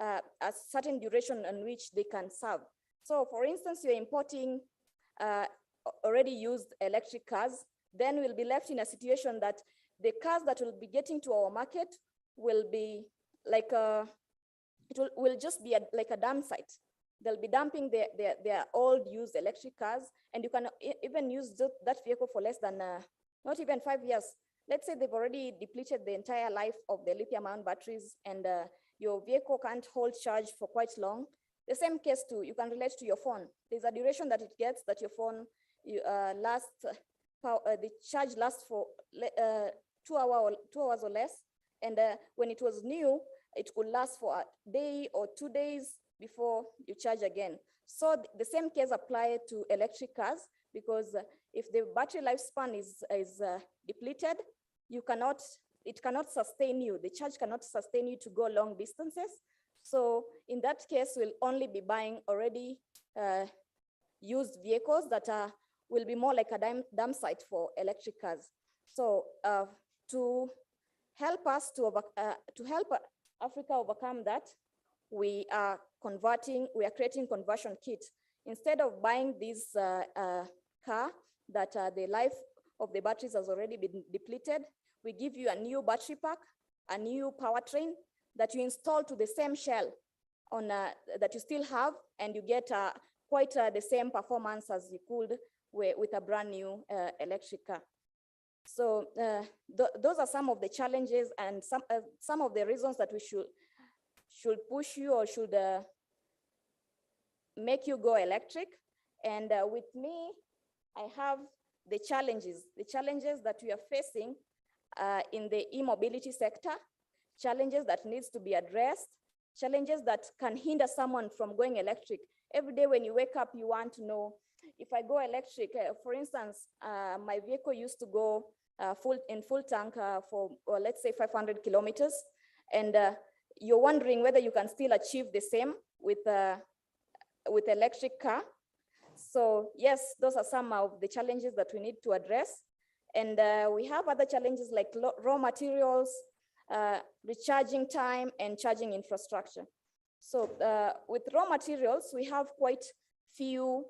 a certain duration on which they can serve. So for instance, you're importing already used electric cars, then we'll be left in a situation that the cars that will be getting to our market will be like will just be like a dump site. They'll be dumping their old used electric cars, and you can even use that vehicle for less than not even 5 years. Let's say they've already depleted the entire life of the lithium-ion batteries, and your vehicle can't hold charge for quite long. The same case too, you can relate to your phone. There's a duration that it gets that your phone the charge lasts for 2 hours or less. And when it was new, it could last for a day or 2 days before you charge again. So the same case applies to electric cars, because if the battery lifespan is depleted, it cannot sustain you. The charge cannot sustain you to go long distances. So in that case, we'll only be buying already used vehicles that will be more like a dump site for electric cars. So to help us to help Africa overcome that, we are creating conversion kits. Instead of buying this car that the life of the batteries has already been depleted, we give you a new battery pack, a new powertrain that you install to the same shell on that you still have, and you get quite the same performance as you could with a brand new electric car. So those are some of the challenges and some of the reasons that we should push you or should make you go electric. And with me, I have the challenges that we are facing in the e-mobility sector, challenges that needs to be addressed, challenges that can hinder someone from going electric. Every day when you wake up, you want to know, if I go electric, for instance, my vehicle used to go in full tank for, let's say, 500 kilometers. And you're wondering whether you can still achieve the same with electric car. So yes, those are some of the challenges that we need to address. And we have other challenges like raw materials, recharging time, and charging infrastructure. So with raw materials, we have quite few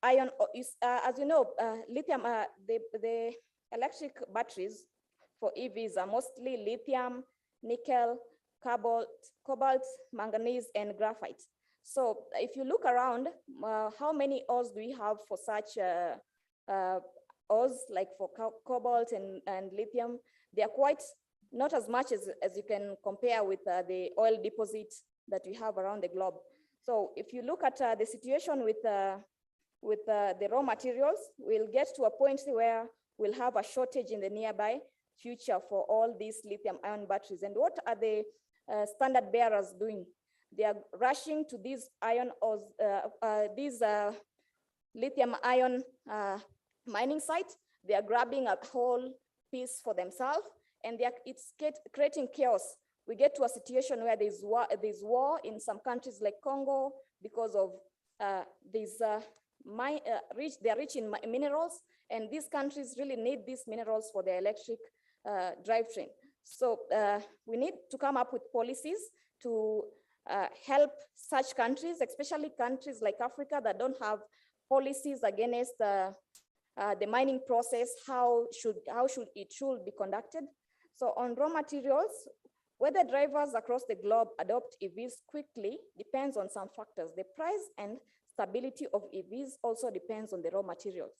iron, as you know, lithium, the electric batteries for EVs are mostly lithium, nickel, cobalt, manganese, and graphite. So if you look around, how many ores do we have for such ores, like for cobalt and lithium? They are quite not as much as you can compare with the oil deposits that we have around the globe. So if you look at the situation with the raw materials, we'll get to a point where we'll have a shortage in the nearby future for all these lithium-ion batteries. And what are the standard bearers doing? They are rushing to these lithium-ion mining sites. They are grabbing a whole piece for themselves, and it's creating chaos. We get to a situation where there's war in some countries like Congo because of they're rich in minerals, and these countries really need these minerals for their electric drivetrain. So we need to come up with policies to help such countries, especially countries like Africa that don't have policies against the mining process, how it should be conducted. So on raw materials, Whether drivers across the globe adopt EVs quickly depends on some factors. The price and stability of EVs also depends on the raw materials.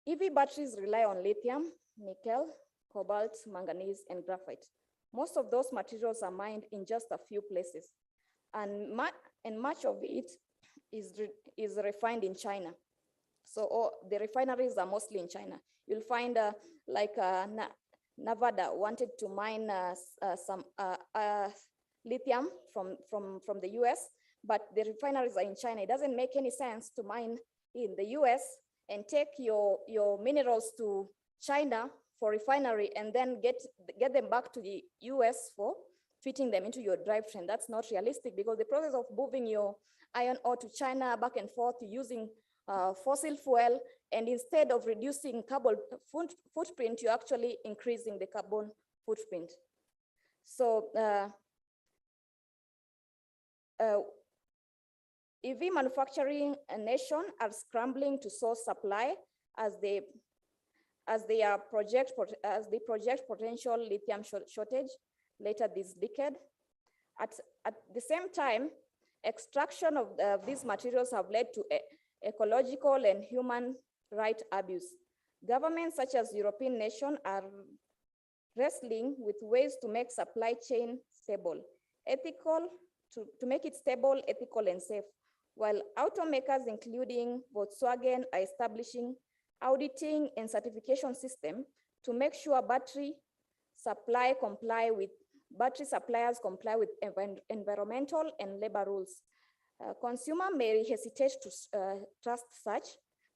EV batteries rely on lithium, nickel, cobalt, manganese, and graphite. Most of those materials are mined in just a few places, and much of it is refined in China. So the refineries are mostly in China. You'll find Nevada wanted to mine some lithium from the US, but the refineries are in China. It doesn't make any sense to mine in the US and take your minerals to China for refinery and then get them back to the US for fitting them into your drivetrain. That's not realistic, because the process of moving your iron ore to China back and forth using fossil fuel, and instead of reducing carbon footprint, you're actually increasing the carbon footprint. So EV manufacturing nation are scrambling to source supply as they project potential lithium shortage later this decade. At the same time, extraction of these materials have led to ecological and human rights abuse. Governments such as European nations are wrestling with ways to make supply chain stable, to make it stable, ethical, and safe, while automakers, including Volkswagen, are establishing auditing and certification system to make sure battery suppliers comply with environmental and labor rules. Consumer may hesitate to trust such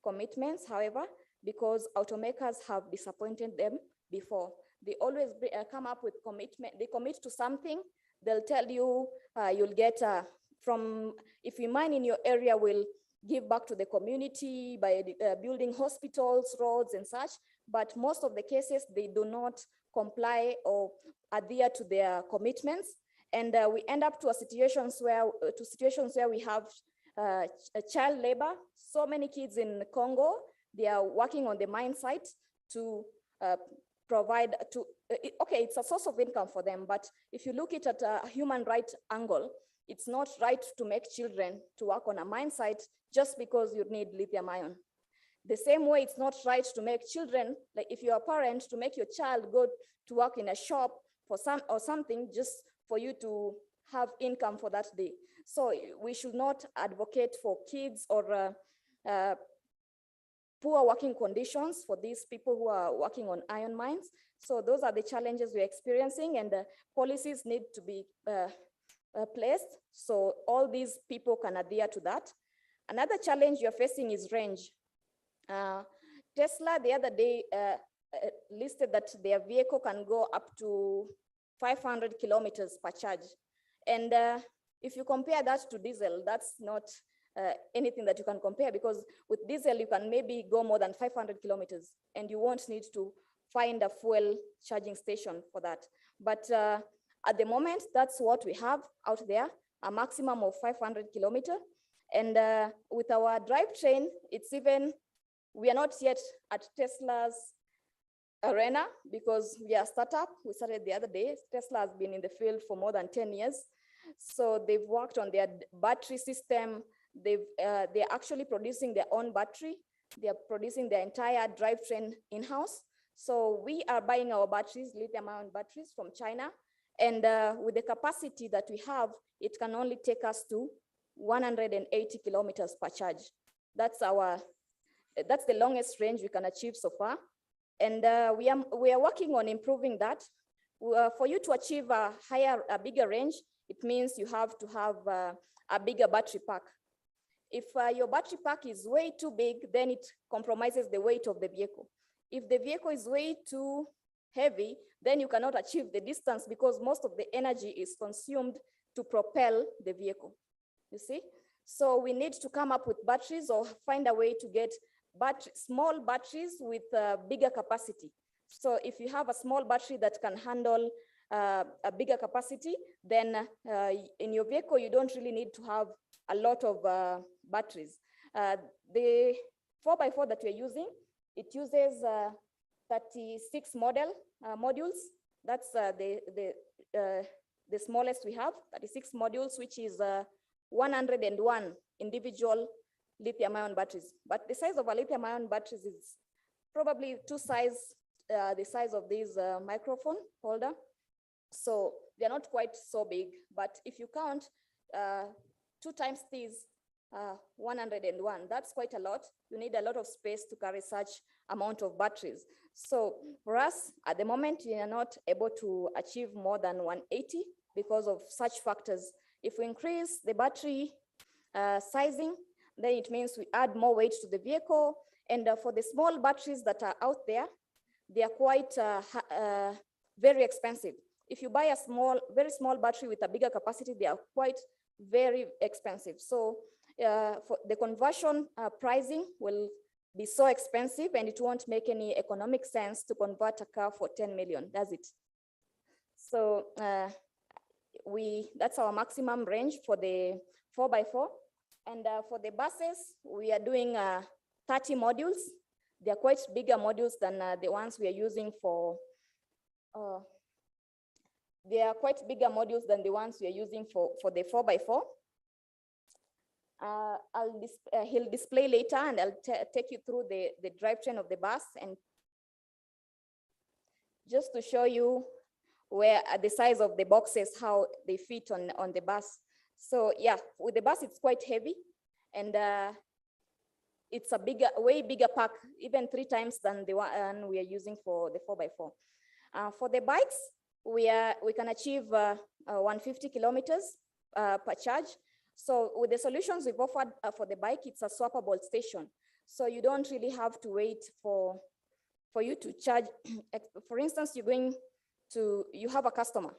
commitments, however, because automakers have disappointed them before. They always come up with commitment. They commit to something. They'll tell you you'll get if you mine in your area, we'll give back to the community by building hospitals, roads, and such. But most of the cases, they do not comply or adhere to their commitments. And we end up to situations where we have child labor. So many kids in Congo, they are working on the mine site to provide okay, it's a source of income for them. But if you look at a human rights angle, it's not right to make children to work on a mine site just because you need lithium ion. The same way, it's not right to make children, like if you're a parent, to make your child go to work in a shop for something just for you to have income for that day. So we should not advocate for kids or poor working conditions for these people who are working on iron mines. So those are the challenges we're experiencing, and policies need to be placed so all these people can adhere to that. Another challenge you're facing is range. Tesla the other day listed that their vehicle can go up to 500 kilometers per charge. And if you compare that to diesel, that's not anything that you can compare, because with diesel, you can maybe go more than 500 kilometers and you won't need to find a fuel charging station for that. But at the moment, that's what we have out there, a maximum of 500 kilometers. And with our drivetrain, it's even, we are not yet at Tesla's arena because we are a startup. We started the other day. Tesla has been in the field for more than 10 years. So they've worked on their battery system. They're actually producing their own battery. They are producing their entire drivetrain in-house. So we are buying our batteries, lithium-ion batteries from China. And with the capacity that we have, it can only take us to 180 kilometers per charge. That's the longest range we can achieve so far. And we are working on improving that. For you to achieve a bigger range, it means you have to have a bigger battery pack. If your battery pack is way too big, then it compromises the weight of the vehicle. If the vehicle is way too heavy, then you cannot achieve the distance because most of the energy is consumed to propel the vehicle, you see? So we need to come up with batteries or find a way to get small batteries with bigger capacity. So if you have a small battery that can handle a bigger capacity, then in your vehicle, you don't really need to have a lot of batteries. The 4x4 that we're using, it uses 36 modules. That's the the smallest we have, 36 modules, which is 101 individual lithium-ion batteries. But the size of a lithium-ion batteries is probably the size of this microphone holder. So they're not quite so big, but if you count 2 times these 101, that's quite a lot. You need a lot of space to carry such amount of batteries. So for us, at the moment, we are not able to achieve more than 180 because of such factors. If we increase the battery sizing, then it means we add more weight to the vehicle. And for the small batteries that are out there, they are quite very expensive. If you buy a very small battery with a bigger capacity, they are quite very expensive. So for the conversion pricing will be so expensive, and it won't make any economic sense to convert a car for 10 million, does it? So that's our maximum range for the 4x4. And for the buses, we are doing 30 modules. They are quite bigger modules than the ones we are using for the 4x4. He'll display later, and I'll take you through the drivetrain of the bus, and just to show you where the size of the boxes, how they fit on the bus. So yeah, with the bus, it's quite heavy, and it's a way bigger pack, even 3 times than the one we are using for the 4x4. For the bikes, we can achieve 150 kilometers per charge. So with the solutions we've offered for the bike, it's a swappable station. So you don't really have to wait for you to charge. For instance, you have a customer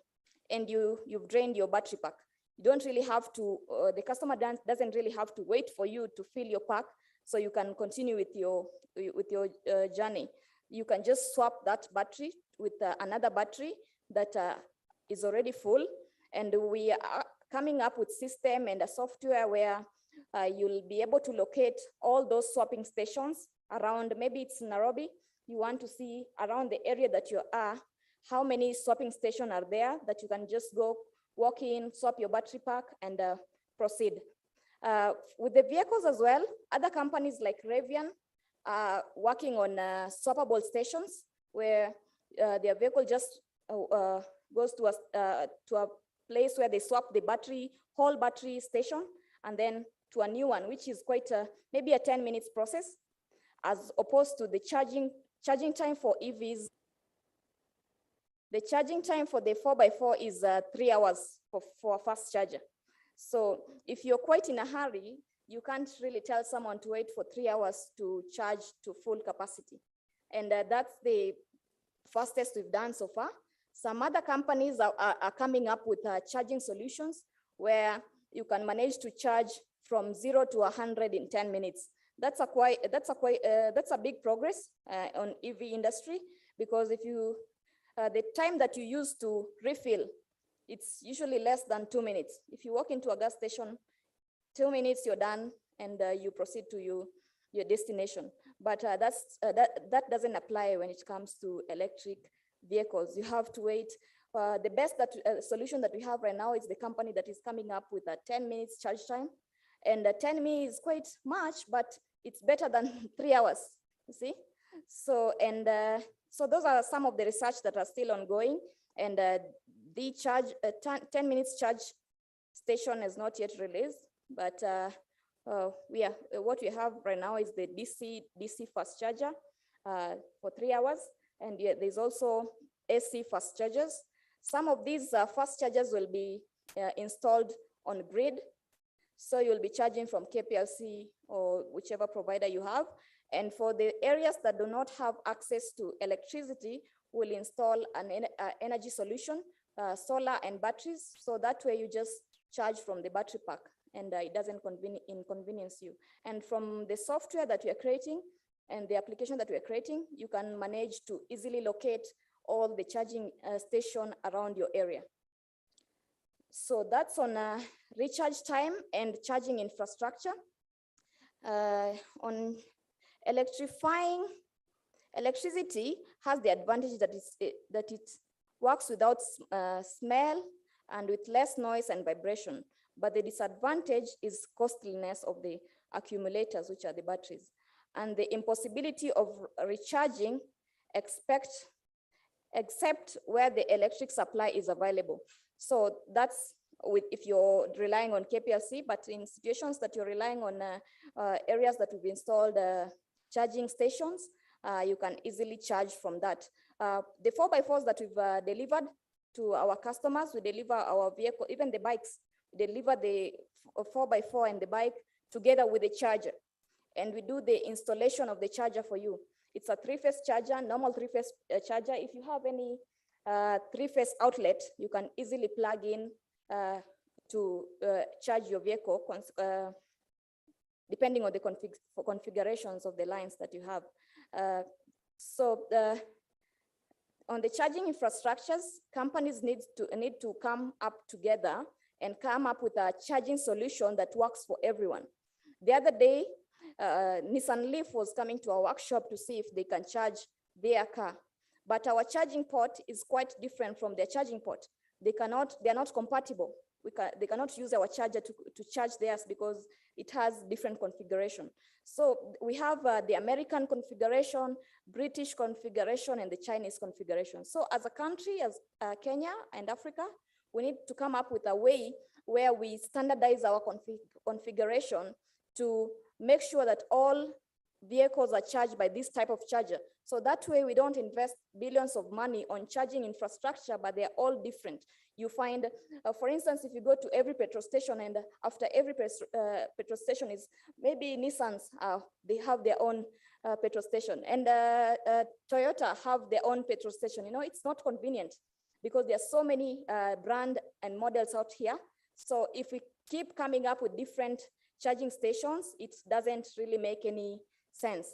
and you've drained your battery pack. You don't really have to, the customer doesn't really have to wait for you to fill your pack so you can continue with your journey. You can just swap that battery with another battery that is already full. And we are coming up with system and a software where you'll be able to locate all those swapping stations around, maybe it's Nairobi. You want to see around the area that you are, how many swapping stations are there that you can just go walk in, swap your battery pack, and proceed. With the vehicles as well, other companies like Rivian are working on swappable stations where their vehicle just goes to a place where they swap the whole battery station, and then to a new one, which is quite maybe a 10 minutes process, as opposed to the charging time for EVs. The charging time for the 4x4 is 3 hours for a fast charger. So if you're quite in a hurry, you can't really tell someone to wait for 3 hours to charge to full capacity. And that's the fastest we've done so far. Some other companies are coming up with charging solutions where you can manage to charge from 0 to 100 in 10 minutes. That's a big progress on EV industry, because if the time that you use to refill, it's usually less than 2 minutes. If you walk into a gas station, 2 minutes, you're done, and you proceed to your destination. But that doesn't apply when it comes to electric vehicles. You have to wait. The best solution that we have right now is the company that is coming up with a 10 minutes charge time. And 10 minutes is quite much, but it's better than 3 hours, you see? So those are some of the research that are still ongoing. And the 10 minutes charge station is not yet released, but what we have right now is the DC fast charger for 3 hours. And there's also AC fast chargers. Some of these fast chargers will be installed on grid. So you'll be charging from KPLC or whichever provider you have. And for the areas that do not have access to electricity, we'll install an energy solution, solar and batteries. So that way you just charge from the battery pack, and it doesn't inconvenience you. And from the software that we are creating and the application that we are creating, you can manage to easily locate all the charging station around your area. So that's on recharge time and charging infrastructure. On electricity has the advantage that it works without smell and with less noise and vibration. But the disadvantage is costliness of the accumulators, which are the batteries, and the impossibility of recharging except where the electric supply is available. So that's if you're relying on KPLC, but in situations that you're relying on areas that we've installed charging stations, you can easily charge from that. The 4x4s that we've delivered to our customers, we deliver our vehicle, even the bikes, deliver the 4x4 and the bike together with the charger. And we do the installation of the charger for you. It's a 3-phase charger, normal 3-phase charger. If you have any 3-phase outlet, you can easily plug in to charge your vehicle, depending on the configurations of the lines that you have. On the charging infrastructures, companies need to come up together and come up with a charging solution that works for everyone. The other day, Nissan Leaf was coming to our workshop to see if they can charge their car. But our charging port is quite different from their charging port. They're not compatible. They cannot use our charger to charge theirs because it has different configuration. So we have the American configuration, British configuration, and the Chinese configuration. So as a country, as Kenya and Africa, we need to come up with a way where we standardize our configuration to make sure that all vehicles are charged by this type of charger. So that way we don't invest billions of money on charging infrastructure, but they're all different. You find, for instance, if you go to every petrol station, and after every petrol station is maybe Nissan's, they have their own petrol station, and Toyota have their own petrol station. You know, it's not convenient because there are so many brand and models out here. So if we keep coming up with different charging stations, it doesn't really make any sense.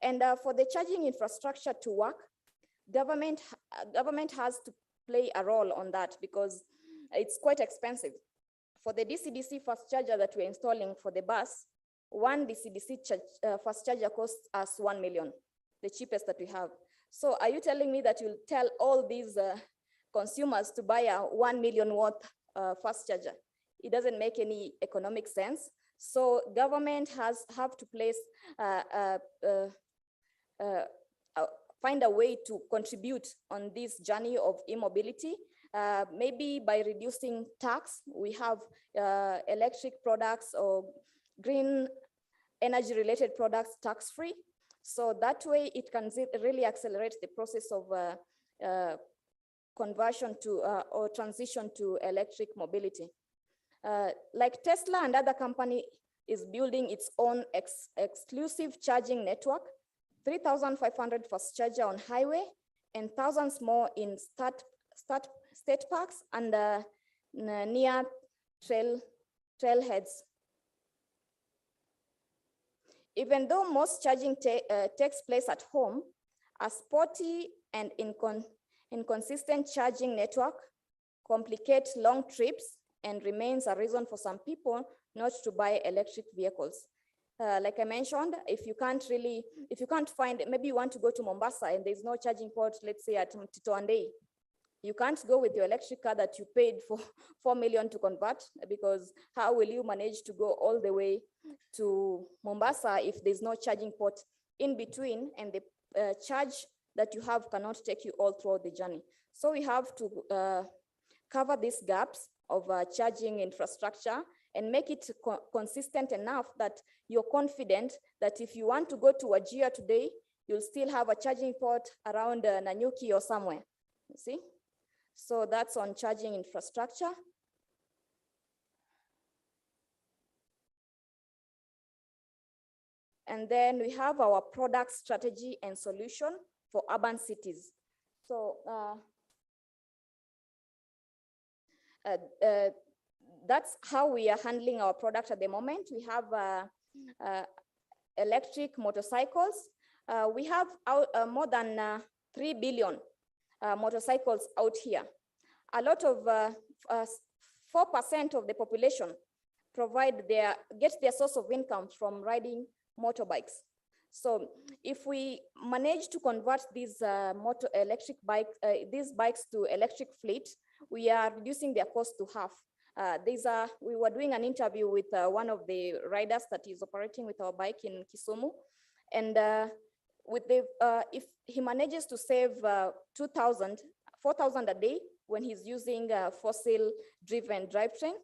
And for the charging infrastructure to work, government has to play a role on that because it's quite expensive. For the DC-DC fast charger that we're installing for the bus, one DC-DC fast charger costs us 1 million, the cheapest that we have. So are you telling me that you'll tell all these consumers to buy a 1 million watt fast charger? It doesn't make any economic sense. So government have to place find a way to contribute on this journey of e-mobility, maybe by reducing tax. We have electric products or green energy related products tax-free. So that way it can really accelerate the process of conversion to or transition to electric mobility. Like Tesla and other company is building its own exclusive charging network, 3,500 fast charger on highway and thousands more in state parks and near trailheads. Even though most charging takes place at home, a spotty and inconsistent charging network complicates long trips and remains a reason for some people not to buy electric vehicles. Like I mentioned, if you can't find, maybe you want to go to Mombasa and there's no charging port, let's say at Mtitoandei, you can't go with your electric car that you paid for 4 million to convert, because how will you manage to go all the way to Mombasa if there's no charging port in between, and the charge that you have cannot take you all throughout the journey. So we have to cover these gaps of charging infrastructure and make it consistent enough that you're confident that if you want to go to Wajir today, you'll still have a charging port around Nanyuki or somewhere, you see? So that's on charging infrastructure. And then we have our product strategy and solution for urban cities. So that's how we are handling our product at the moment. We have electric motorcycles. We have more than 3 billion motorcycles out here. A lot of 4% of the population get their source of income from riding motorbikes. So if we manage to convert these these bikes to electric fleet, we are reducing their cost to half. We were doing an interview with one of the riders that is operating with our bike in Kisumu, and if he manages to save 4,000 a day when he's using fossil-driven drivetrain,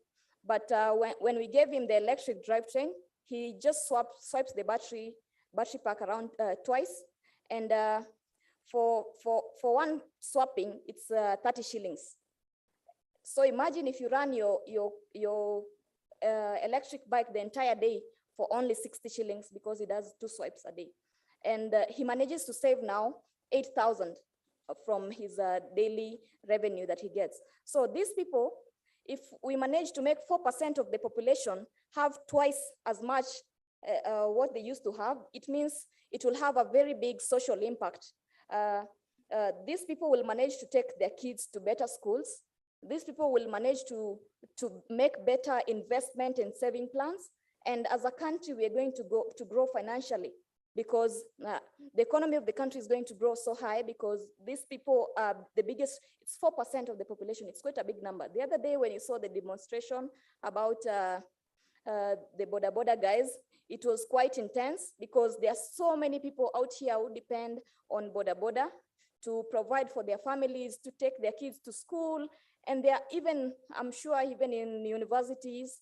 but when we gave him the electric drivetrain, he just swipes the battery pack around twice, and for one swapping, it's 30 shillings. So imagine if you run your electric bike the entire day for only 60 shillings because he does 2 swipes a day. And he manages to save now 8,000 from his daily revenue that he gets. So these people, if we manage to make 4% of the population have twice as much what they used to have, it means it will have a very big social impact. These people will manage to take their kids to better schools. These people will manage to make better investment and saving plans. And as a country, we are going to grow financially, because the economy of the country is going to grow so high because these people are the biggest. It's 4% of the population. It's quite a big number. The other day when you saw the demonstration about the boda guys, it was quite intense because there are so many people out here who depend on boda to provide for their families, to take their kids to school. And there are even, I'm sure, even in universities,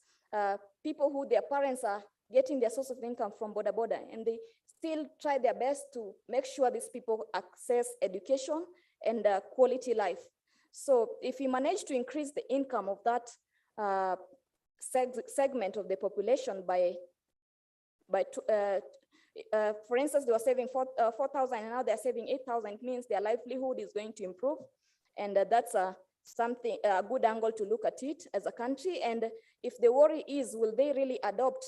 people who their parents are getting their source of income from boda, and they still try their best to make sure these people access education and quality life. So if we manage to increase the income of that segment of the population for instance, they were saving 4,000 and now they're saving 8,000, it means their livelihood is going to improve. And that's a good angle to look at it as a country. And if the worry is, will they really adopt?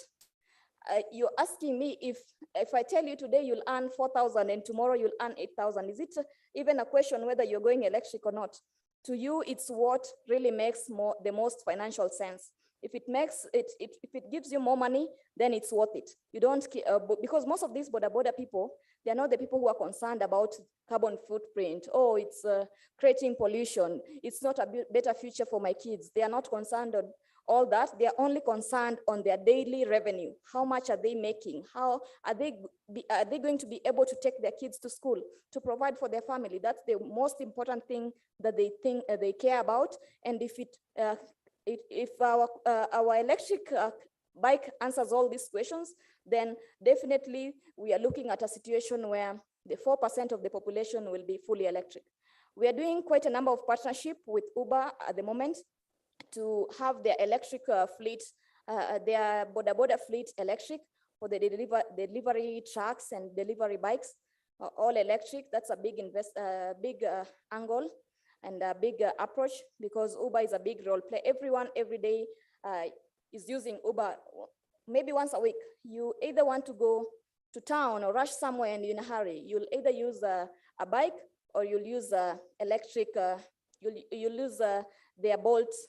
You're asking me if I tell you today you'll earn 4,000 and tomorrow you'll earn 8,000, is it even a question whether you're going electric or not? To you, it's what really makes the most financial sense. If it makes it, if it gives you more money, then it's worth it. You don't, because most of these boda people, they're not the people who are concerned about carbon footprint. Oh, it's creating pollution. It's not a better future for my kids. They are not concerned on all that. They are only concerned on their daily revenue. How much are they making? How are they going to be able to take their kids to school, to provide for their family? That's the most important thing that they think they care about. And if our electric bike answers all these questions, then definitely we are looking at a situation where the 4% of the population will be fully electric. We are doing quite a number of partnership with Uber at the moment to have their electric fleet, their boda fleet electric for the delivery trucks and delivery bikes, all electric. That's a big angle and a big approach, because Uber is a big role play. Everyone every day is using Uber. Maybe once a week, you either want to go to town or rush somewhere and you're in a hurry. You'll either use a bike or you'll use electric, you'll use their Bolts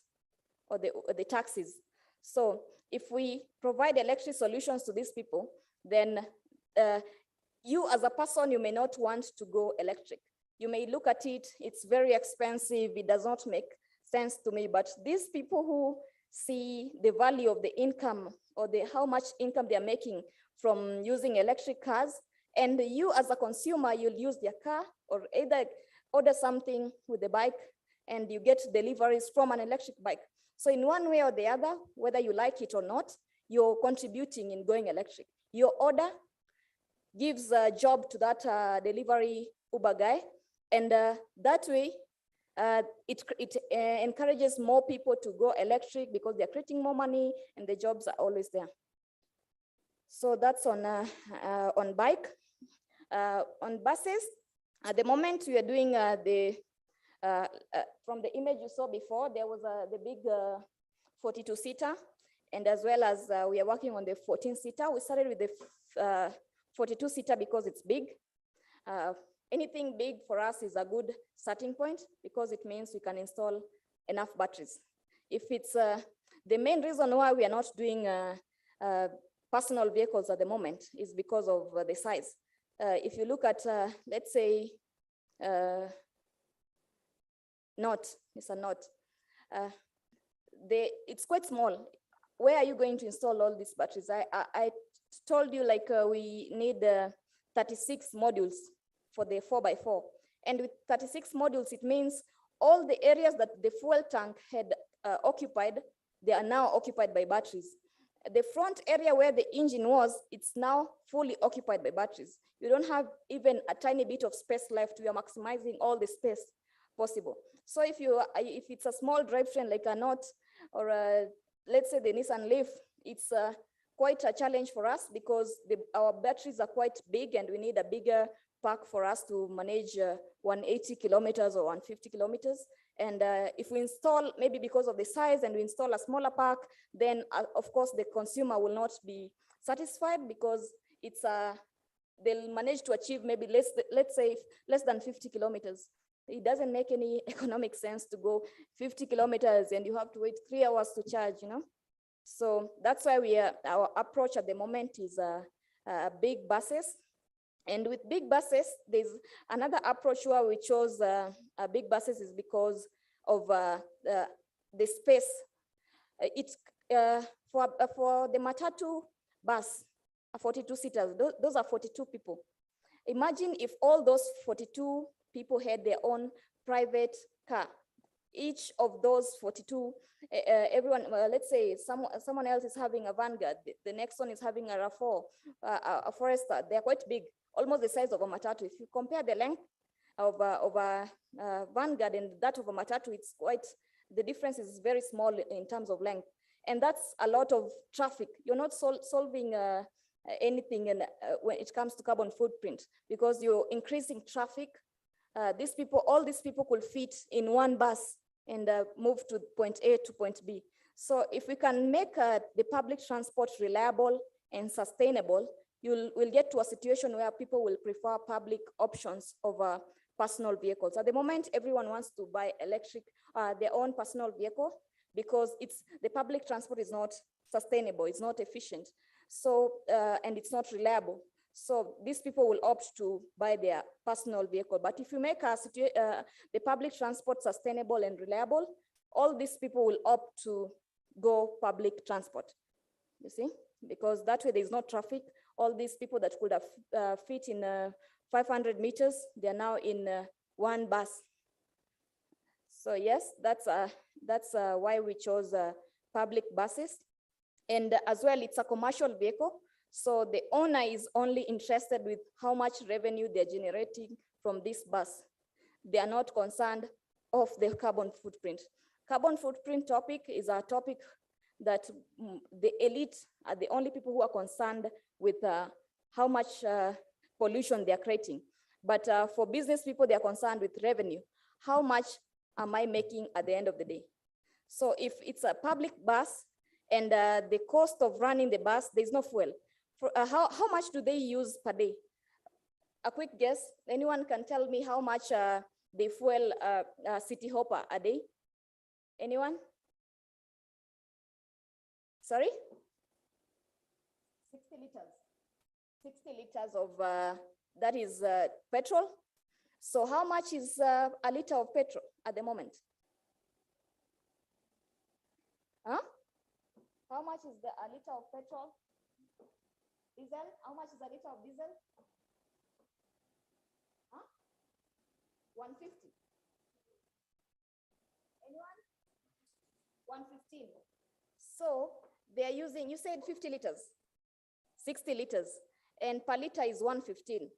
or the taxis. So if we provide electric solutions to these people, then you as a person, you may not want to go electric. You may look at it, it's very expensive, it does not make sense to me, but these people who see the value of the income or how much income they're making from using electric cars, and you as a consumer, you'll use their car or either order something with the bike and you get deliveries from an electric bike. So in one way or the other, whether you like it or not, you're contributing in going electric. Your order gives a job to that delivery Uber guy, and that way, it encourages more people to go electric because they're creating more money and the jobs are always there. So that's on bike. On buses, at the moment we are doing from the image you saw before, there was the big 42-seater, and as well as we are working on the 14-seater. We started with the 42-seater because it's big. Anything big for us is a good starting point because it means we can install enough batteries. If it's the main reason why we are not doing personal vehicles at the moment is because of the size. If you look at, let's say, Mr. Not, it's quite small. Where are you going to install all these batteries? I told you like we need 36 modules for the 4x4. And with 36 modules, it means all the areas that the fuel tank had occupied, they are now occupied by batteries. The front area where the engine was, it's now fully occupied by batteries. You don't have even a tiny bit of space left. We are maximizing all the space possible. So if it's a small drivetrain like a Not or let's say the Nissan Leaf, it's quite a challenge for us because our batteries are quite big and we need a bigger pack for us to manage 180 kilometers or 150 kilometers. And if we install, maybe because of the size, and we install a smaller pack, then of course the consumer will not be satisfied because it's they'll manage to achieve maybe let's say less than 50 kilometers. It doesn't make any economic sense to go 50 kilometers and you have to wait 3 hours to charge, you know? So that's why our approach at the moment is big buses. And with big buses, there's another approach where we chose big buses is because of the space. It's for the Matatu bus, 42 seaters, those are 42 people. Imagine if all those 42 people had their own private car. Each of those 42, everyone, let's say someone else is having a Vanguard, the next one is having a RAV4, a Forester, they're quite big, almost the size of a Matatu. If you compare the length of a Vanguard and that of a Matatu, it's quite, the difference is very small in terms of length. And that's a lot of traffic. You're not solving anything when it comes to carbon footprint because you're increasing traffic. All these people could fit in one bus and move to point A to point B. So if we can make the public transport reliable and sustainable, we'll get to a situation where people will prefer public options over personal vehicles. At the moment, everyone wants to buy their own personal vehicle because the public transport is not sustainable, it's not efficient, so and it's not reliable. So these people will opt to buy their personal vehicle. But if you make the public transport sustainable and reliable, all these people will opt to go public transport, you see? Because that way there's no traffic. All these people that could have fit in 500 meters, they're now in one bus. So yes, that's why we chose public buses. And as well, it's a commercial vehicle. So the owner is only interested with how much revenue they're generating from this bus. They are not concerned of the carbon footprint. Carbon footprint topic is a topic that the elite are the only people who are concerned with how much pollution they are creating. But for business people, they are concerned with revenue. How much am I making at the end of the day? So if it's a public bus and the cost of running the bus, there's no fuel. How much do they use per day? A quick guess, anyone can tell me how much they fuel City Hopper a day? Anyone? Sorry? 60 liters. 60 liters of, that is petrol. So how much is a liter of petrol at the moment? Huh? How much is a liter of petrol? Diesel, how much is a liter of diesel? Huh? 150. Anyone? 115. So they are using, you said 50 liters, 60 liters, and per liter is 115.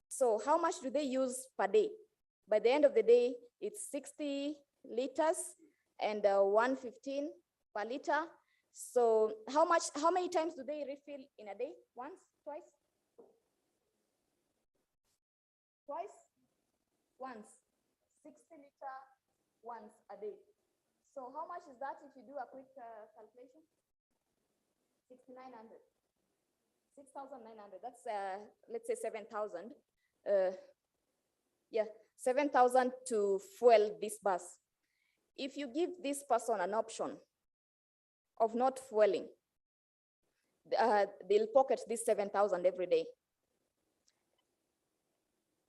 So how much do they use per day? By the end of the day, it's 60 liters and 115 per liter. So how many times do they refill in a day? Once, twice? Twice? Once. 60 liter once a day. So how much is that if you do a quick calculation? 6,900. 6,900, that's let's say 7,000. Yeah, 7,000 to fuel this bus. If you give this person an option of not fueling, they'll pocket this 7,000 every day.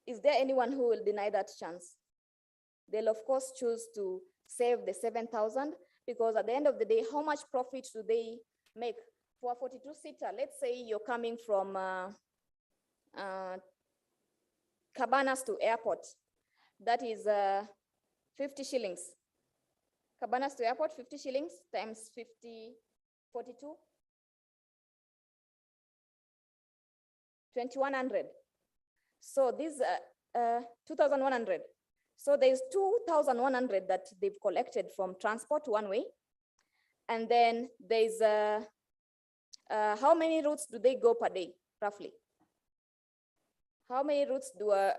Is there anyone who will deny that chance? They'll of course choose to save the 7,000 because at the end of the day, how much profit do they make? For a 42-seater, let's say you're coming from Cabanas to airport, that is 50 shillings. Cabanas to airport, 50 shillings times 50, 42, 2,100. So this 2,100. So there's 2,100 that they've collected from transport one way. And then there's how many routes do they go per day, roughly? How many routes do a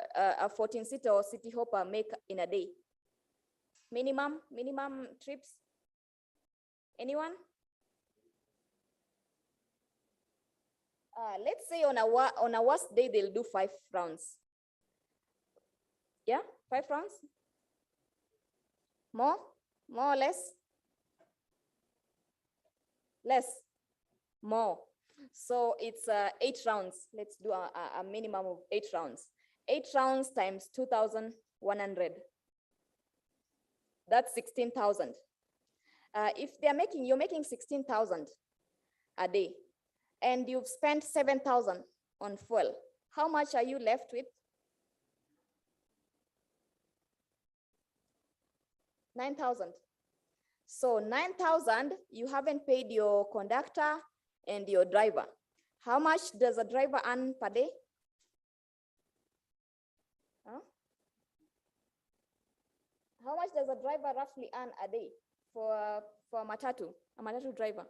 14-seater or city hopper make in a day? Minimum trips? Anyone? Let's say on a worst day, they'll do 5 rounds. Yeah, 5 rounds? More or less? Less, more. So it's 8 rounds. Let's do a minimum of 8 rounds. 8 rounds times 2,100. That's 16,000. If you're making 16,000 a day, and you've spent 7,000 on fuel, how much are you left with? 9,000. So 9,000, you haven't paid your conductor and your driver. How much does a driver earn per day? Huh? How much does a driver roughly earn a day for a matatu driver?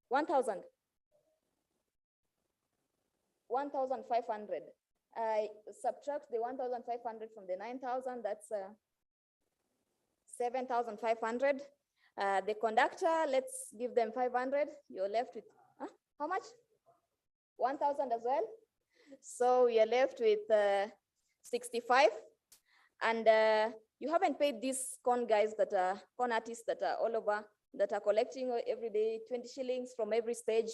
1,000. 1,500. I subtract the 1,500 from the 9,000, that's 7,500. The conductor, let's give them 500. You're left with, how much? 1,000 as well. So you're left with 65. And you haven't paid these con guys that are con artists that are all over, that are collecting every day 20 shillings from every stage.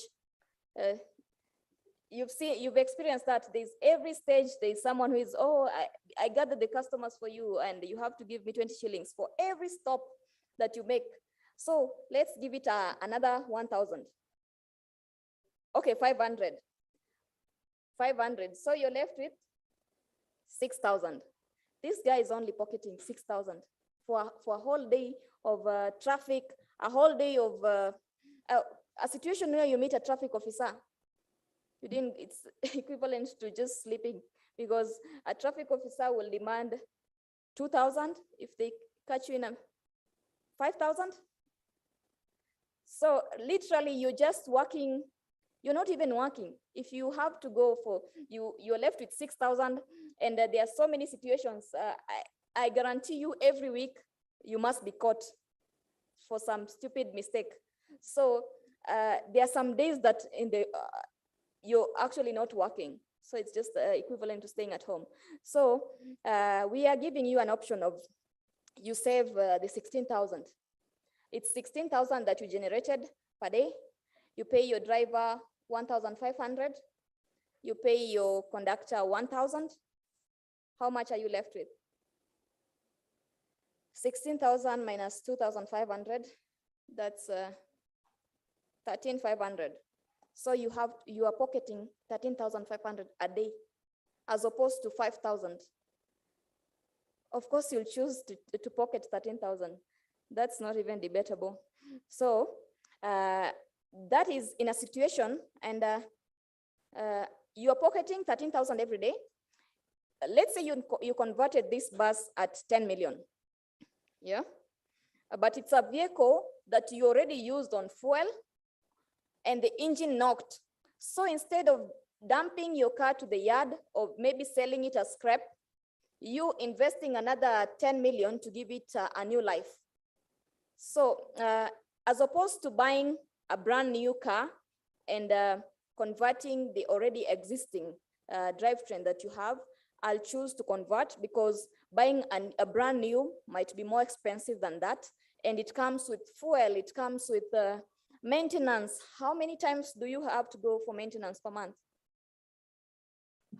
You've experienced that. There's every stage, there's someone who is, oh, I gathered the customers for you and you have to give me 20 shillings for every stop that you make. So let's give it another 1,000. Okay, 500. 500. So you're left with 6,000. This guy is only pocketing 6,000 for a whole day of traffic, a whole day of a situation where you meet a traffic officer. It's equivalent to just sleeping, because a traffic officer will demand 2,000 if they catch you in a 5,000. So literally you're just working, you're not even working. If you have to go for, you're left with 6,000, and there are so many situations. I guarantee you every week you must be caught for some stupid mistake. So there are some days that you're actually not working. So it's just equivalent to staying at home. So we are giving you an option of, you save the 16,000. It's 16,000 that you generated per day. You pay your driver 1,500. You pay your conductor 1,000. How much are you left with? 16,000 minus 2,500. That's 13,500. So you are pocketing 13,500 a day, as opposed to 5,000. Of course, you'll choose to pocket 13,000. That's not even debatable. So that is in a situation, and you are pocketing 13,000 every day. Let's say you converted this bus at 10 million. Yeah, but it's a vehicle that you already used on fuel and the engine knocked. So instead of dumping your car to the yard or maybe selling it as scrap, you investing another 10 million to give it a new life. So as opposed to buying a brand new car and converting the already existing drivetrain that you have, I'll choose to convert, because buying a brand new might be more expensive than that. And it comes with fuel, it comes with Maintenance, how many times do you have to go for maintenance per month?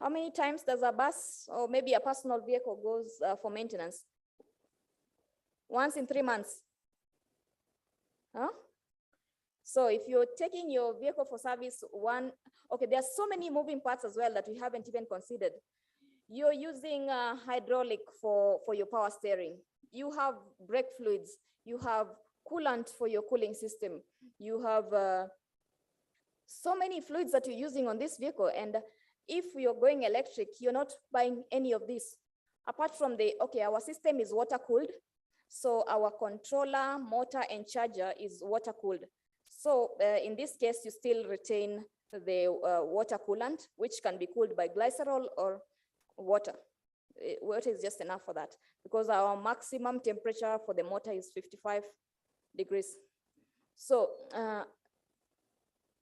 How many times does a bus or maybe a personal vehicle goes for maintenance? Once in 3 months. Huh? So if you're taking your vehicle for service okay, there are so many moving parts as well that we haven't even considered. You're using hydraulic for your power steering. You have brake fluids. You have coolant for your cooling system. You have so many fluids that you're using on this vehicle. And if you're going electric, you're not buying any of this. Apart from our system is water cooled. So our controller, motor, and charger is water cooled. So in this case, you still retain the water coolant, which can be cooled by glycerol or water. Water is just enough for that because our maximum temperature for the motor is 55 degrees. So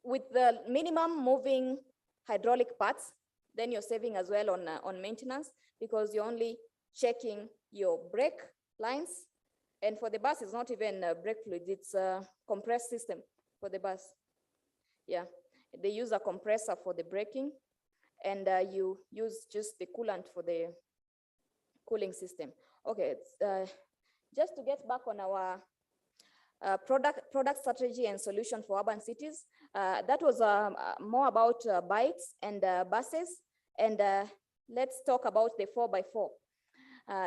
with the minimum moving hydraulic parts, then you're saving as well on maintenance because you're only checking your brake lines. And for the bus, it's not even brake fluids, it's a compressed system for the bus. Yeah, they use a compressor for the braking and you use just the coolant for the cooling system. Okay, just to get back on our product strategy and solution for urban cities, that was more about bikes and buses. And let's talk about the 4x4.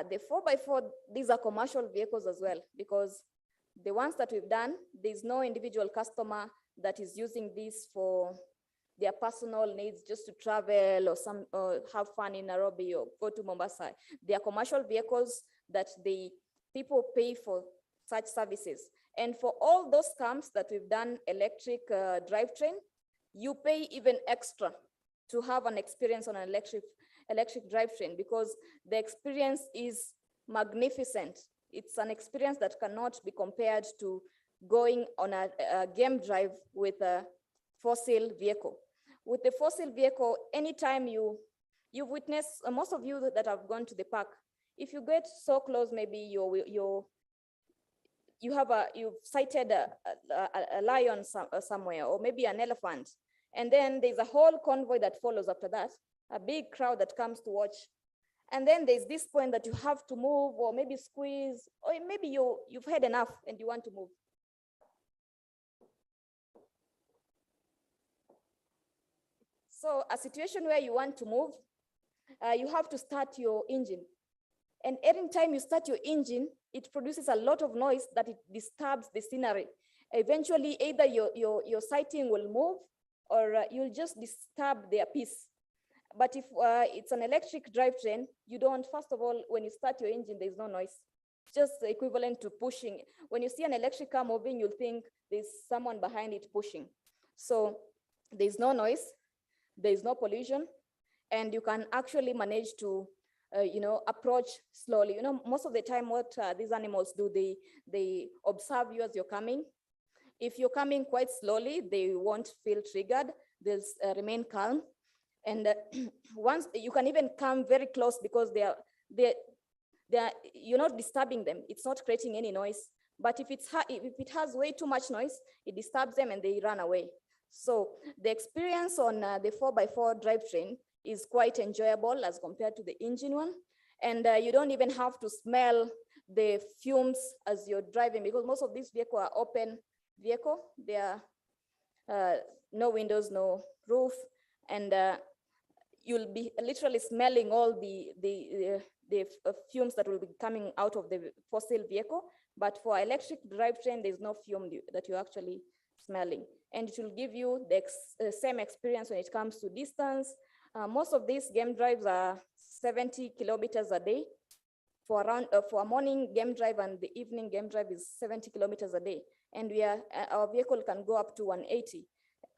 The 4x4, these are commercial vehicles as well, because the ones that we've done, there's no individual customer that is using this for their personal needs, just to travel or have fun in Nairobi or go to Mombasa. They are commercial vehicles that the people pay for such services. And for all those camps that we've done electric drivetrain, you pay even extra to have an experience on an electric drivetrain because the experience is magnificent. It's an experience that cannot be compared to going on a game drive with a fossil vehicle. With the fossil vehicle, anytime you've witnessed, most of you that have gone to the park, if you get so close, maybe you've sighted a lion somewhere, or maybe an elephant, and then there's a whole convoy that follows after that, a big crowd that comes to watch. And then there's this point that you have to move or maybe squeeze, or maybe you've had enough and you want to move. So a situation where you want to move, you have to start your engine. And every time you start your engine, it produces a lot of noise that it disturbs the scenery. Eventually, either your sighting will move or you'll just disturb their peace. But if it's an electric drivetrain, you don't, first of all, when you start your engine, there's no noise. It's just equivalent to pushing. When you see an electric car moving, you'll think there's someone behind it pushing. So there's no noise, there's no pollution, and you can actually manage to approach slowly. Most of the time what these animals do, they observe you as you're coming. If you're coming quite slowly, they won't feel triggered. They'll remain calm. And once you can even come very close because you're not disturbing them. It's not creating any noise. But if it has way too much noise, it disturbs them and they run away. So the experience on the 4x4 drivetrain is quite enjoyable as compared to the engine one. And you don't even have to smell the fumes as you're driving because most of these vehicles are open vehicle. They are no windows, no roof, and you'll be literally smelling all the fumes that will be coming out of the fossil vehicle. But for electric drivetrain, there's no fume that you're actually smelling. And it will give you the same experience when it comes to distance. Most of these game drives are 70 kilometers a day. For a morning game drive and the evening game drive is 70 kilometers a day. And our vehicle can go up to 180.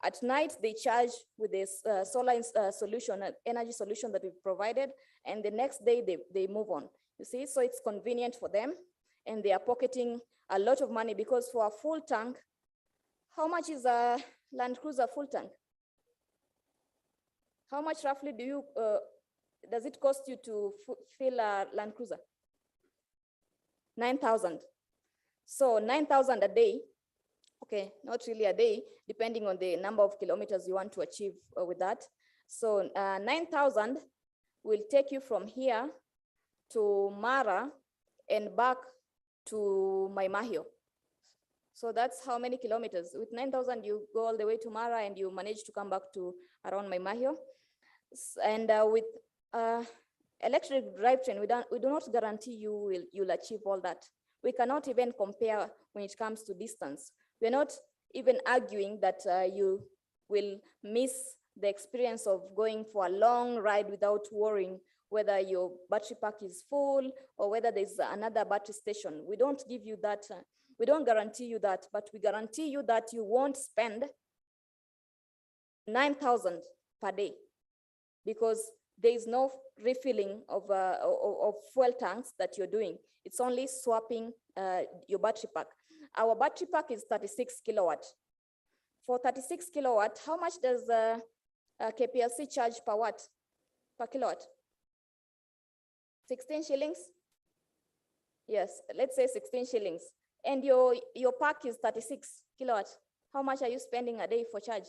At night, they charge with this solar solution, energy solution that we've provided. And the next day they move on. You see, so it's convenient for them. And they are pocketing a lot of money because for a full tank, how much is a Land Cruiser full tank? How much roughly does it cost you to fill a Land Cruiser? 9,000. So 9,000 a day Okay, not really a day, depending on the number of kilometers you want to achieve with that. So 9,000 will take you from here to Mara and back to Maimahio. So that's how many kilometers. With 9,000, you go all the way to Mara and you manage to come back to around Maimahio. And with electric drivetrain, we do not guarantee you'll achieve all that. We cannot even compare when it comes to distance. We're not even arguing that you will miss the experience of going for a long ride without worrying whether your battery pack is full or whether there's another battery station. We don't give you that. We don't guarantee you that, but we guarantee you that you won't spend 9,000 per day because there is no refilling of fuel tanks that you're doing. It's only swapping your battery pack. Our battery pack is 36 kilowatt. For 36 kilowatt, how much does KPLC charge per watt, per kilowatt? 16 shillings? Yes, let's say 16 shillings. And your pack is 36 kilowatt. How much are you spending a day for charge?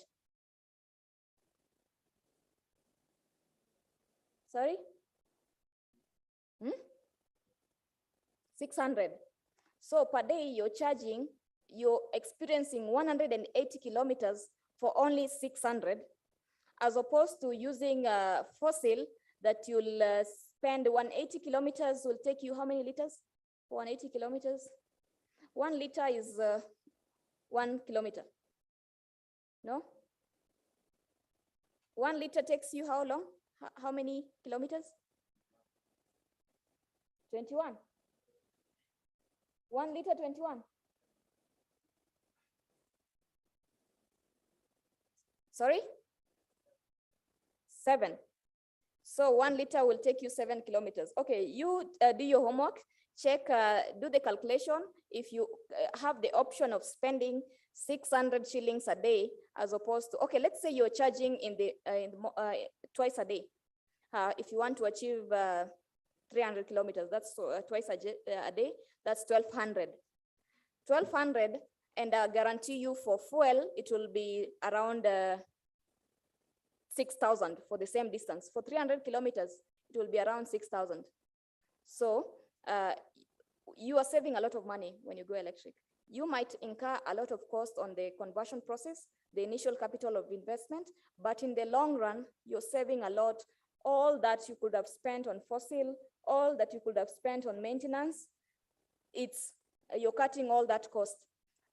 Sorry? 600. So per day you're charging, you're experiencing 180 kilometers for only 600, as opposed to using fossil that you'll spend 180 kilometers will take you how many liters? 180 kilometers. 1 liter is 1 kilometer. No? 1 liter takes you how long? How many kilometers? 21. 1 liter, 21. Sorry? 7. So 1 liter will take you 7 kilometers. Okay, you do your homework, check, do the calculation. If you have the option of spending 600 shillings a day, as opposed to, okay, let's say you're charging twice a day. If you want to achieve 300 kilometers, that's twice a day, that's 1,200. 1,200, and I guarantee you for fuel, it will be around 6,000 for the same distance. For 300 kilometers, it will be around 6,000. So you are saving a lot of money when you go electric. You might incur a lot of cost on the conversion process, the initial capital of investment, but in the long run, you're saving a lot. All that you could have spent on fossil, all that you could have spent on maintenance, you're cutting all that cost.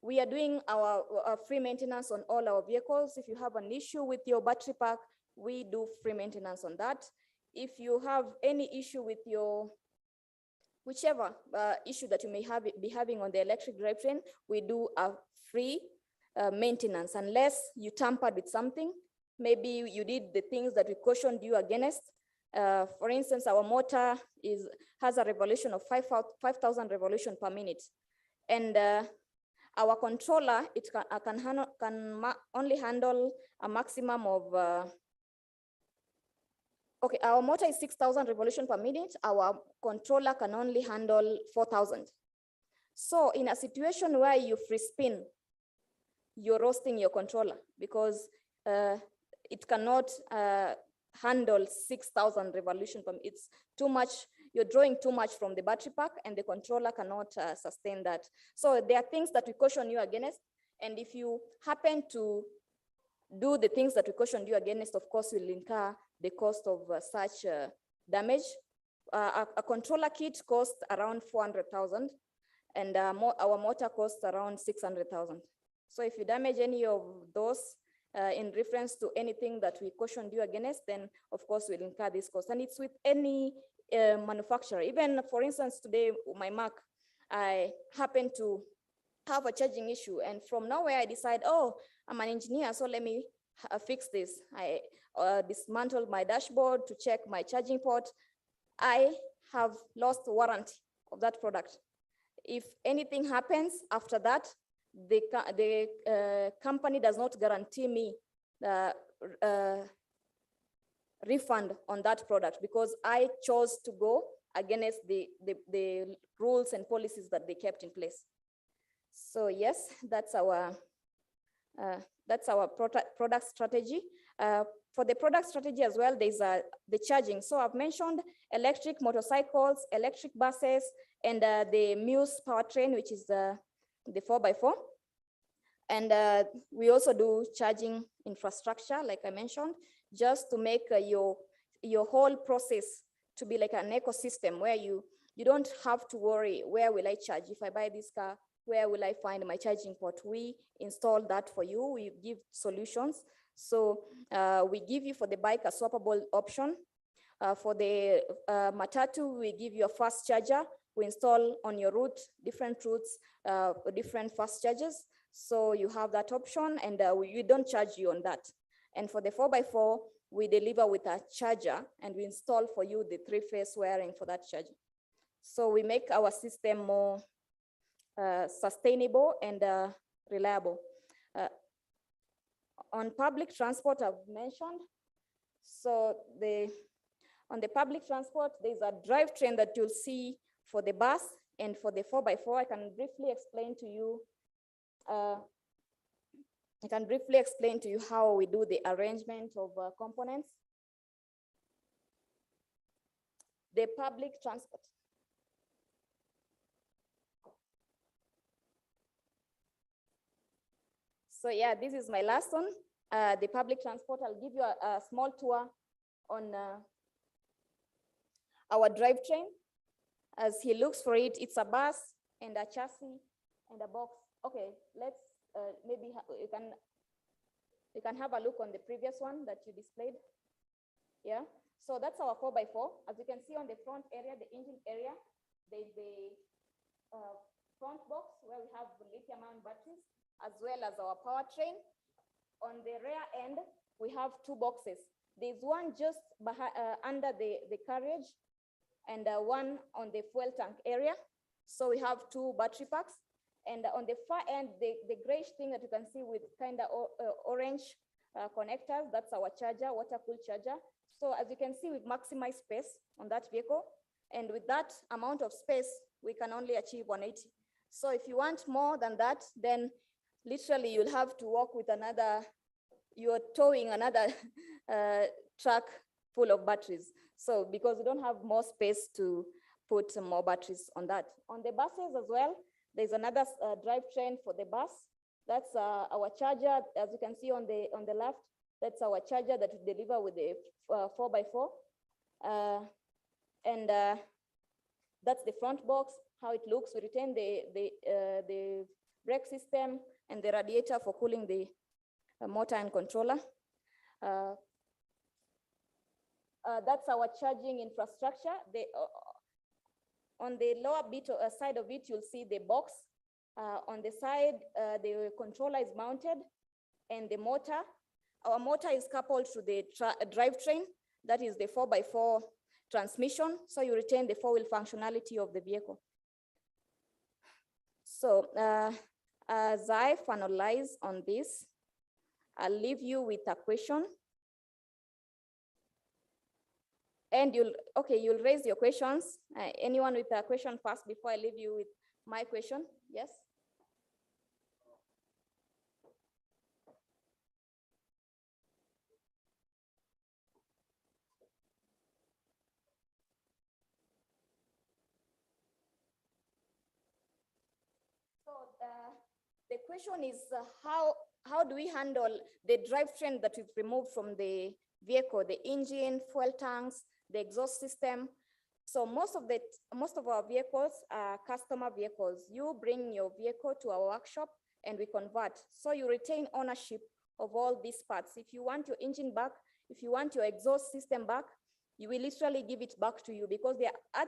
We are doing our free maintenance on all our vehicles. If you have an issue with your battery pack, we do free maintenance on that. If you have any issue with your whichever issue that you may be having on the electric drivetrain, we do a free maintenance unless you tampered with something. Maybe you did the things that we cautioned you against. For instance, our motor has a revolution of 5,000 revolutions per minute. And our controller, it can only handle a maximum of, okay, our motor is 6,000 revolutions per minute. Our controller can only handle 4,000. So in a situation where you free spin, you're roasting your controller because it cannot handle 6,000 revolutions per minute. It's too much. You're drawing too much from the battery pack and the controller cannot sustain that. So there are things that we caution you against. And if you happen to do the things that we cautioned you against, of course, you'll incur the cost of such damage. A controller kit costs around 400,000 and our motor costs around 600,000. So if you damage any of those in reference to anything that we cautioned you against, then of course we'll incur this cost. And it's with any manufacturer. Even for instance, today, my Mac, I happen to have a charging issue. And from nowhere I decide, oh, I'm an engineer, so let me fix this. I dismantled my dashboard to check my charging port. I have lost warranty of that product. If anything happens after that, the company does not guarantee me the refund on that product because I chose to go against the rules and policies that they kept in place. So yes, that's our product strategy. For the product strategy as well, there's the charging. So I've mentioned electric motorcycles, electric buses, and the Muse powertrain, which is the 4x4. And we also do charging infrastructure, like I mentioned, just to make your whole process to be like an ecosystem where you don't have to worry, where will I charge? If I buy this car, where will I find my charging port? We install that for you. We give solutions. So we give you for the bike a swappable option. For the Matatu, we give you a fast charger. We install on your route, different routes, different fast chargers. So you have that option, and we don't charge you on that. And for the 4x4, we deliver with a charger, and we install for you the 3-phase wiring for that charger. So we make our system more sustainable and reliable. On public transport, I've mentioned. So on the public transport, there's a drivetrain that you'll see for the bus, and for the 4x4, I can briefly explain to you. How we do the arrangement of components. The public transport. So yeah, this is my last one. The public transport, I'll give you a small tour on our drivetrain. As he looks for it, it's a bus and a chassis and a box. Okay, let's maybe you can have a look on the previous one that you displayed. Yeah, so that's our 4x4. As you can see on the front area, the engine area, there's the front box where we have the lithium-ion batteries, as well as our powertrain. On the rear end, we have 2 boxes. There's one just under the carriage, and one on the fuel tank area. So we have 2 battery packs. And on the far end, the grayish thing that you can see with kind of orange connectors, that's our charger, water-cooled charger. So as you can see, we've maximized space on that vehicle. And with that amount of space, we can only achieve 180. So if you want more than that, then literally you'll have to walk with you're towing another truck full of batteries. So because we don't have more space to put some more batteries on that. On the buses as well, there's another drivetrain for the bus. That's our charger, as you can see on the left. That's our charger that we deliver with the 4x4. And that's the front box, how it looks. We retain the brake system and the radiator for cooling the motor and controller. That's our charging infrastructure. On the lower bit side of it, you'll see the box. On the side, the controller is mounted, and the motor. Our motor is coupled to the drivetrain. That is the 4x4 transmission. So you retain the 4-wheel functionality of the vehicle. So as I finalize on this, I'll leave you with a question. And you'll raise your questions. Anyone with a question first before I leave you with my question? Yes? So the question is how do we handle the drivetrain that we've removed from the vehicle, the engine, fuel tanks, the exhaust system? So most of our vehicles are customer vehicles. You bring your vehicle to our workshop and we convert. So you retain ownership of all these parts. If you want your engine back, if you want your exhaust system back, you will literally give it back to you, because there are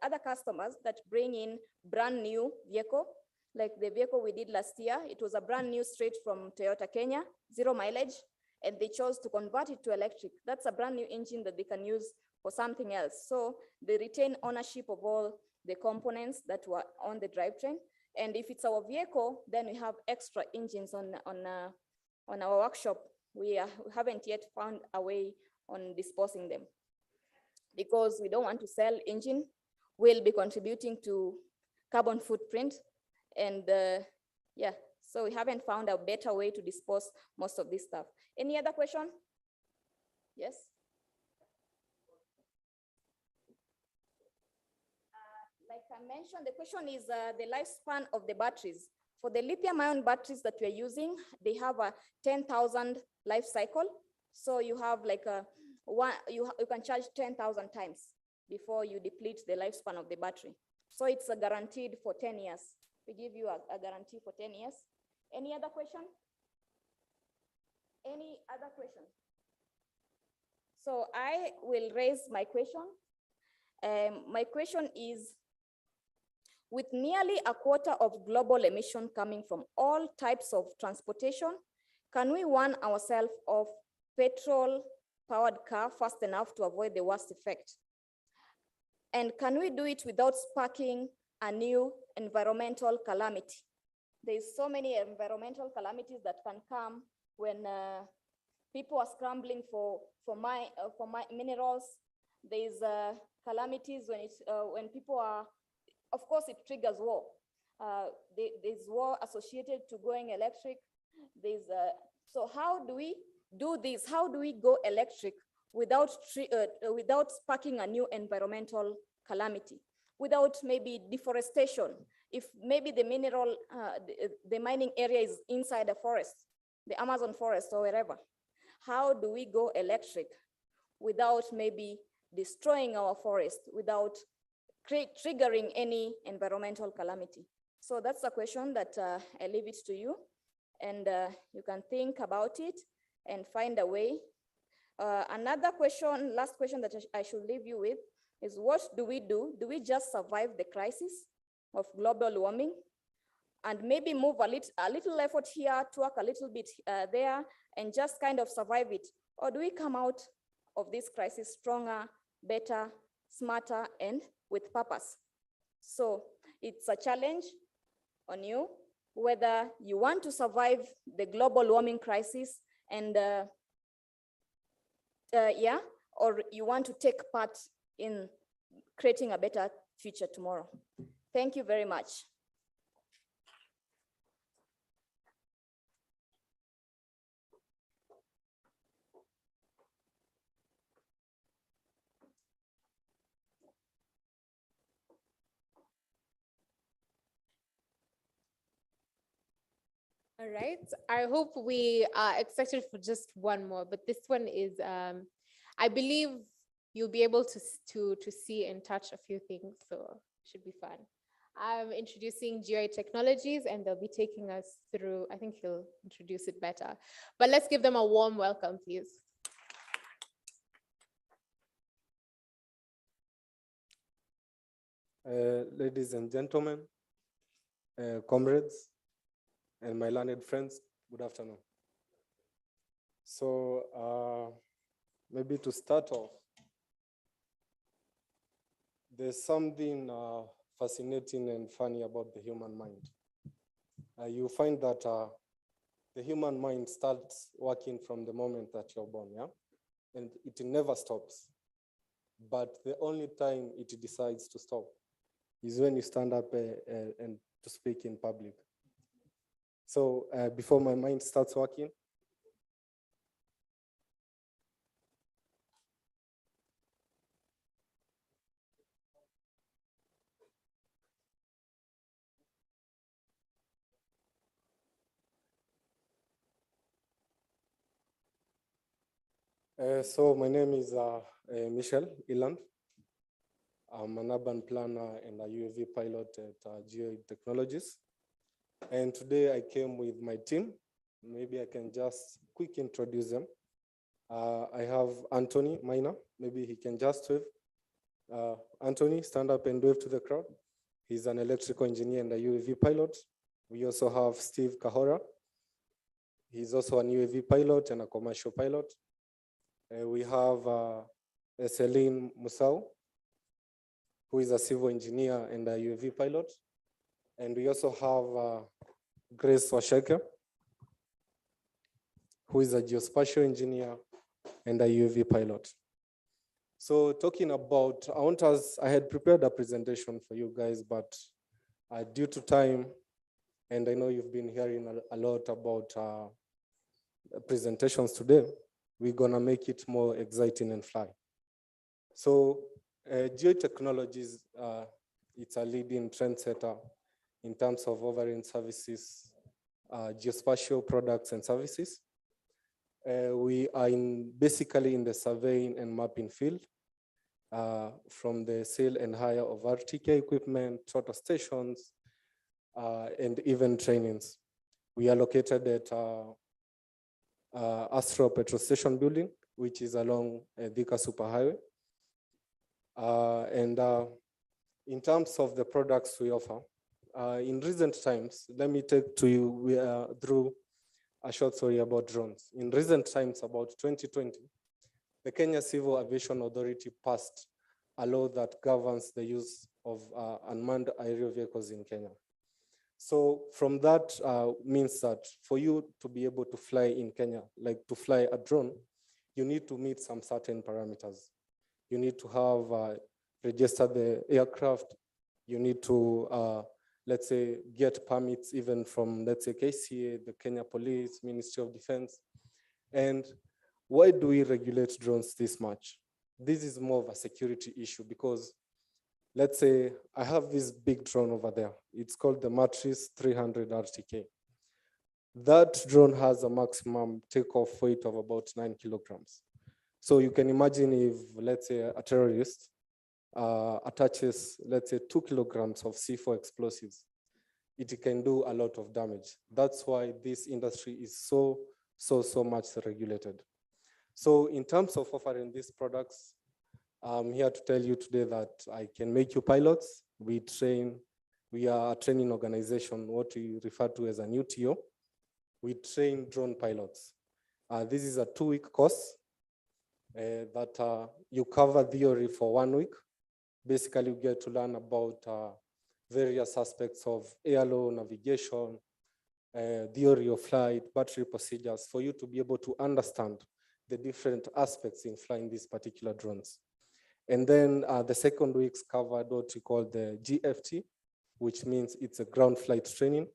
other customers that bring in brand new vehicle, like the vehicle we did last year. It was a brand new straight from Toyota Kenya, 0 mileage, and they chose to convert it to electric. That's a brand new engine that they can use for something else. So they retain ownership of all the components that were on the drivetrain. And if it's our vehicle, then we have extra engines on our workshop. We haven't yet found a way on disposing them, because we don't want to sell engine. We'll be contributing to carbon footprint, and Yeah, so we haven't found a better way to dispose most of this stuff. Any other question? Yes? Like I mentioned, the question is the lifespan of the batteries. For the lithium-ion batteries that we're using, they have a 10,000 life cycle. So you have like you can charge 10,000 times before you deplete the lifespan of the battery. So it's guaranteed for 10 years. We give you a guarantee for 10 years. Any other question? Any other question? So I will raise my question. My question is, with nearly a quarter of global emission coming from all types of transportation, can we warn ourselves of petrol-powered car fast enough to avoid the worst effect? And can we do it without sparking a new environmental calamity? There's so many environmental calamities that can come when people are scrambling for minerals. There's calamities when people are, of course, it triggers war. There's war associated to going electric. So how do we do this? How do we go electric without sparking a new environmental calamity? Without maybe deforestation? If maybe the mineral, the mining area is inside a forest, the Amazon forest or wherever, how do we go electric without maybe destroying our forest, without triggering any environmental calamity? So that's a question that I leave it to you, and you can think about it and find a way. Another question, last question that I should leave you with is, what do we do? Do we just survive the crisis of global warming and maybe move a little effort here, to work a little bit there, and just kind of survive it? Or do we come out of this crisis stronger, better, smarter, and with purpose? So it's a challenge on you, whether you want to survive the global warming crisis and or you want to take part in creating a better future tomorrow. Thank you very much. All right, I hope we are excited for just one more, but this one is, I believe you'll be able to see and touch a few things, so it should be fun. I'm introducing GI Technologies, and they'll be taking us through, I think he'll introduce it better, but let's give them a warm welcome, please. Ladies and gentlemen, comrades, and my learned friends, good afternoon. So maybe to start off, there's something fascinating and funny about the human mind. You find that the human mind starts working from the moment that you're born, yeah? And it never stops. But the only time it decides to stop is when you stand up and to speak in public. So before my mind starts working, so my name is Michel Iland. I'm an urban planner and a UAV pilot at GI Technologies. And today I came with my team. Maybe I can just quick introduce them. I have Anthony Minor. Maybe he can just wave. Anthony, stand up and wave to the crowd. He's an electrical engineer and a UAV pilot. We also have Steve Kahora. He's also an UAV pilot and a commercial pilot. We have Celine Musau, who is a civil engineer and a UAV pilot. And we also have Grace Washeke, who is a geospatial engineer and a UAV pilot. So talking about, I had prepared a presentation for you guys, but due to time and I know you've been hearing a lot about presentations today. We're gonna make it more exciting and fly. So geotechnologies, it's a leading trendsetter in terms of offering services, geospatial products and services. We are basically in the surveying and mapping field, from the sale and hire of RTK equipment, total stations, and even trainings. We are located at Astro Petrol Station building, which is along Thika Superhighway. And in terms of the products we offer, in recent times, let me take to you through a short story about drones. In recent times, about 2020, the Kenya Civil Aviation Authority passed a law that governs the use of unmanned aerial vehicles in Kenya. So from that means that for you to be able to fly in Kenya, like to fly a drone, you need to meet some certain parameters. You need to have registered the aircraft. You need to, let's say, get permits even from, let's say, KCA, the Kenya Police, Ministry of Defense. And why do we regulate drones this much? This is more of a security issue because let's say I have this big drone over there. It's called the Matrix 300 RTK. That drone has a maximum takeoff weight of about 9 kilograms. So you can imagine if, let's say, a terrorist attaches, let's say, 2 kilograms of C4 explosives, it can do a lot of damage. That's why this industry is so much regulated. So in terms of offering these products, I'm here to tell you today that I can make you pilots. We are a training organization, what we refer to as an UTO. We train drone pilots. This is a 2-week course that you cover theory for 1 week. Basically, you get to learn about various aspects of airlow, navigation, theory of flight, battery procedures, for you to be able to understand the different aspects in flying these particular drones. And then the second week's covered what we call the GFT, which means it's a ground flight training.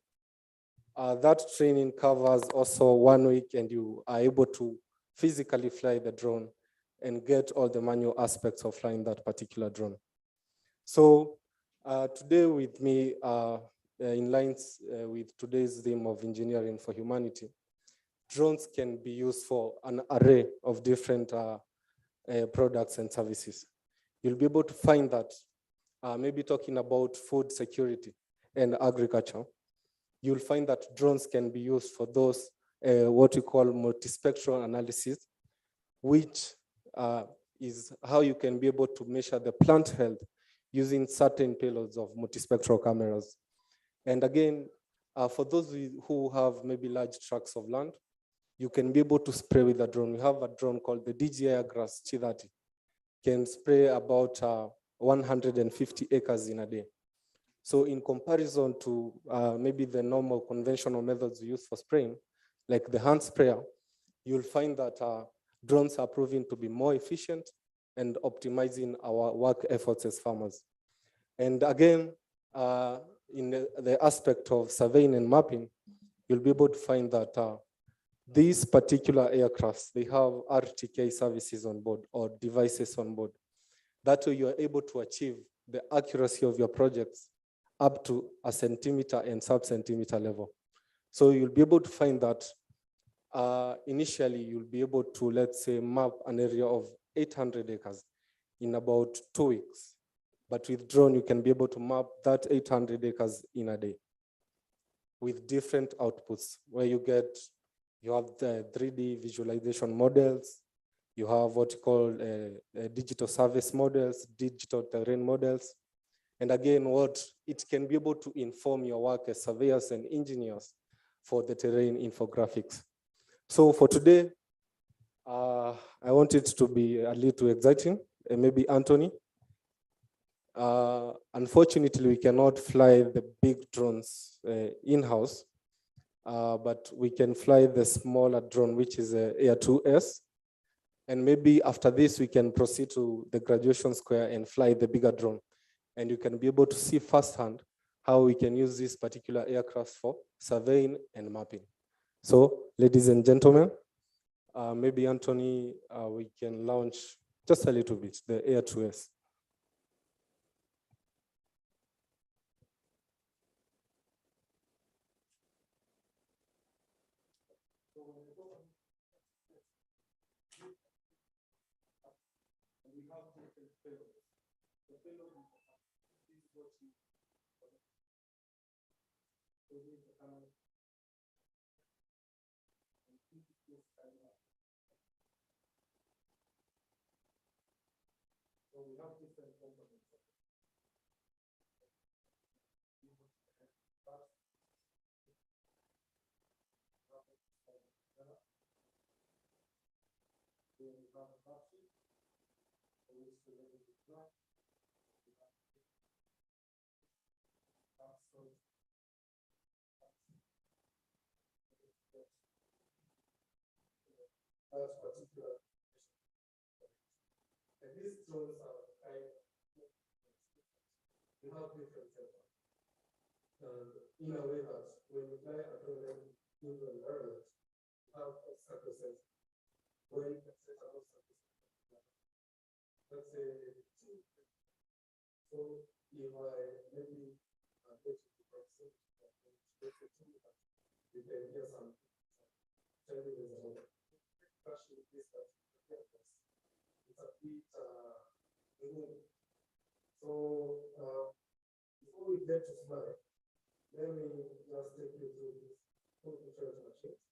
That training covers also 1 week, and you are able to physically fly the drone and get all the manual aspects of flying that particular drone. So today with me, in lines with today's theme of engineering for humanity, drones can be used for an array of different products and services. You'll be able to find that maybe talking about food security and agriculture, you'll find that drones can be used for those what we call multispectral analysis, which is how you can be able to measure the plant health using certain payloads of multispectral cameras. And again, for those who have maybe large tracts of land, you can be able to spray with a drone. We have a drone called the DJI Grass G30. Can spray about 150 acres in a day. So in comparison to maybe the normal conventional methods we use for spraying, like the hand sprayer, you'll find that drones are proving to be more efficient and optimizing our work efforts as farmers. And again, in the aspect of surveying and mapping, you'll be able to find that these particular aircrafts, they have RTK services on board or devices on board. That way you are able to achieve the accuracy of your projects up to a centimeter and sub-centimeter level. So you'll be able to find that initially you'll be able to, let's say, map an area of 800 acres in about 2 weeks. But with drone, you can be able to map that 800 acres in a day with different outputs where you have the 3D visualization models, you have what you call digital service models, digital terrain models. And again, what it can be able to inform your work as surveyors and engineers for the terrain infographics. So for today, I want it to be a little exciting, and maybe Anthony. Unfortunately, we cannot fly the big drones in-house, but we can fly the smaller drone, which is Air 2S. And maybe after this, we can proceed to the graduation square and fly the bigger drone. And you can be able to see firsthand how we can use this particular aircraft for surveying and mapping. So, ladies and gentlemen, maybe Anthony, we can launch just a little bit, the Air 2S. So we have different components. That's particular. And these drones are kind of, you have different setups. In a way that when you fly a drone in the environment, you have obstacle sensors. When you set an obstacle sensor, let's say, so if I maybe go to the person, you can hear some telling you there's a crash with this particular aircraft. It's a bit removed. So before we get to fly, let me just take you through this computer machines.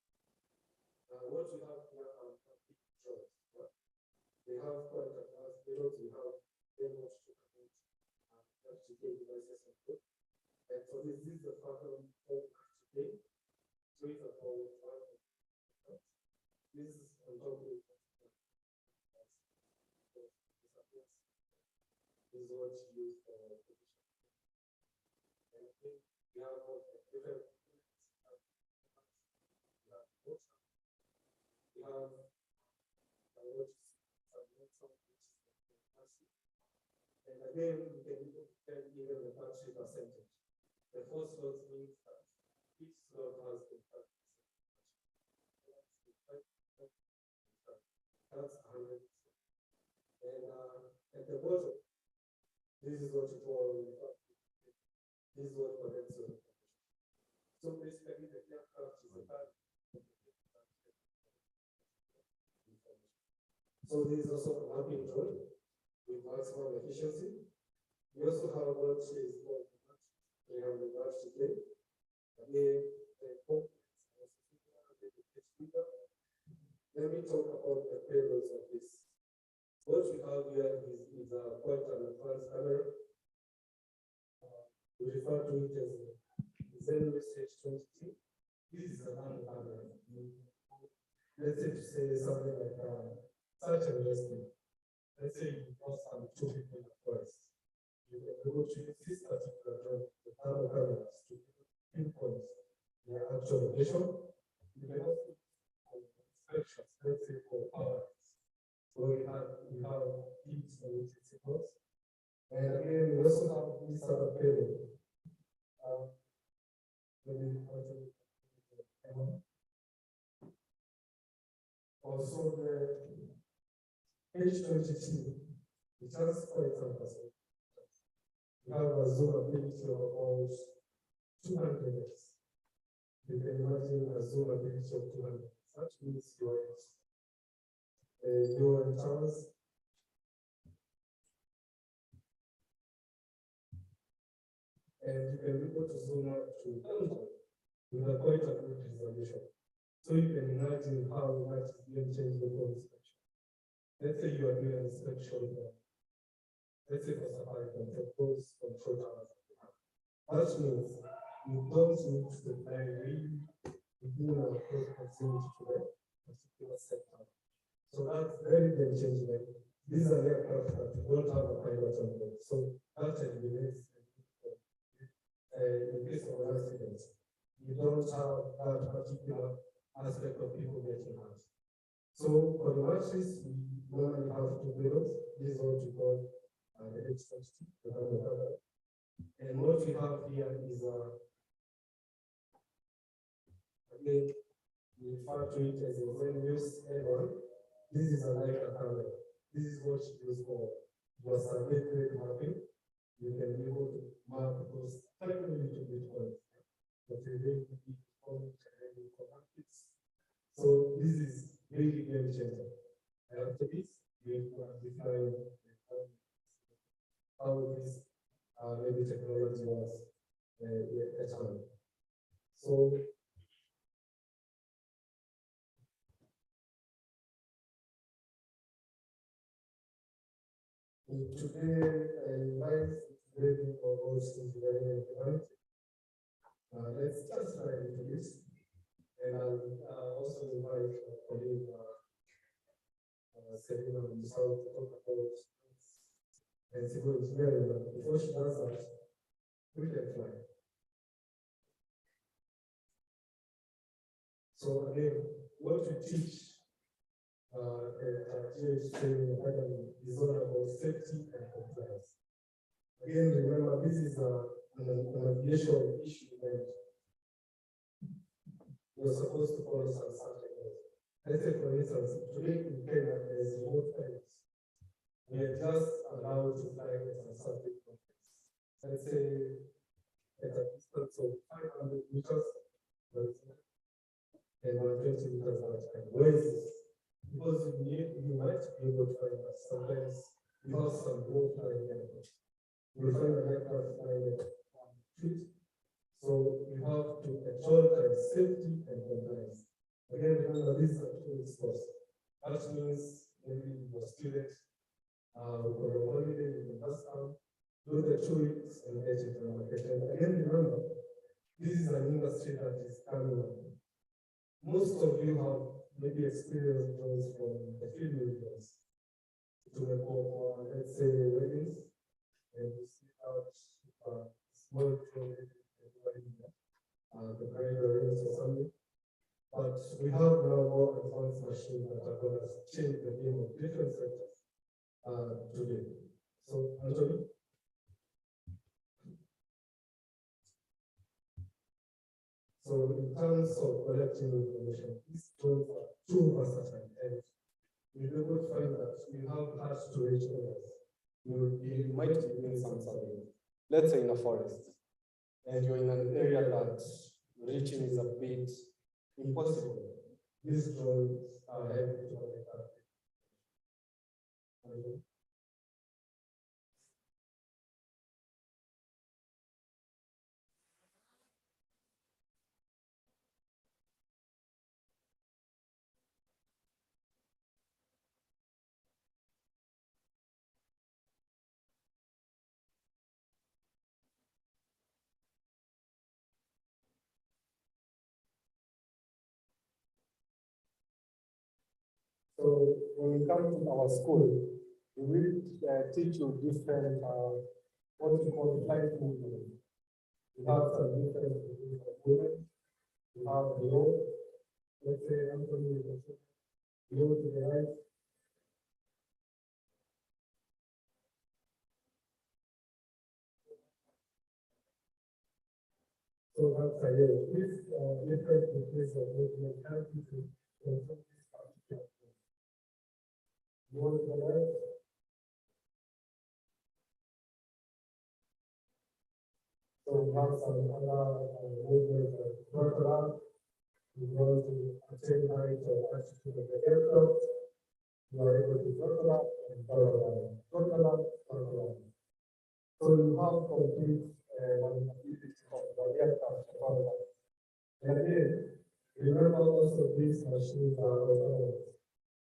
What we have here are big drones. They have quite advanced payloads. We have payloads to connect FTK devices and good. And for this is the Falcon 4 FTK. So it's a whole Falcon. This is on top of it. This is what you use for position. And we have different. We have and again, we can even the battery percentage. The 4 slots means that each slot has a 5%. That's 100%. And at the bottom, this is what you call, this is what connects to the information. So basically, the aircraft is a bad. So this is also a mapping drone with maximum efficiency. We also have what is called we have the battery plate. Again, let me talk about the payloads of this. What we have here is quite an advanced camera. We refer to it as Zen Message 20. This is a nano camera. Let's say to say something like search and rescue. Let's say you lost some 2 people in a forest. You can go to this particular drone, the nano cameras, to pinpoint their actual location. You can also inspections, let's say for power. So we have heat and signals. And again, we also have this other payload. Also the H22, it has quite some percent. We have a zoom ability of about 200x. You can imagine a zoom ability of 200. That means you're in towers. And you can be able to zoom out to with quite a good resolution. So you can imagine how much is going to change the whole inspection. Let's say you are doing an inspection, let's say for Safaricom, for those control towers. That means you don't need to fly really within a close proximity to the particular sector. So that's very, very changing. These are aircraft that don't have a pilot on board. So that eliminates in case of an accident. You don't have that particular aspect of people getting hurt. So for the matches, we normally have 2 payloads. This is what we call the H20, the And what we have here is, again, we refer to it as a when-use add-on. This is a Leica camera. This is what you use for your survey grade mapping. You can be able to map those tiny little bitcoins, but you're going to be it. So this is really game changer. After this, we define how this maybe technology was a channel. So today, life is very almost engineering and humanity. Let's just try into this. And I'll also invite my colleague Selina Musal to talk about and civil engineering. But before she does that, we can fly. So again, what we teach at GH Training Academy is all about safety and compliance. Again, remember, this is an aviation issue and you're supposed to follow some certain laws. Let's say, for instance, today in Kenya, there is remote flights. We are just allowed to fly at a certain distance. Let's say at a distance of 500 meters, and 120 meters vertical. Why is this? Because you might be able to find that sometimes you have some low flying aircraft. You find an aircraft flying at 1 feet. So you have to prioritize safety and compliance. Again, remember, this is a 2 weeks course. That means maybe your student will go on holiday, you can just do the 2 weeks and get it on vacation. Again, remember, this is an industry that is coming up. Most of you have maybe experienced those from the field videos to record, let's say, weddings, and you see out small children the bride rings or something. But we have now more advanced machines that are going to change the game of different sectors today. So, Anthony? So in terms of collecting information, these tools are too versatile, and we will able to find that we have hard to reach areas. You might be doing some survey, let's say in a forest, and you're in an area that reaching is a bit impossible. These drones are able to collect that. So when you come to our school, we will teach you different, what we call flight movement. We have some different movements. We have low, let's say, Anthony, low to the right. So that's a yes. This different degrees of movement help you to control this particular thing. Low to the right. So we have some other movements like throttle. We want to attain height or altitude of the aircraft. You are able to throttle up and throttle down. Throttle up, throttle down. So you have complete ability of the aircraft to throttle up. And again, remember also these machines are autonomous.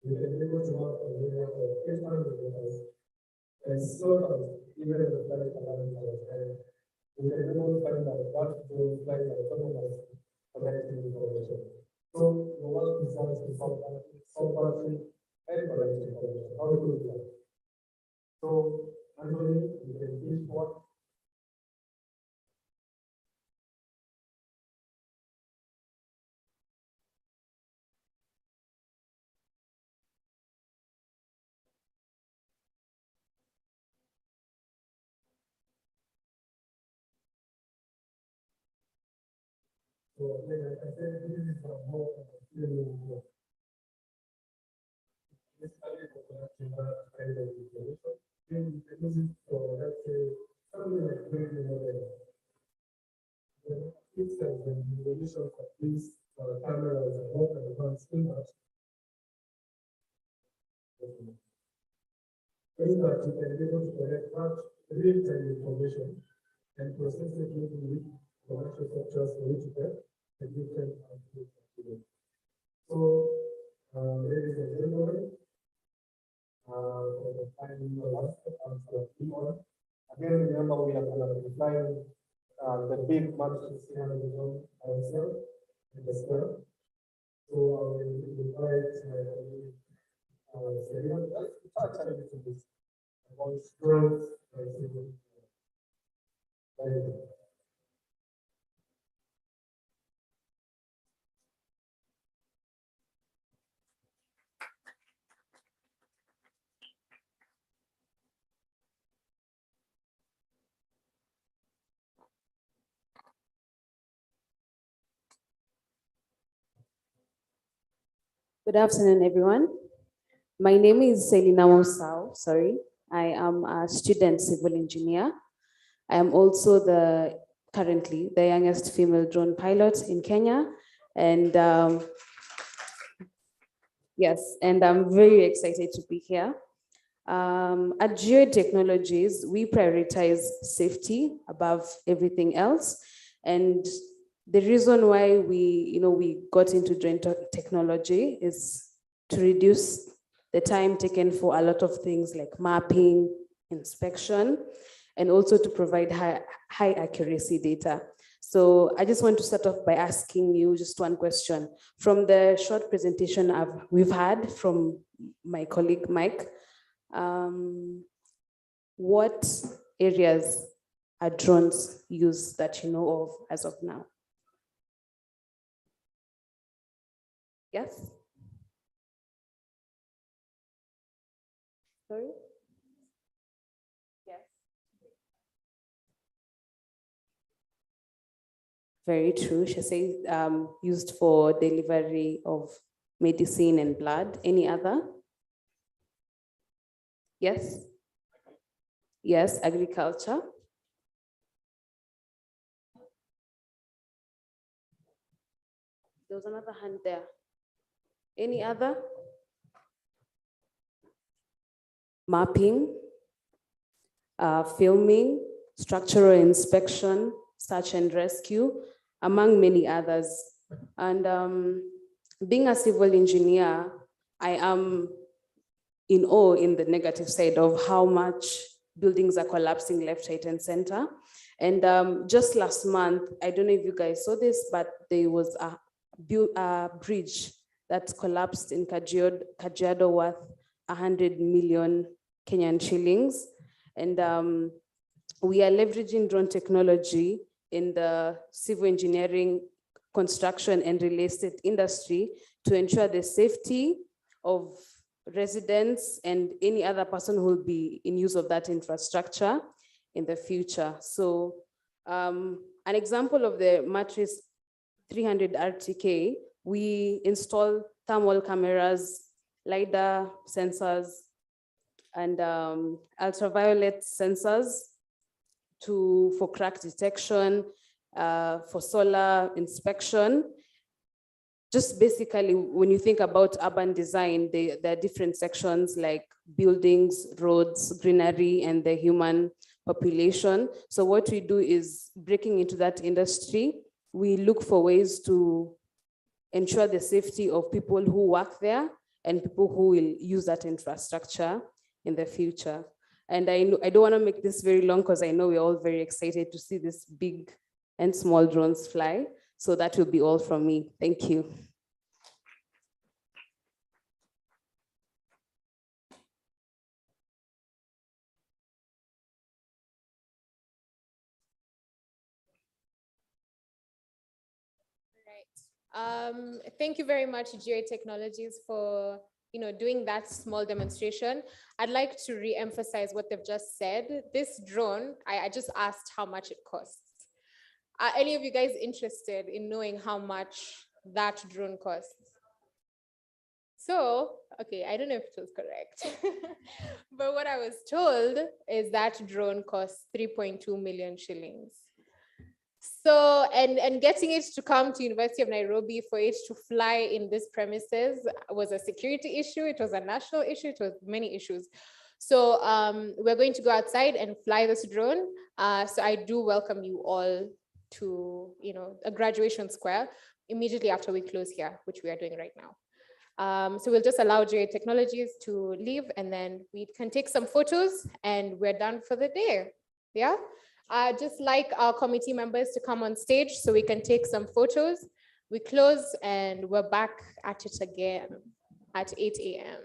You can be able to map a area of 800 meters and slow down even if the flight alarm goes. And you can be able to find out what those flights are autonomous collecting information. So the work is done to solve battery and collecting information. How do we do that? So Anthony, you can teach what So again, I said this is more of a feeling of this area of production that kind of information. Then you can use it for, let's say, something like building model. It's the evolution of these cameras and what advanced images. Is that you can be able to collect much real-time information and process it with commercial structures for you to get a different output. So, ladies and gentlemen, for the final last one, again, remember we are going to define the big matrix ourselves in the square. So I will invite Selena to touch a little bit about strength and civil. Good afternoon, everyone. My name is Selina Mosau, sorry. I am a student civil engineer. I am also currently the youngest female drone pilot in Kenya. And yes, and I'm very excited to be here. At Geo Technologies, we prioritize safety above everything else. And the reason why we got into drone technology is to reduce the time taken for a lot of things like mapping, inspection, and also to provide high accuracy data. So I just want to start off by asking you just one question. From the short presentation we've had from my colleague Mike, what areas are drones used that you know of as of now? Yes? Sorry? Yes. Very true. She says used for delivery of medicine and blood. Any other? Yes? Yes, agriculture. There was another hand there. Any other? Mapping, filming, structural inspection, search and rescue, among many others. And being a civil engineer, I am in awe in the negative side of how much buildings are collapsing left, right, and center. And just last month, I don't know if you guys saw this, but there was a bridge that collapsed in Kajiado worth 100 million Kenyan shillings. And we are leveraging drone technology in the civil engineering, construction, and real estate industry to ensure the safety of residents and any other person who will be in use of that infrastructure in the future. So an example of the Matrix 300 RTK, we install thermal cameras, LiDAR sensors, and ultraviolet sensors for crack detection, for solar inspection. Just basically, when you think about urban design, there are different sections like buildings, roads, greenery, and the human population. So what we do is breaking into that industry. We look for ways to ensure the safety of people who work there and people who will use that infrastructure in the future. And I don't want to make this very long because I know we're all very excited to see this big and small drones fly. So that will be all from me. Thank you. Thank you very much, GA Technologies, for doing that small demonstration. I'd like to re-emphasize what they've just said. This drone, I just asked how much it costs. Are any of you guys interested in knowing how much that drone costs? So, okay, I don't know if it was correct, but what I was told is that drone costs 3.2 million shillings. So, and getting it to come to University of Nairobi for it to fly in this premises was a security issue. It was a national issue. It was many issues. So we're going to go outside and fly this drone. So I do welcome you all to, a graduation square immediately after we close here, which we are doing right now. So we'll just allow GA Technologies to leave, and then we can take some photos, and we're done for the day. Yeah. Just like our committee members to come on stage so we can take some photos. We close and we're back at it again at 8 a.m.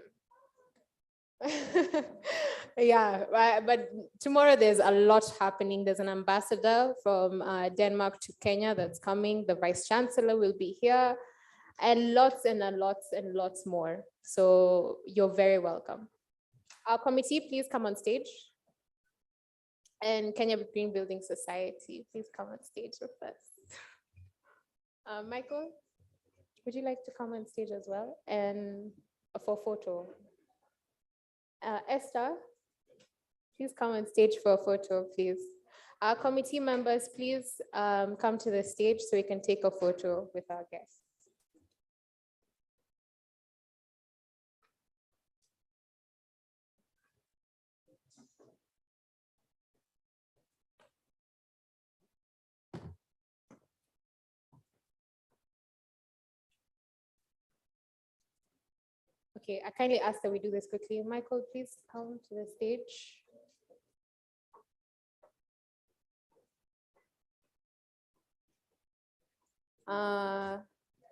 Yeah, but tomorrow there's a lot happening. There's an ambassador from Denmark to Kenya that's coming. The vice chancellor will be here, and lots and lots and lots more. So you're very welcome. Our committee, please come on stage. And Kenya Green Building Society, please come on stage with us. Michael, would you like to come on stage as well? And for photo. Esther, please come on stage for a photo, please. Our committee members, please come to the stage so we can take a photo with our guests. Okay, I kindly ask that we do this quickly. Michael, please come to the stage.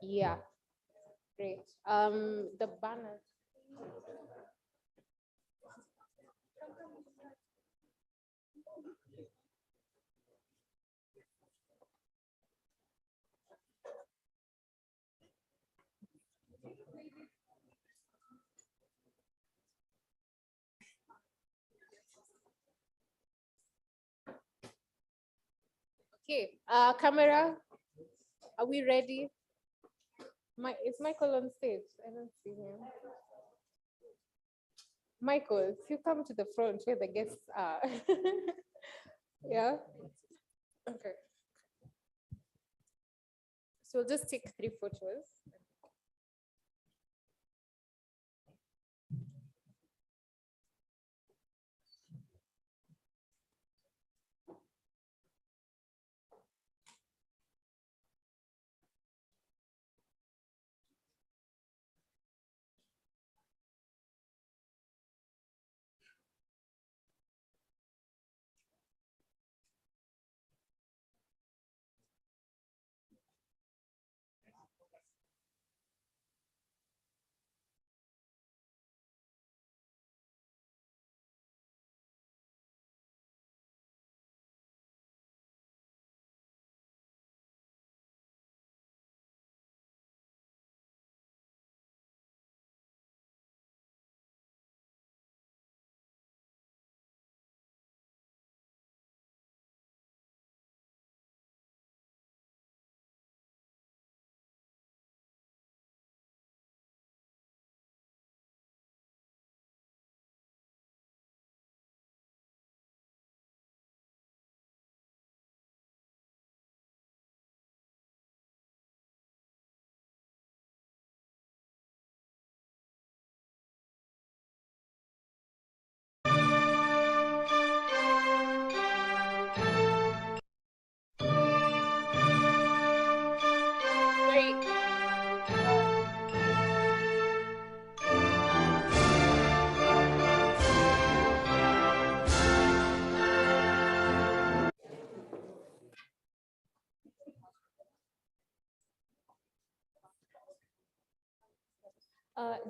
Yeah, great. The banner. Okay, camera, are we ready? Is Michael on stage? I don't see him. Michael, if you come to the front where the guests are. Yeah, okay. So we'll just take 3 photos.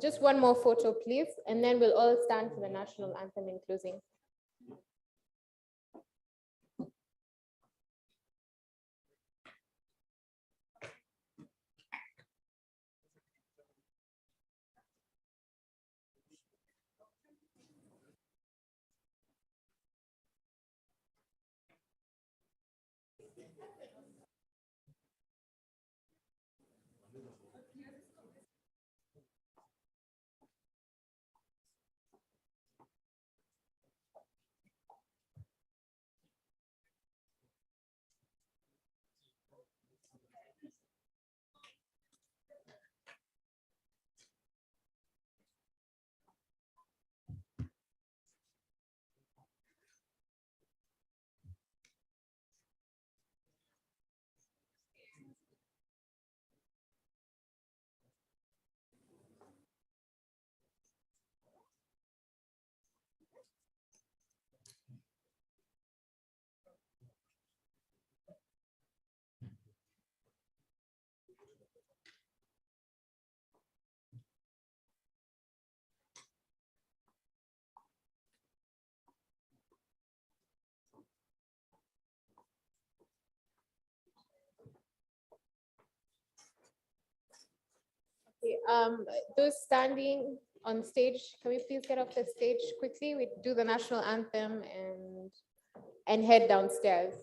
Just one more photo, please, and then we'll all stand for the national anthem in closing. Those standing on stage, can we please get off the stage quickly? We do the national anthem and head downstairs.